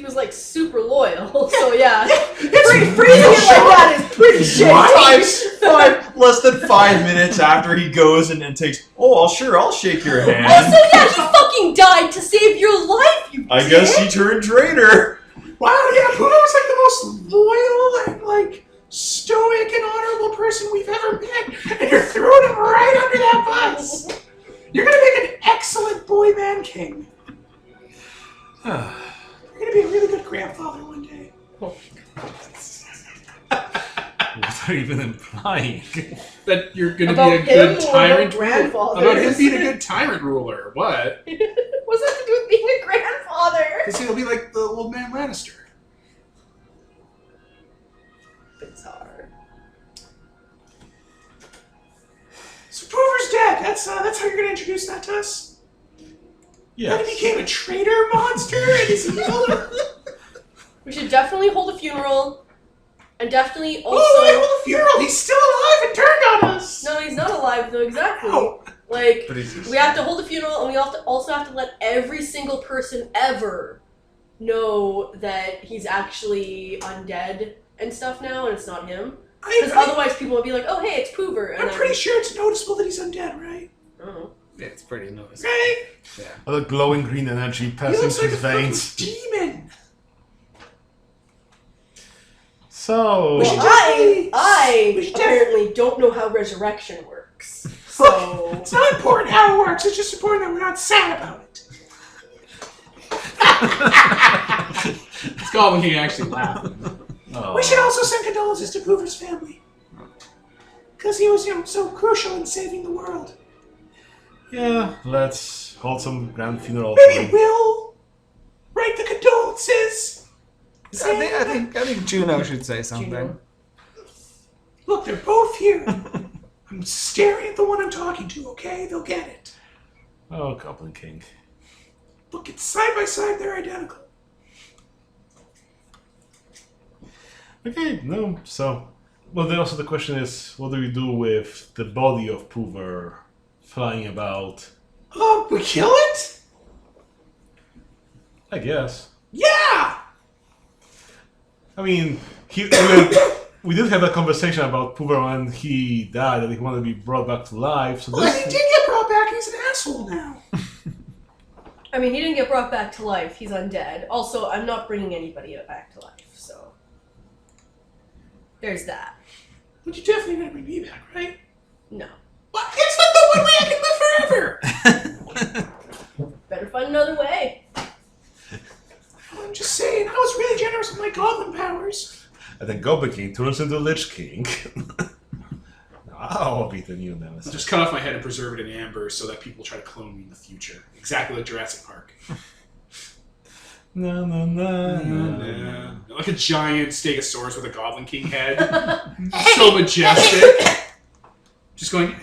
was like super loyal. So yeah. It's Phrasing it like that is pretty shitty. Less than 5 minutes after he goes and takes. Oh, I'll shake your hand. Also, yeah, he fucking died to save your life. You I guess he turned traitor. Wow, yeah, Poover was like the most loyal and like stoic and honorable person we've ever met, and you're throwing him right under that bus. You're gonna make an excellent boy man king. You're gonna be a really good grandfather one day. What are you even implying? That you're gonna About be a him good or tyrant about grandfather? About him being a good tyrant ruler. What? What's that to do with being a grandfather? Because he'll be like the old man Lannister. Bizarre. So Poover's dead. That's how you're gonna introduce that to us. Then he became a traitor monster and is evil. We should definitely hold a funeral, and definitely also. Oh, wait, hold the funeral. He's still alive and turned on us. No, he's not alive though. Exactly. Oh. Like But he's we have to hold a funeral, and we also have to let every single person ever know that he's actually undead and stuff now, and it's not him. Because otherwise, people would be like, "Oh, hey, it's Poover." And I'm then, pretty sure it's noticeable that he's undead, right? I don't know. Yeah, it's pretty noticeable. Right? A little glowing green energy He passing looks through like his a veins. fucking demon. So, We should Well, I we should apparently don't know how resurrection works. So It's not important how it works. It's just important that we're not sad about it. It's Goblin King actually laughing. oh. We should also send condolences to Poover's family. Because he was, so crucial in saving the world. Yeah, let's hold some grand funeral. Maybe we'll write the condolences I think Juno should say something. Juno. Look, they're both here. I'm staring at the one I'm talking to, okay? They'll get it. Oh, Goblin King. Look, it's side by side, they're identical. Okay, no, so... Well, then also the question is, what do we do with the body of Poover flying about? We kill it? I guess. Yeah! I mean, we did have a conversation about Poover when he died, that he wanted to be brought back to life, so Well, he did get brought back, he's an asshole now. I mean, he didn't get brought back to life. He's undead. Also, I'm not bringing anybody back to life, so... There's that. But you're definitely gonna bring me back, right? No. What? It's like the one way I can live forever! Better find another way. I'm just saying, I was really generous with my goblin powers. And then Goblin King turns into Lich King. I'll be the new nemesis. I'll just cut off my head and preserve it in amber so that people try to clone me in the future. Exactly like Jurassic Park. No, no, no, no. Like a giant stegosaurus with a Goblin King head. So majestic. Just going...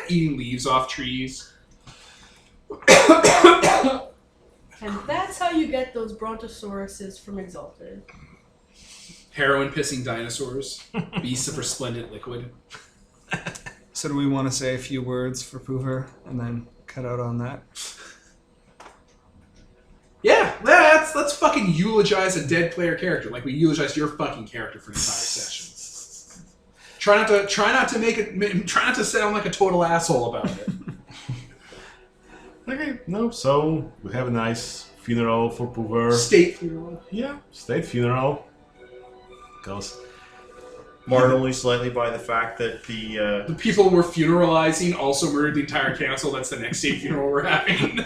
eating leaves off trees. And that's how you get those brontosauruses from Exalted. Heroin-pissing dinosaurs. Beasts of resplendent liquid. So do we want to say a few words for Poover and then cut out on that? Yeah, let's fucking eulogize a dead player character like we eulogized your fucking character for an entire session. Try not to sound like a total asshole about it. Okay, no, so we have a nice funeral for Poover. State funeral. Yeah, state funeral. Goes. Marred only slightly by the fact that the The people we're funeralizing also murdered the entire council. That's the next state funeral we're having.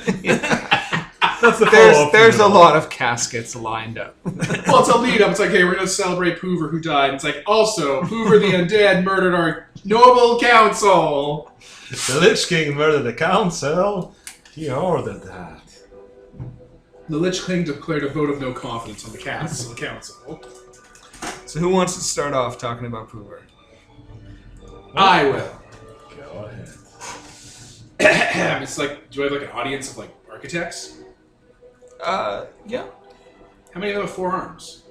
That's the There's a lot of caskets lined up. Well, it's a lead up. It's like, hey, we're going to celebrate Poover who died. It's like, also, Poover the Undead murdered our noble council. The Lich King murdered the council. He ordered that. The Lich King declared a vote of no confidence on the council. So who wants to start off talking about Poover? I will. Go ahead. It's like, do I have like an audience of like architects? Yeah. How many of them have 4 arms?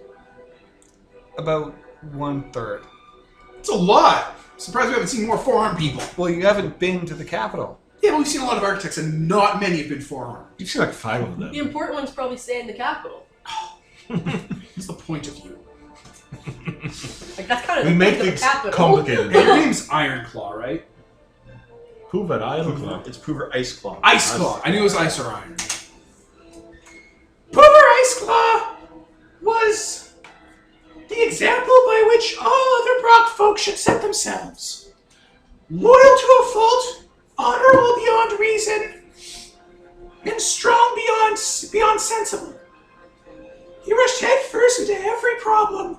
About 1/3. It's a lot. I'm surprised we haven't seen more 4-armed people. Well, you haven't been to the capital. Yeah, but we've seen a lot of architects, and not many have been 4-armed. You've seen like 5 of them. The important ones probably stay in the capital. What's the point of you? Like, that's kind of We the make point of the things capital. complicated. Hey, your name's Ironclaw, right? Poover, Ironclaw. it's Poover Ice Claw. Ice Claw. I knew it was ice or iron. Poover Iceclaw was the example by which all other Brock folk should set themselves. Loyal to a fault, honorable beyond reason, and strong beyond sensible. He rushed headfirst into every problem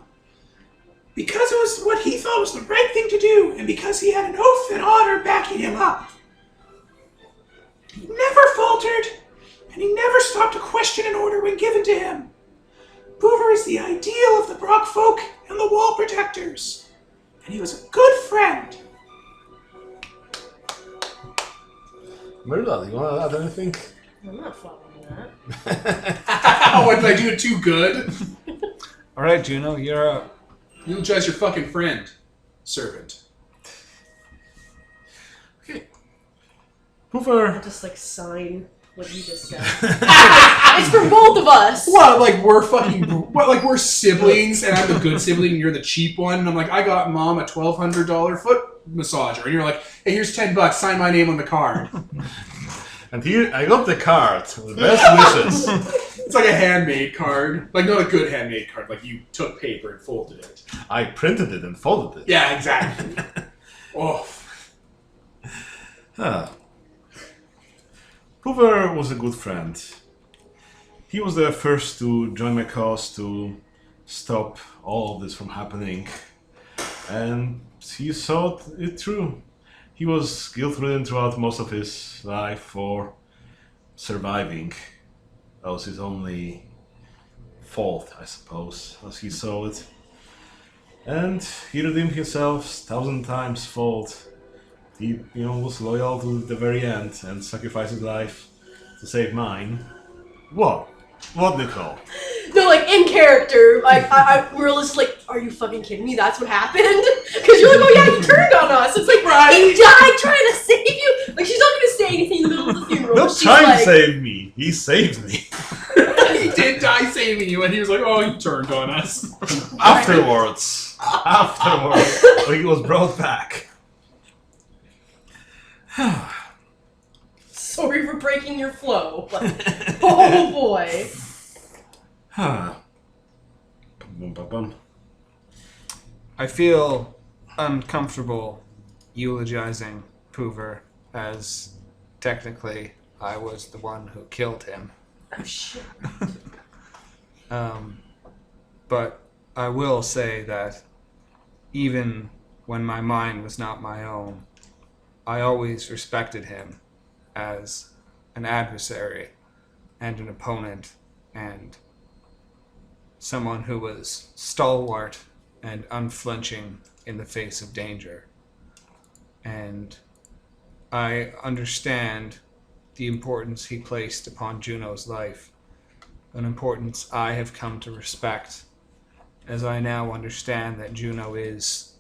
because it was what he thought was the right thing to do, and because he had an oath and honor backing him up. He never faltered, and he never stopped to question an order when given to him. Poover is the ideal of the Brock folk and the Wall Protectors, and he was a good friend. Marilla, you want to add anything? I'm not following that. Oh, what, did I do it too good? All right, Juno, you're up. Eulogize your fucking friend, servant. Okay. I'll Poover. just like sign what you just said. It's for both of us. What, like we're fucking, what, like we're siblings, and I'm the good sibling, and you're the cheap one, and I'm like, I got mom a $1,200 foot massager, and you're like, hey, here's $10, sign my name on the card. And here, I got the card. The best wishes. It's like a handmade card. Like, not a good handmade card. Like, you took paper and folded it. I printed it and folded it. Yeah, exactly. Oh. Huh. Poover was a good friend. He was the first to join my cause to stop all of this from happening. And he saw it through. He was guilt-ridden throughout most of his life for surviving. That was his only fault, I suppose, as he saw it. And he redeemed himself 1,000 times fault. He, was loyal to the very end and sacrificed his life to save mine. What? What, Nicole? No, like in character, Marilla's like, are you fucking kidding me? That's what happened? Because you're like, oh yeah, he turned on us. It's like, he died trying to save you. Like she's not gonna say anything in the middle of the funeral. Not she's trying like, to save me. He saved me. He did die saving you, and he was like, "Oh, he turned on us." Afterwards, when he was brought back. Sorry for breaking your flow. Like, oh boy. I feel uncomfortable eulogizing Poover, as technically I was the one who killed him. Oh shit. But I will say that even when my mind was not my own, I always respected him as an adversary and an opponent and someone who was stalwart and unflinching in the face of danger. And I understand the importance he placed upon Juno's life, an importance I have come to respect, as I now understand that Juno is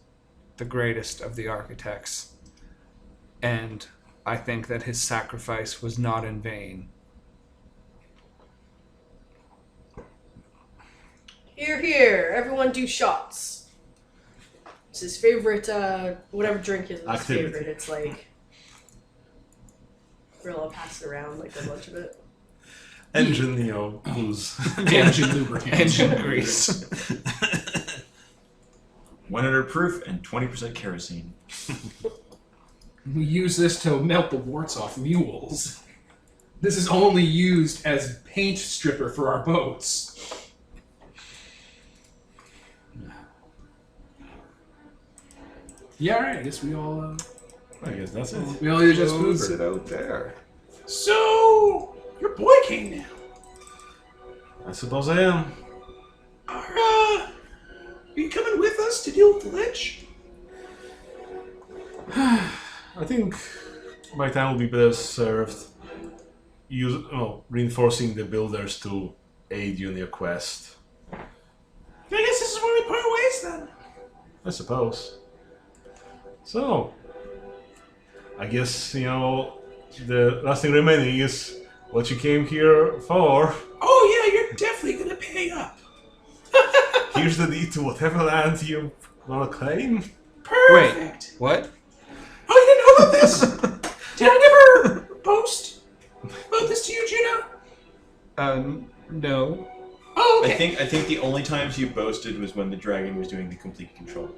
the greatest of the architects, and I think that his sacrifice was not in vain. Here, here. Everyone do shots. It's his favorite, whatever drink is his Activity. favorite. It's like, I'll pass it around like a bunch of it. Engine, booze. Engine lubricant. Engine grease. 100 proof and 20% kerosene. We use this to melt the warts off mules. This is only used as paint stripper for our boats. Yeah, alright, I guess we all, I guess that's it. we all either just Close it Poover. out there. So, your boy king now. I suppose I am. Are you coming with us to deal with the Lich? I think my time will be better served reinforcing the builders to aid you in your quest. I guess this is where we part ways then. I suppose. So, I guess, the last thing remaining is what you came here for. Oh yeah, you're definitely gonna pay up. Here's the deed to whatever land you want to claim. Perfect. What? Oh, you didn't know about this? Did I never boast about this to you, Juno? No. Oh, okay. I think the only times you boasted was when the dragon was doing the complete control.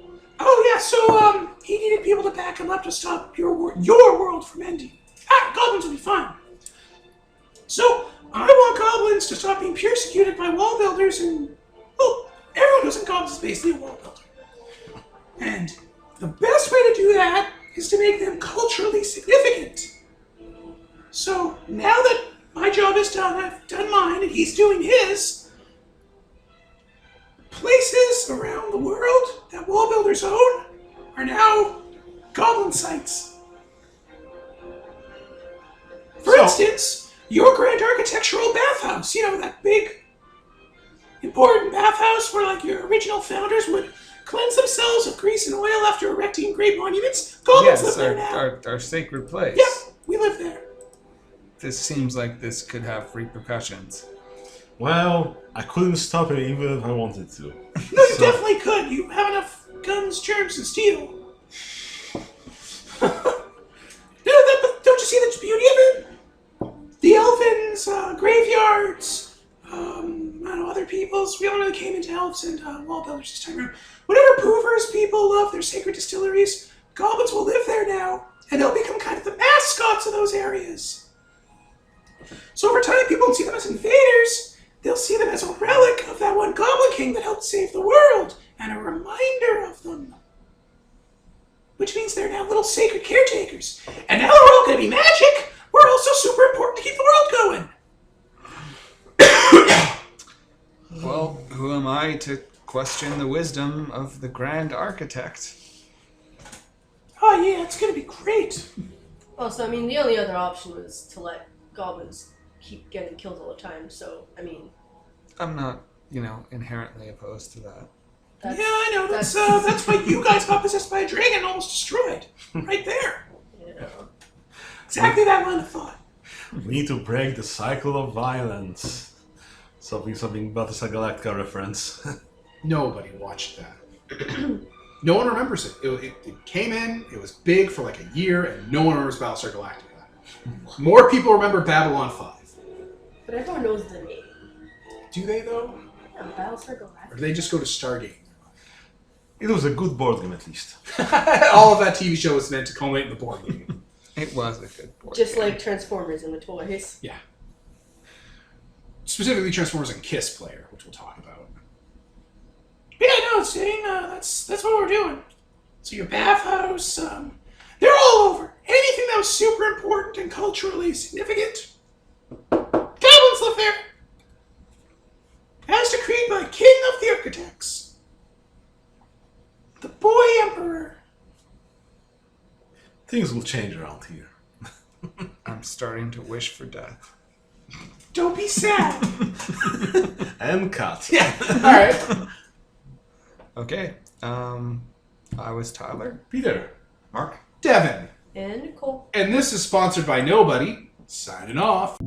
Oh yeah, so he needed people to back him up to stop your world from ending. Goblins will be fine. So I want goblins to stop being persecuted by wall builders, and well, everyone who's in goblins is basically a wall builder. And the best way to do that is to make them culturally significant. So now that my job is done, I've done mine, and he's doing his. Places around the world that wall builders own are now goblin sites. For instance, your grand architectural bathhouse, that big, important bathhouse where your original founders would cleanse themselves of grease and oil after erecting great monuments. Goblins live Yes, there now. our sacred place. Yep, we live there. This seems like this could have repercussions. Well, I couldn't stop it even if I wanted to. No, you definitely could. You have enough guns, germs, and steel. But don't you see the beauty of it? The elfins, graveyards, other peoples. We only really came into elves and wall builders this time around. Whatever Poover's people love, their sacred distilleries, goblins will live there now, and they'll become kind of the mascots of those areas. So over time, people won't see them as invaders. They'll see them as a relic of that one Goblin King that helped save the world, and a reminder of them. Which means they're now little sacred caretakers. And now they're all going to be magic. We're also super important to keep the world going. Well, who am I to question the wisdom of the Grand Architect? Oh yeah, it's gonna be great. Also, I mean, the only other option was to let goblins keep getting killed all the time. So, I mean, I'm not, inherently opposed to that. that's, Yeah, I know. That's why you guys got possessed by a dragon and almost destroyed. Right there. yeah. Exactly that line of thought. We need to break the cycle of violence. Something Battlestar Galactica reference. Nobody watched that. No one remembers it. It came in, it was big for like a year, and no one remembers Battlestar Galactica. More people remember Babylon 5. But everyone knows the name. Do they, though? Yeah, Battlestar Or Galactica. do they just go to Stargate? It was a good board game, at least. All of that TV show was meant to culminate in the board game. It was a good board Just game. like Transformers and the toys. Yeah. Specifically Transformers and Kiss Player, which we'll talk about. Yeah, no, Zane, that's what we're doing. So your bathhouse, they're all over. Anything that was super important and culturally significant. Goblins live there. As decreed by King of the Architects. The Boy Emperor. Things will change around here. I'm starting to wish for death. Don't be sad. And cut. Yeah. Alright. Okay. I was Tyler. Peter. Mark? Devin. And Nicole. And this is sponsored by Nobody. Signing off.